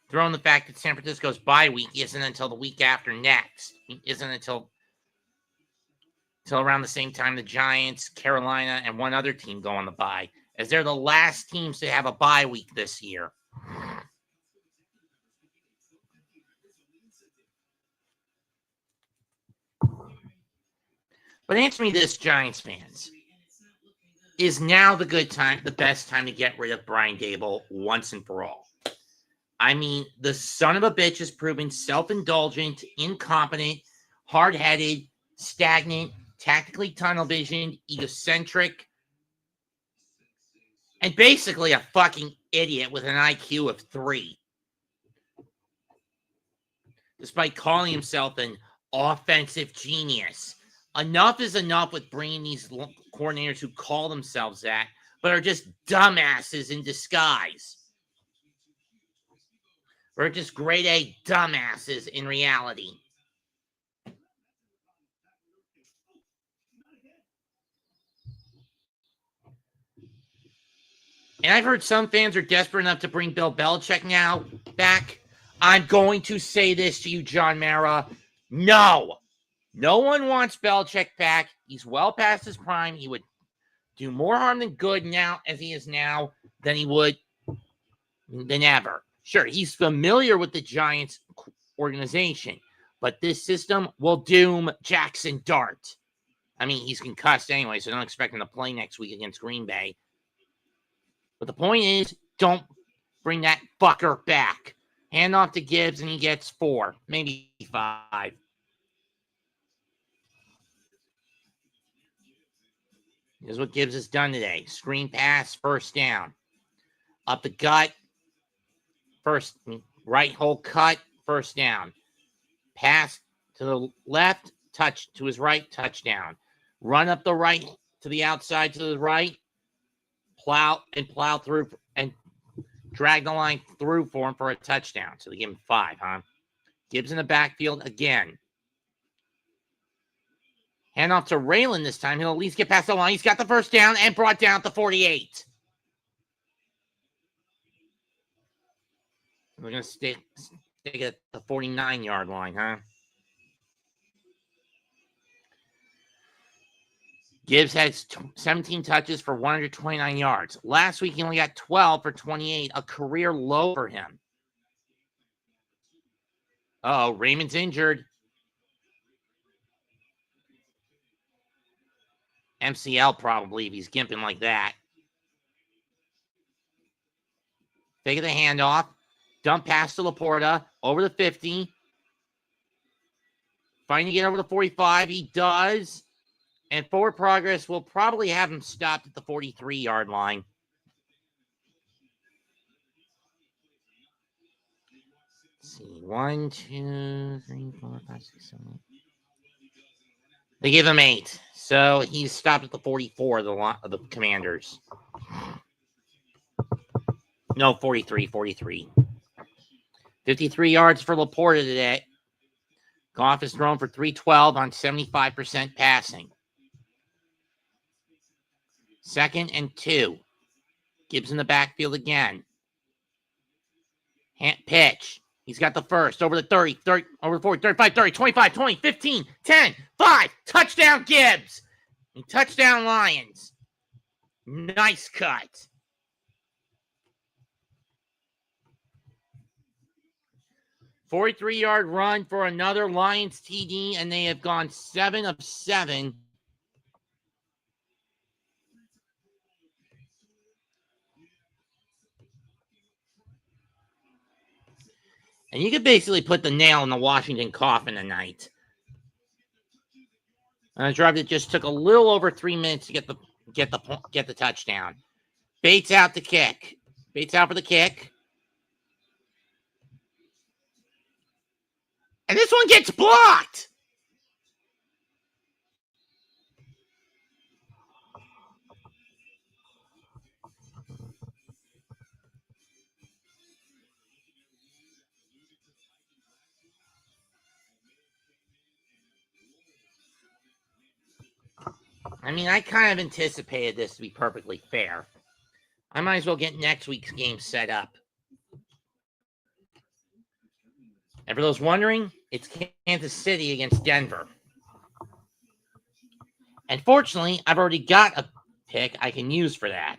Throw in the fact that San Francisco's bye week isn't until the week after next. It isn't until around the same time the Giants, Carolina, and one other team go on the bye, as they're the last teams to have a bye week this year. But answer me this, Giants fans. Is now the best time to get rid of Brian Daboll once and for all? I mean, the son of a bitch has proven self-indulgent, incompetent, hard-headed, stagnant, tactically tunnel-visioned, egocentric, and basically a fucking idiot with an IQ of 3. Despite calling himself an offensive genius. Enough is enough with bringing these coordinators who call themselves that, but are just dumbasses in disguise. Or just grade A dumbasses in reality. And I've heard some fans are desperate enough to bring Bill Belichick now back. I'm going to say this to you, John Mara. No. No one wants Belichick back. He's well past his prime. He would do more harm than good now, as he is now, than he would than ever. Sure, he's familiar with the Giants organization, but this system will doom Jackson Dart. I mean, he's concussed anyway, so don't expect him to play next week against Green Bay. But the point is, don't bring that fucker back. Hand off to Gibbs, and he gets 4, maybe 5. Here's what Gibbs has done today. Screen pass, first down. Up the gut, first right hole cut, first down. Pass to the left, touch to his right, touchdown. Run up the right to the outside to the right, plow through and drag the line through for him for a touchdown. So they give him 5, huh? Gibbs in the backfield again. Hand off to Raylan this time. He'll at least get past the line. He's got the first down and brought down at the 48. We're going to stick at the 49-yard line, huh? Gibbs has 17 touches for 129 yards. Last week, he only got 12 for 28, a career low for him. Uh-oh, Raymond's injured. MCL probably if he's gimping like that. Fake the handoff. Dump pass to Laporta. Over the 50. Finally get over the 45. He does. And forward progress will probably have him stopped at the 43-yard line. Let's see. 1, 2, 3, 4, 5, 6, 7, 8. They give him 8. So he's stopped at the 44 of the Commanders. No, 43. 53 yards for Laporta today. Goff has thrown for 312 on 75% passing. 2nd and 2. Gibbs in the backfield again. Pitch. He's got the first. Over the 30, over the 40, 35, 30, 25, 20, 15, 10, 5. Touchdown Gibbs. And touchdown Lions. Nice cut. "43-yard run for another Lions TD, and they have gone 7 of 7. And you could basically put the nail in the Washington coffin tonight. A drive that just took a little over 3 minutes to get the touchdown. Bates out the kick. Bates out for the kick. And this one gets blocked. I mean, I kind of anticipated this to be perfectly fair. I might as well get next week's game set up. And for those wondering, it's Kansas City against Denver. And fortunately, I've already got a pick I can use for that.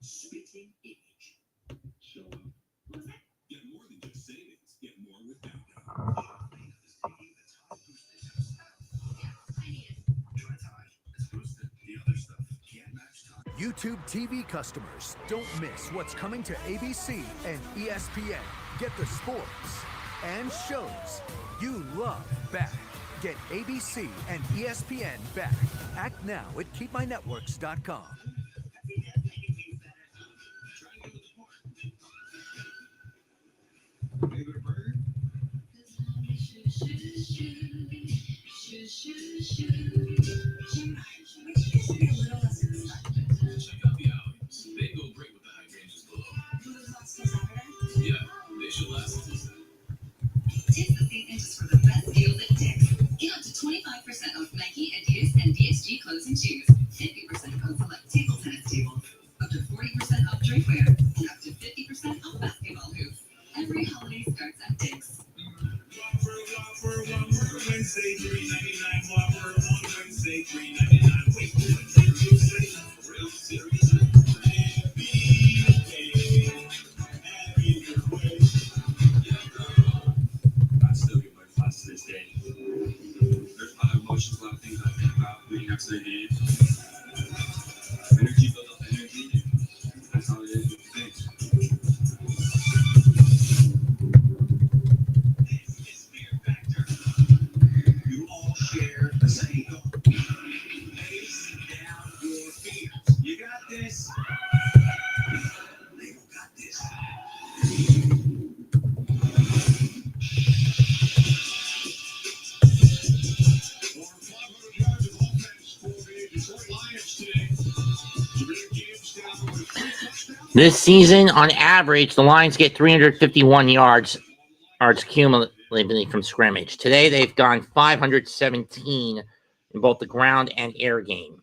Spitting image. Show up. Get more than just savings. Get more with Bank. YouTube TV customers, don't miss what's coming to ABC and ESPN. Get the sports and shows you love back. Get ABC and ESPN back. Act now at keepmynetworks.com. Check out the alleys. They go great with the hydrangeas below. Yeah, they should last until Saturday. Tis the season just for the best deals at Dick's. Get up to 25% off Nike, Adidas, and DSG clothes and shoes. 50% off select table tennis tables. Up to 40% off drinkware. And up to 50% off basketball hoops. Every holiday starts at Dick's. Whopper, Wednesday, $3.99. Whopper on Wednesday, $3.99. Wait, what did you say? Real serious? I still get my thoughts to this day. There's a lot of emotions, a lot of things I think about leading up to the game. Energy build up energy. That's all it is with things. You all share the same goal. Face down your fears. You got this. They got this. This season, on average, the Lions get 351 yards cumulatively from scrimmage. Today, they've gone 517 in both the ground and air game,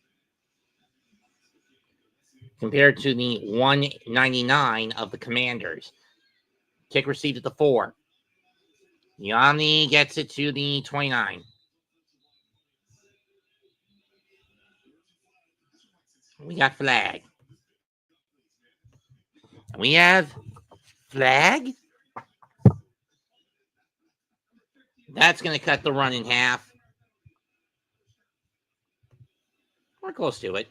compared to the 199 of the Commanders. Kick received at the 4. The Omni gets it to the 29. We got flag. We have flag. That's going to cut the run in half. We're close to it.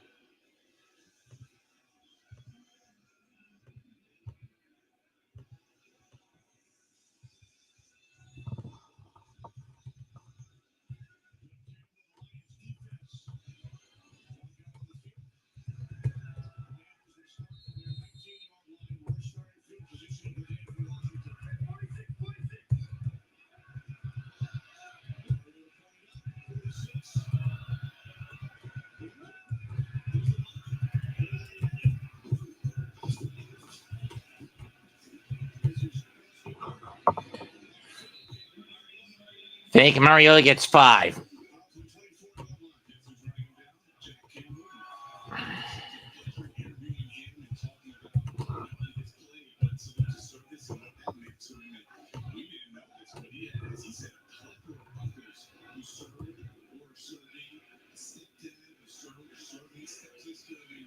Fake Mariota gets 5.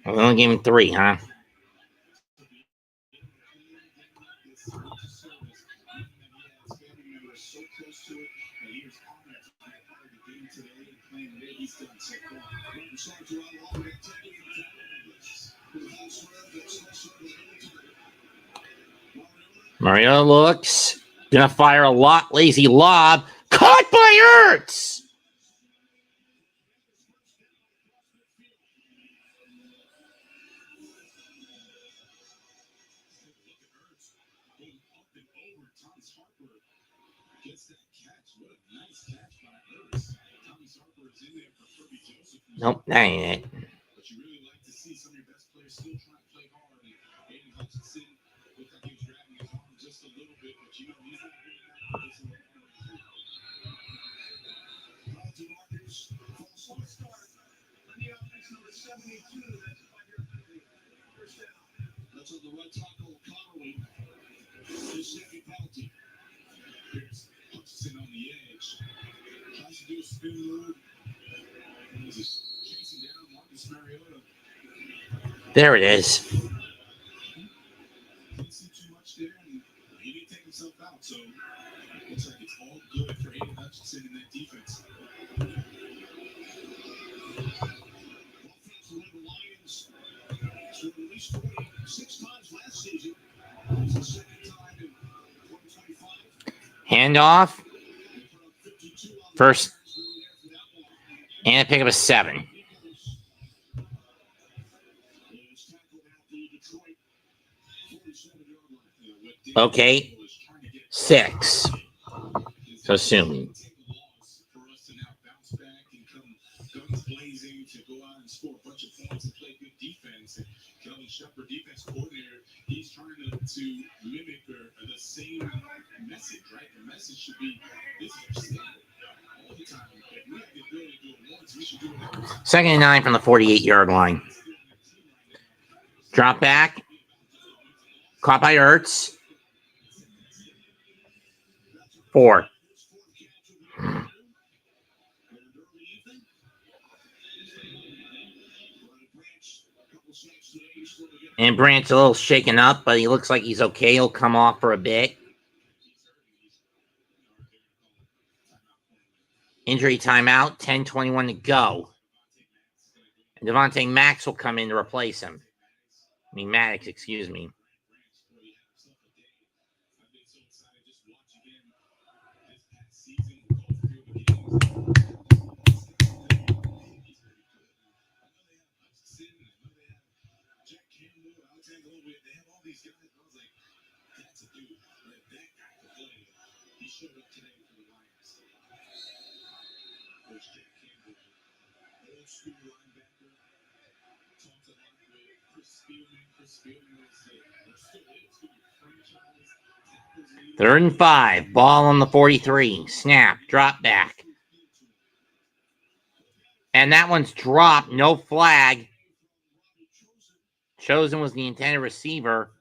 We only gave him 3, huh? Mariota looks. Gonna fire a lot. Lazy lob. Caught by Ertz. Nope, that ain't it. But you really like to see some of your best players still trying to play hard. And Aiden Hutchinson looked like he was dragging his arm just a little bit, but he's not doing that. This is what DeMarcus, false start. On the offense, number 72. That's first down. That's on the right tackle, Connerly. His second penalty. Here's Hutchinson on the edge. Tries to do a spin move. He's just chasing down Marcus Mariota. There it is. Didn't see too much there, and he didn't take himself out. So looks like it's all good for Aiden Hutchinson in that defense. Offense led the Lions to at least 46 times last season. It's the second time in 2025. Handoff. First. And pick up a 7. Okay. 6. So assuming. For us to now bounce back and come guns blazing to go out and score a bunch of points and play good defense. And Kelvin Shepard, defense coordinator, he's trying to mimic the same message, right? The message should be this is our standard all the time. If we have the ability to do it once, we should do it every time. 2nd and 9 from the 48-yard line. Drop back. Caught by Ertz. 4. And Brandt's a little shaken up, but he looks like he's okay. He'll come off for a bit. Injury timeout, 10:21 to go. And Devontae Max will come in to replace him. I mean, Maddox, excuse me. Third and 5. Ball on the 43. Snap. Drop back. And that one's dropped. No flag. Chosen was the intended receiver.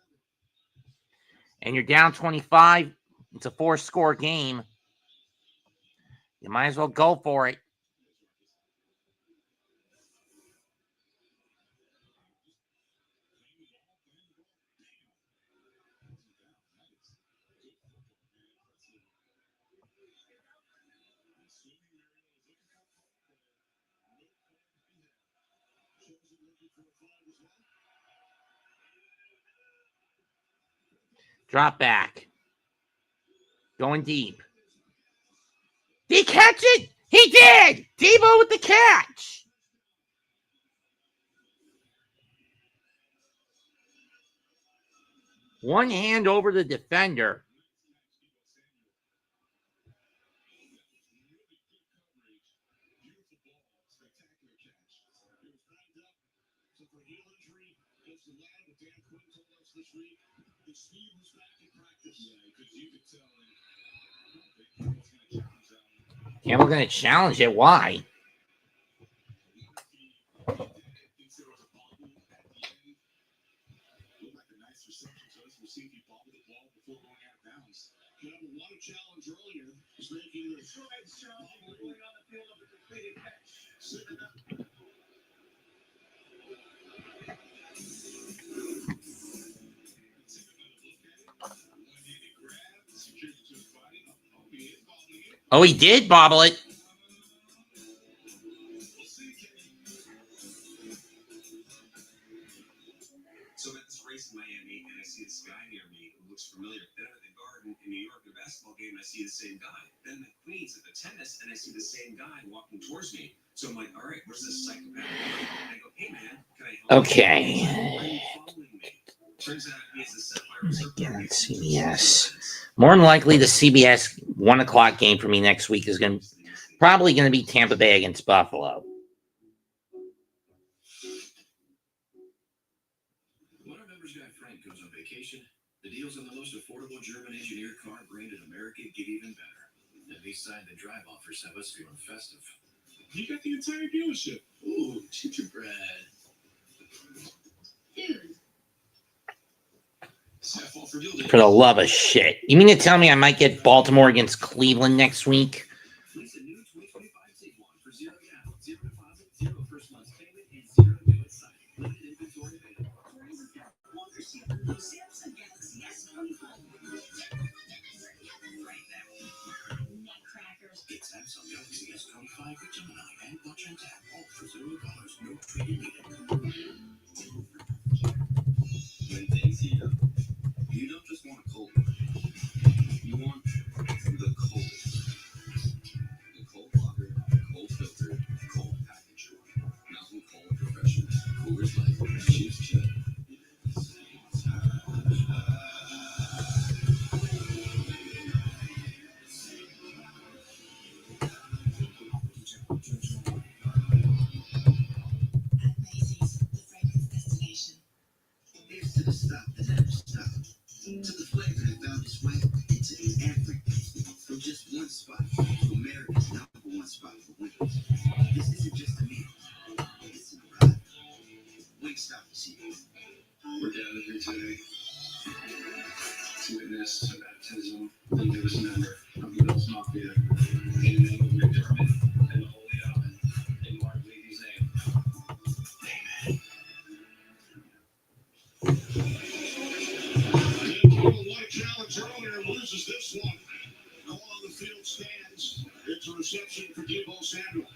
And you're down 25. It's a 4-score game. You might as well go for it. Drop back. Going deep. Did he catch it? He did! Debo with the catch. One hand over the defender. Campbell going to challenge it. Why? Oh, he did bobble it. see the same guy. Then at Queens at the tennis, and I see the same guy walking towards me. So I'm like, all right, where's this psychopath? And I go, hey man, can I help you? Okay. Are you following me? Turns out he has a sapphire Again, CBS. More than likely, the CBS 1 o'clock game for me next week is probably going to be Tampa Bay against Buffalo. When our members guy Frank goes on vacation, the deals on the most affordable German-engineered car brand in America get even better. And these sign-the-drive offers have us feeling festive. You got the entire dealership. Ooh, gingerbread. Dude. For the love of shit. You mean to tell me I might get Baltimore against Cleveland next week? Lease a new 2025 Tiguan for $0 down, 0 deposit, 0 first month's payment, and 0 due at signing. Limited inventory available. Samsung Galaxy S25. Right now. Nutcrackers. Get Samsung Galaxy S25 with Gemini and Watch and Tap, all for $0, no trading needed. When things heat up, you don't just want a cold one. You want the coldest. The cold lager, cold filter, cold package. Mountain Cold Professional. Coolers Light. Cheers, chip. Here's to the stuff that never stopped. To the flavor that found its way into everything. From just one spot to America's #1 spot for wings. This isn't just a meal. It's an arrival. Wingstop is here. We're gathered here today to witness a baptism of the newest member of the Bills Mafia in the name of McDermott and the Holy Oven in Mark Levy's name. Won a challenge earlier, loses this one. Call on the field stands. It's a reception for Deebo Samuel.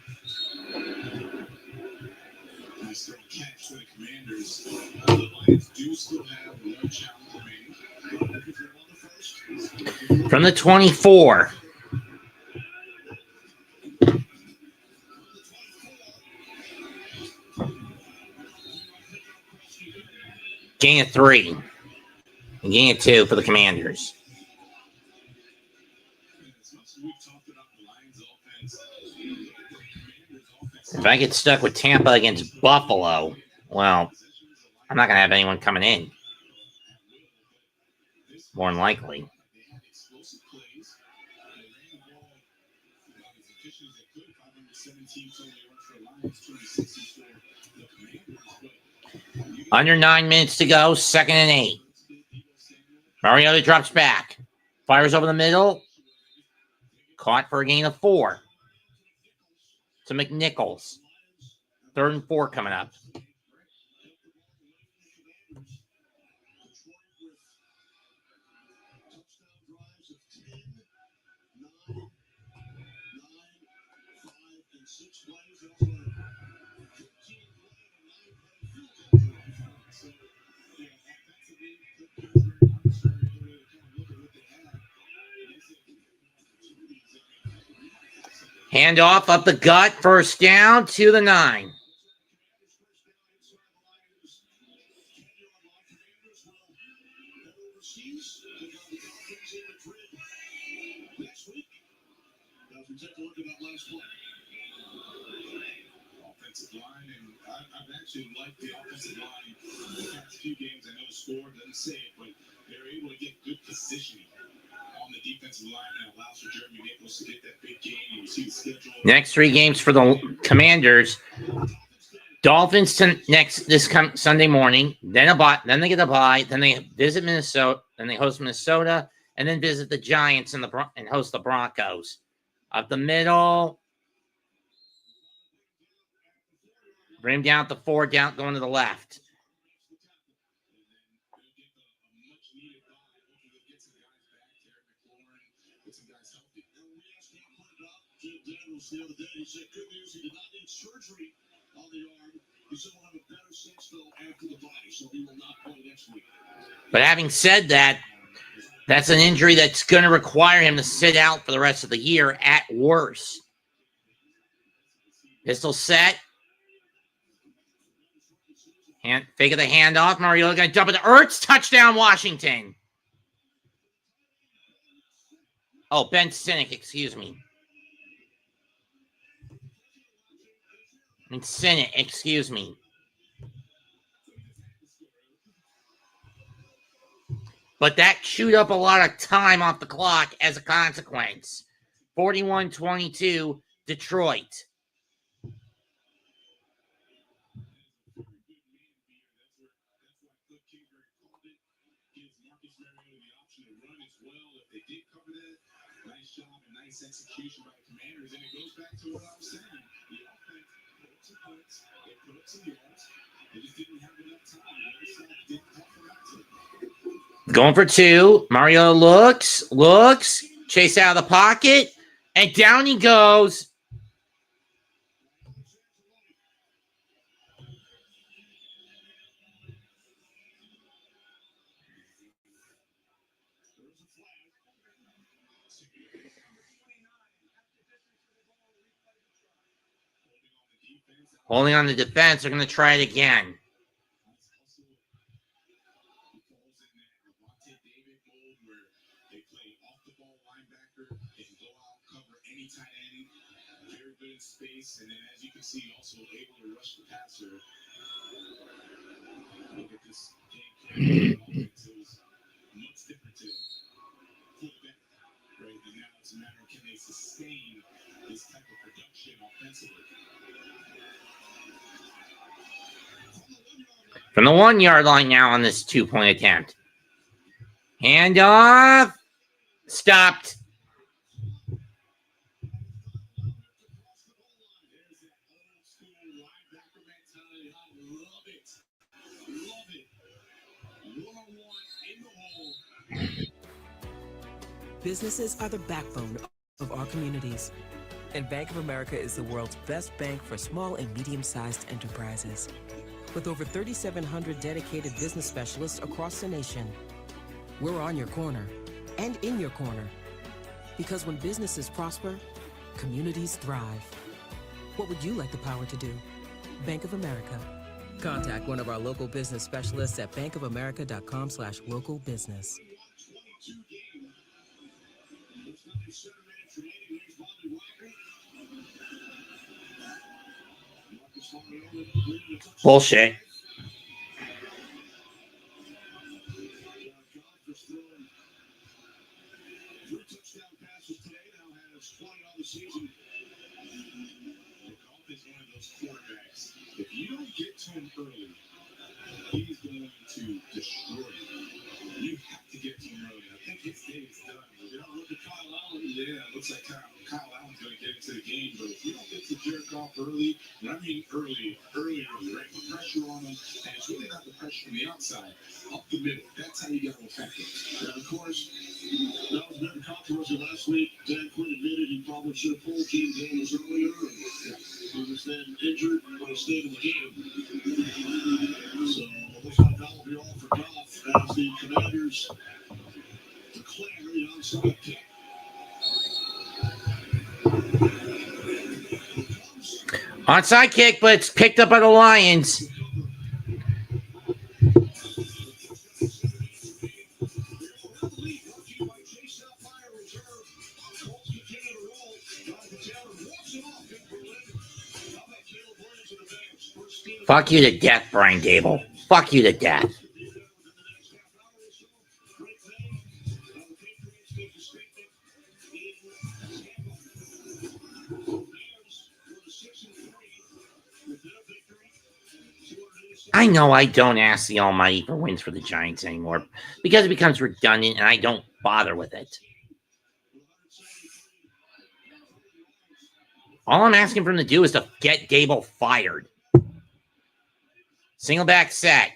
Nice throw catch for the Commanders. The Lions do still have one challenge remaining. From the 24. Gain of 3. And gain of 2 for the Commanders. If I get stuck with Tampa against Buffalo, well, I'm not going to have anyone coming in. More than likely. Under 9 minutes to go, 2nd and 8. Mariota drops back. Fires over the middle. Caught for a gain of 4. To McNichols. 3rd and 4 coming up. Handoff up the gut, 1st down to the 9. Take a look at that last play. Offensive line, and I've actually liked the offensive line the past few games. I know the score doesn't say it, but they're able to get good positioning on the defensive line that allows for Jeremy Nichols to get that big gain. And you see the schedule. Next 3 games for the Commanders. Dolphins this Sunday morning. Then they get a bye. Then they visit Minnesota. Then they host Minnesota, and then visit the Giants and host the Broncos. Up the middle. Bring him down to 4, down going to the left. Daniels the other day, he said good news, he did not need surgery on the arm. He said we'll have a better sense though after the bye, so he will not play next week. But having said that, That's an injury that's going to require him to sit out for the rest of the year at worst. Pistol set. Fake of the handoff. Mariota going to dump it to Ertz. Touchdown, Washington. Oh, Ben Sinek, excuse me. Sinek, excuse me. But that chewed up a lot of time off the clock as a consequence. 41-22, Detroit. Execution by the Commanders, and it goes back to what I was saying. The offense put up some points, they put up some yards, they just didn't have enough time. The other side didn't have to. Going for two. Mario looks, chase out of the pocket, and down he goes. Holding on the defense, they're going to try it again. Very good in space, and then as you can see, also able to rush the passer. Look at this game plan. It was much different today. Right? And now it's a matter of can they sustain this type of production offensively. From the 1 yard line now on this 2-point attempt. Handoff. Stopped. Businesses are the backbone of our communities. And Bank of America is the world's best bank for small and medium-sized enterprises. With over 3,700 dedicated business specialists across the nation, we're on your corner and in your corner. Because when businesses prosper, communities thrive. What would you like the power to do? Bank of America. Contact one of our local business specialists at bankofamerica.com/local business. Bullshit. If you don't get to him early, he's going to destroy you. You have to get to him early. I think his day is done. You know, look at Kyle Allen. Yeah, it looks like Kyle Allen's going to get into the game. But if you don't get to jerk off early, and I mean early, right? Put pressure on him. And it's really not the pressure from the outside, up the middle. That's how you got to affect it. And of course, that was a bit of controversy last week. Dan Quinn admitted he probably should have pulled Jayden Daniels earlier. He was then injured, but he stayed in the game. So it looks like that will be all for Goff as the Commanders declare the onside kick. Onside kick, but it's picked up by the Lions. Fuck you to death, Brian Dable. Fuck you to death. I know I don't ask the Almighty for wins for the Giants anymore because it becomes redundant and I don't bother with it. All I'm asking for him to do is to get Dable fired. Single back set.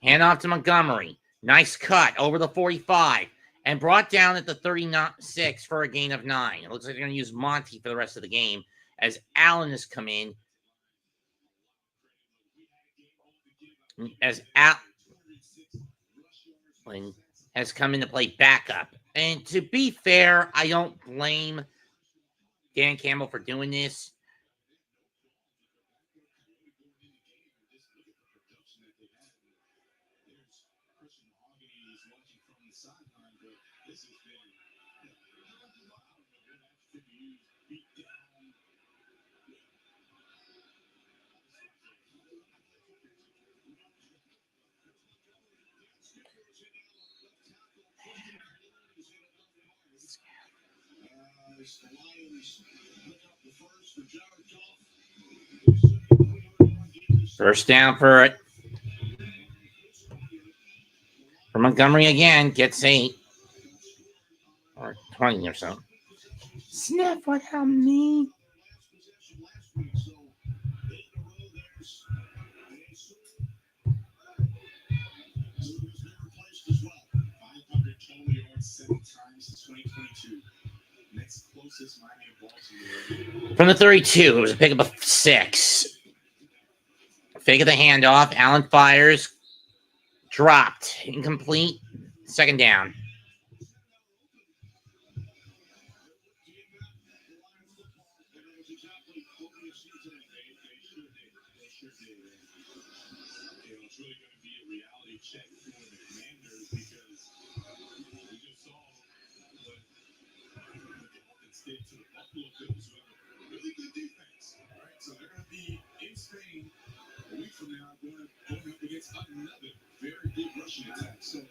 Hand off to Montgomery. Nice cut over the 45 and brought down at the 36 for a gain of 9. It looks like they're going to use Monty for the rest of the game as Allen has come in. As Allen has come in to play backup. And to be fair, I don't blame Dan Campbell for doing this. First down for Montgomery again. Gets 8 or 20 or so. Sniff, what happened me? From the 32, it was a pickup of 6. Fake of the handoff. Allen fires. Dropped. Incomplete. Second down. Really good defense. All right, so they're going to be in Spain a week from now, going up against another very good rushing attack. So, to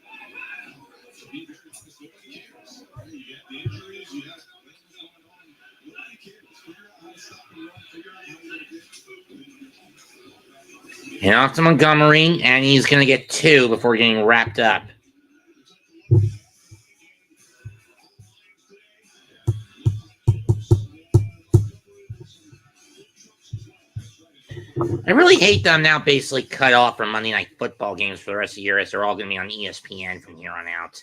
be very honest, nobody cares. Right? You got the injuries, you got what's going on. Nobody cares. Figure out how to stop the run. Figure out how to get And off to Montgomery, and he's going to get 2 before getting wrapped up. I really hate that I'm now basically cut off from Monday Night Football games for the rest of the year, as they're all going to be on ESPN from here on out.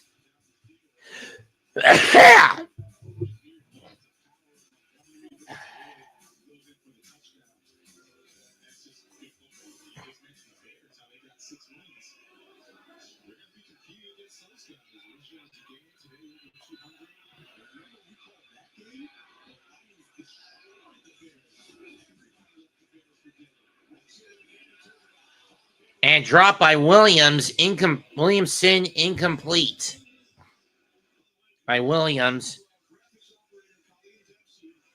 And dropped by Williamson, incomplete. By Williams.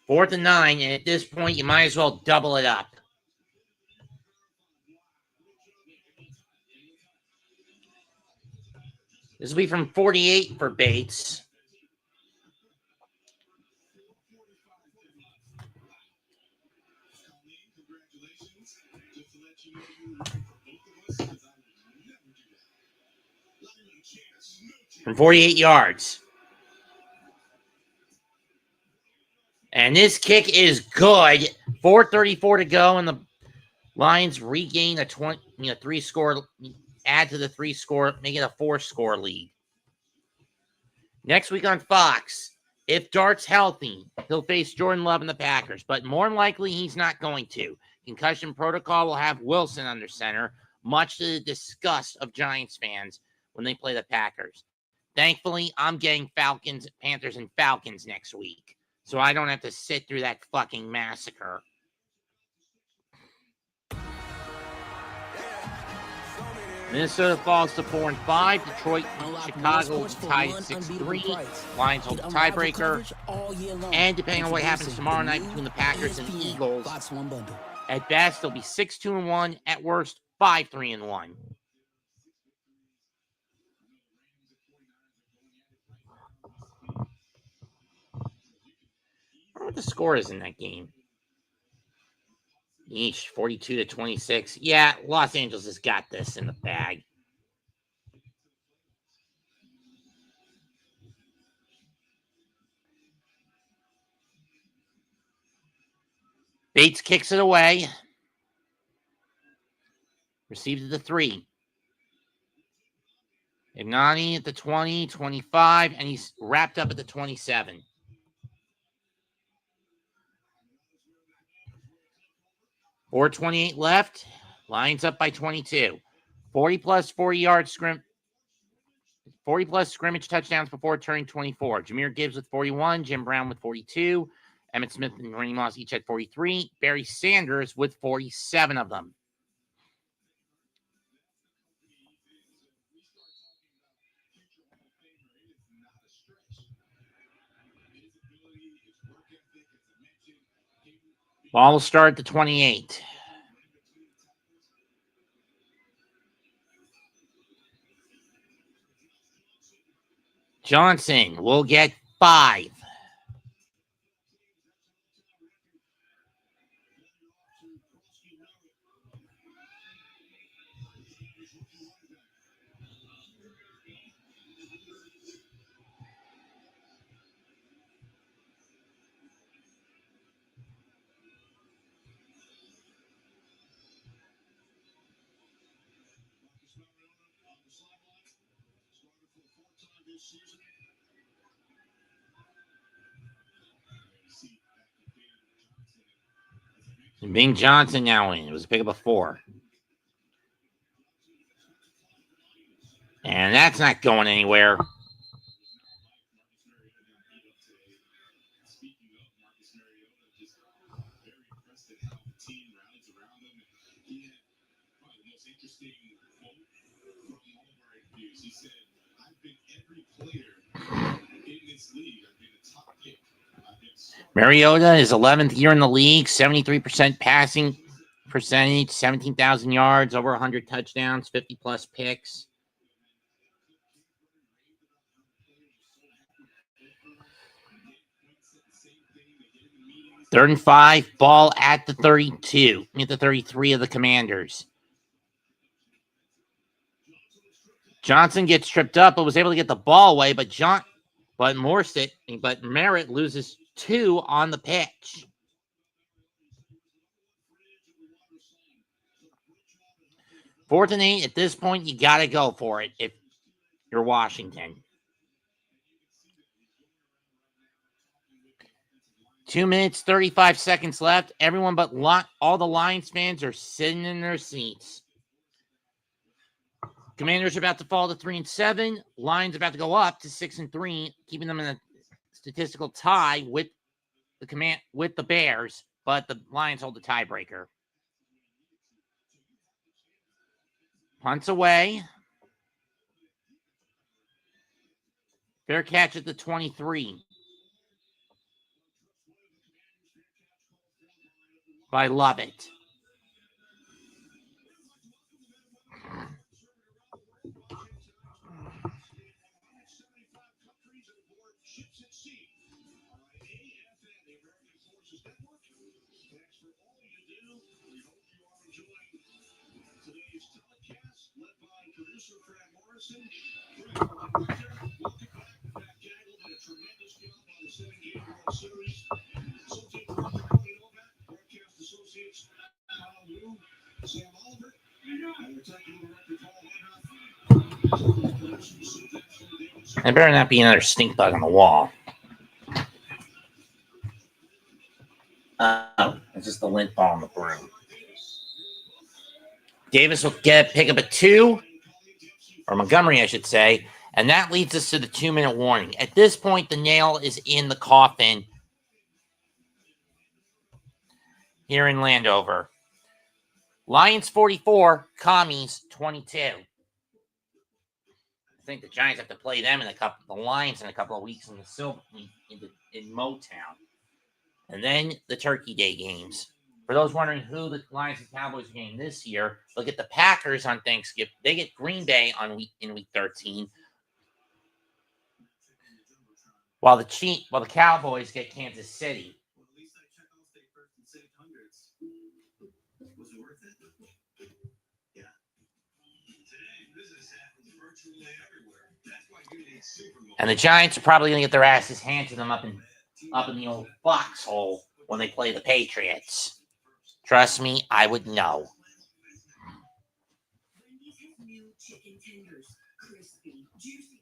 4th and 9, and at this point, you might as well double it up. This will be from 48 for Bates. From 48 yards. And this kick is good. 4:34 to go, and the Lions regain a 3-score, add to the 3-score, make it a 4-score lead. Next week on Fox, if Dart's healthy, he'll face Jordan Love and the Packers, but more than likely he's not going to. Concussion protocol will have Wilson under center, much to the disgust of Giants fans when they play the Packers. Thankfully, I'm getting Panthers and Falcons next week, so I don't have to sit through that fucking massacre. Minnesota falls to 4-5. Detroit, Chicago tied 6-3. Lions hold the tiebreaker. And depending on what happens tomorrow night between the Packers and the Eagles, at best they'll be 6-2-1. At worst, 5-3-1. I wonder what the score is in that game. Each 42-26. Yeah, Los Angeles has got this in the bag. Bates kicks it away. Received at the 3. Ignani at the 20, 25, and he's wrapped up at the 27. .428 left. Lions up by 22. 40 plus 40 yard scrim. 40-plus scrimmage touchdowns before turning 24. Jahmyr Gibbs with 41, Jim Brown with 42, Emmitt Smith and Randy Moss each had 43, Barry Sanders with 47 of them. Ball will start at the 28. Johnson will get 5. Bing Johnson now in. It was a pick up of 4. And that's not going anywhere. He said, I've been every player in this league. I've been a top pick. Mariota is 11th year in the league, 73% passing percentage, 17,000 yards, over 100 touchdowns, 50-plus picks. Third and 5, ball at the 32, at the 33 of the Commanders. Johnson gets tripped up, but was able to get the ball away, but Merritt loses 2 on the pitch. Fourth and 8, at this point, you got to go for it if you're Washington. 2 minutes, 35 seconds left. Everyone but all the Lions fans are sitting in their seats. Commanders are about to fall to 3-7. Lions about to go up to 6-3, keeping them in a statistical tie with the Bears, but the Lions hold the tiebreaker. Punts away. Fair catch at the 23 by Lovett. There better not be another stink bug on the wall. It's just the lint ball on the broom. Davis will pick up a 2, or Montgomery, I should say, and that leads us to the 2-minute warning. At this point, the nail is in the coffin here in Landover. Lions 44, Commies 22. I think the Giants have to play them the Lions in a couple of weeks in Motown. And then the Turkey Day games. For those wondering who the Lions and Cowboys are getting this year, look at the Packers on Thanksgiving. They get Green Bay in week 13, while the Cowboys get Kansas City. And the Giants are probably going to get their asses handed to them up in the old foxhole when they play the Patriots. Trust me, I would know.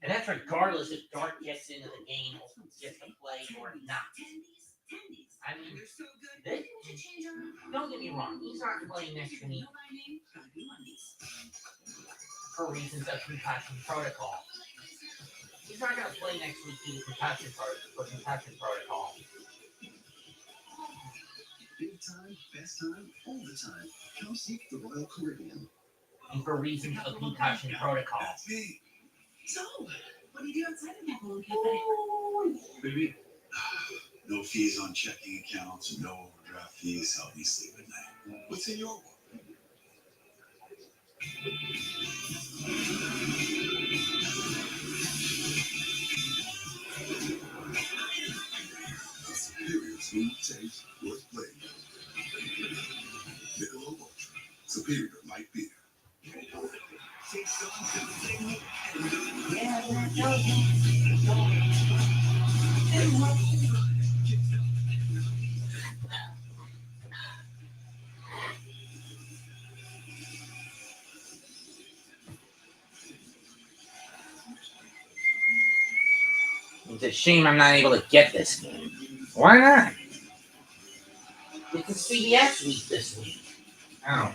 And that's regardless if Dart gets into the game or gets to play or not. I mean, don't get me wrong, he's not playing next week for reasons of concussion protocol. He's not going to play next week due to concussion protocol. Big time, best time, all the time. Come seek the Royal Caribbean. And for reasons of concussion protocol. So, what do you do outside of that little cafe? Baby, no fees on checking accounts, no overdraft fees. Help me sleep at night. What's in your wallet? Superior smooth taste, worth playing. Michelob Ultra, superior light beer. It's a shame I'm not able to get this game. Why not? It's a CBS week this week. Oh.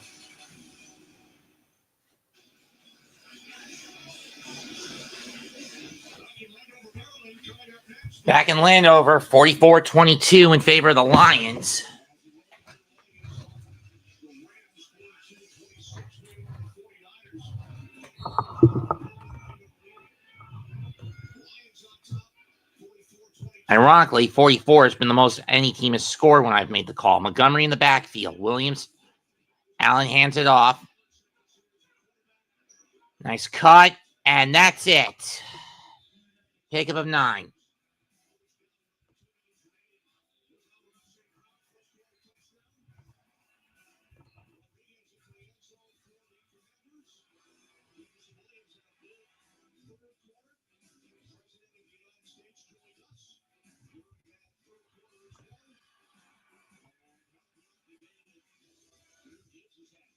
Back in Landover, 44-22 in favor of the Lions. Ironically, 44 has been the most any team has scored when I've made the call. Montgomery in the backfield. Williams. Allen hands it off. Nice cut. And that's it. Pickup of 9.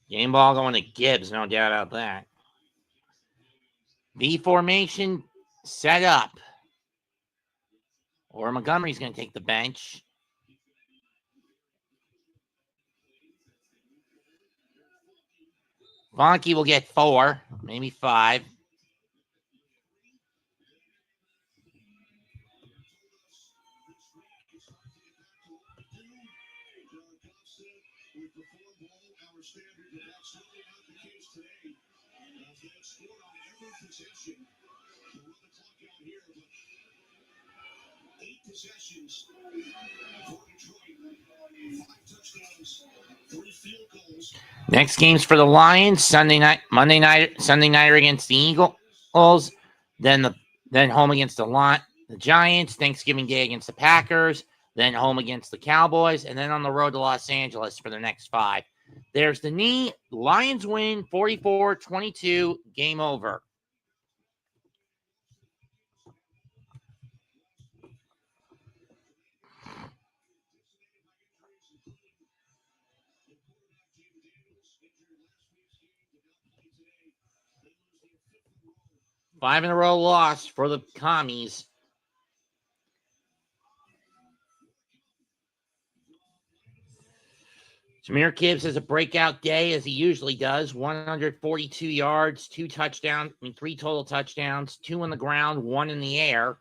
Game ball going to Gibbs, no doubt about that. V formation set up. Or Montgomery's going to take the bench. Vonke will get 4, maybe 5. Possessions for Detroit. 5 touchdowns, 3 field goals. Next game's for the Lions. Monday night against the Eagles. Then home against the Giants. Thanksgiving Day against the Packers. Then home against the Cowboys. And then on the road to Los Angeles for the next 5. There's the knee. Lions win 44-22. Game over. Five in a row loss for the Commies. Jahmyr Gibbs has a breakout day, as he usually does. 142 yards, 3 total touchdowns, 2 on the ground, 1 in the air.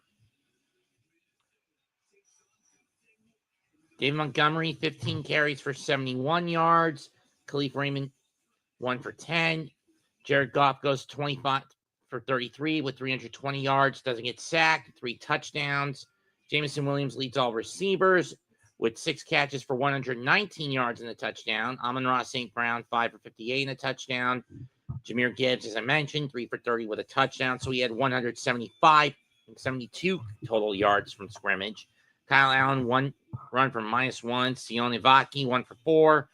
David Montgomery, 15 carries for 71 yards. Khalif Raymond, 1 for 10. Jared Goff goes 25 for 33 with 320 yards. Doesn't get sacked, 3 touchdowns. Jameson Williams leads all receivers with 6 catches for 119 yards in the touchdown. Amon-Ra St. Brown, 5 for 58 in a touchdown. Jahmyr Gibbs, as I mentioned, 3 for 30 with a touchdown. So he had 172 total yards from scrimmage. Kyle Allen, 1 run for -1. Sione Vaki, 1 for 4.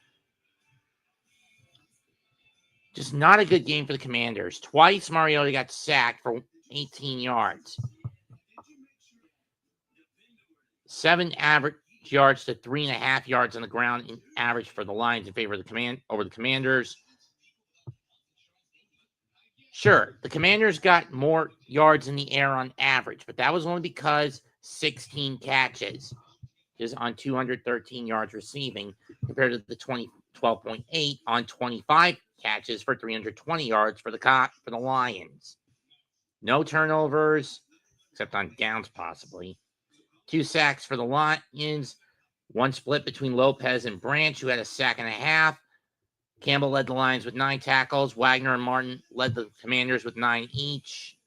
Just not a good game for the Commanders. Twice Mariota got sacked for 18 yards. 7 average yards to 3.5 yards on the ground in average for the Lions in favor of the Commanders. Sure, the Commanders got more yards in the air on average, but that was only because 16 catches is on 213 yards receiving compared to the 12.8 on 25 catches for 320 yards for the Lions. No turnovers, except on downs possibly. 2 sacks for the Lions. 1 split between Lopez and Branch, who had a sack and a half. Campbell led the Lions with 9 tackles. Wagner and Martin led the Commanders with 9 each.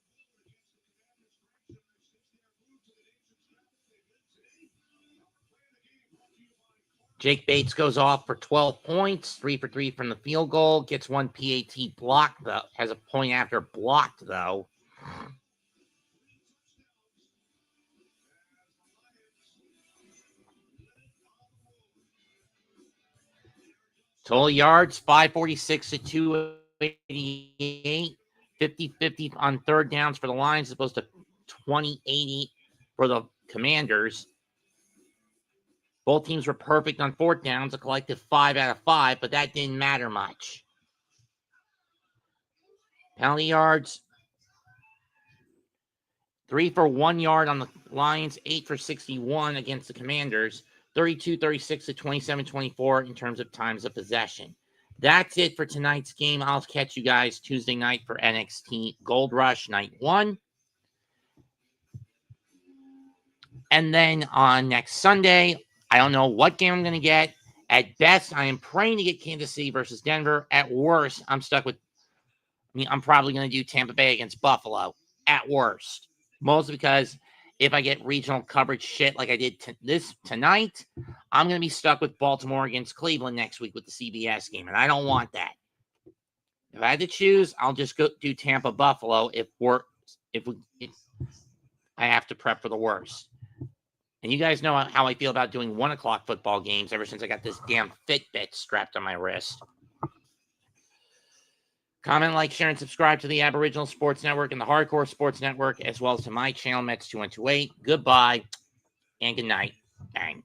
Jake Bates goes off for 12 points, 3 for 3 from the field goal, gets 1 PAT block, though, has a point after blocked, though. Total yards, 546 to 288. 50-50 on third downs for the Lions, as opposed to 20-80 for the Commanders. Both teams were perfect on fourth downs, a collective 5 out of 5, but that didn't matter much. Penalty yards, 3 for 1 yard on the Lions, 8 for 61 against the Commanders, 32-36 to 27-24 in terms of times of possession. That's it for tonight's game. I'll catch you guys Tuesday night for NXT Gold Rush Night 1. And then on next Sunday, I don't know what game I'm going to get. At best, I am praying to get Kansas City versus Denver. At worst, I'm probably going to do Tampa Bay against Buffalo. At worst. Mostly because if I get regional coverage shit like I did tonight, I'm going to be stuck with Baltimore against Cleveland next week with the CBS game, and I don't want that. If I had to choose, I'll just go do Tampa Buffalo if I have to prep for the worst. And you guys know how I feel about doing 1 o'clock football games ever since I got this damn Fitbit strapped on my wrist. Comment, like, share, and subscribe to the Aboriginal Sports Network and the Hardcore Sports Network, as well as to my channel, Mets2128. Goodbye and good night. Bang.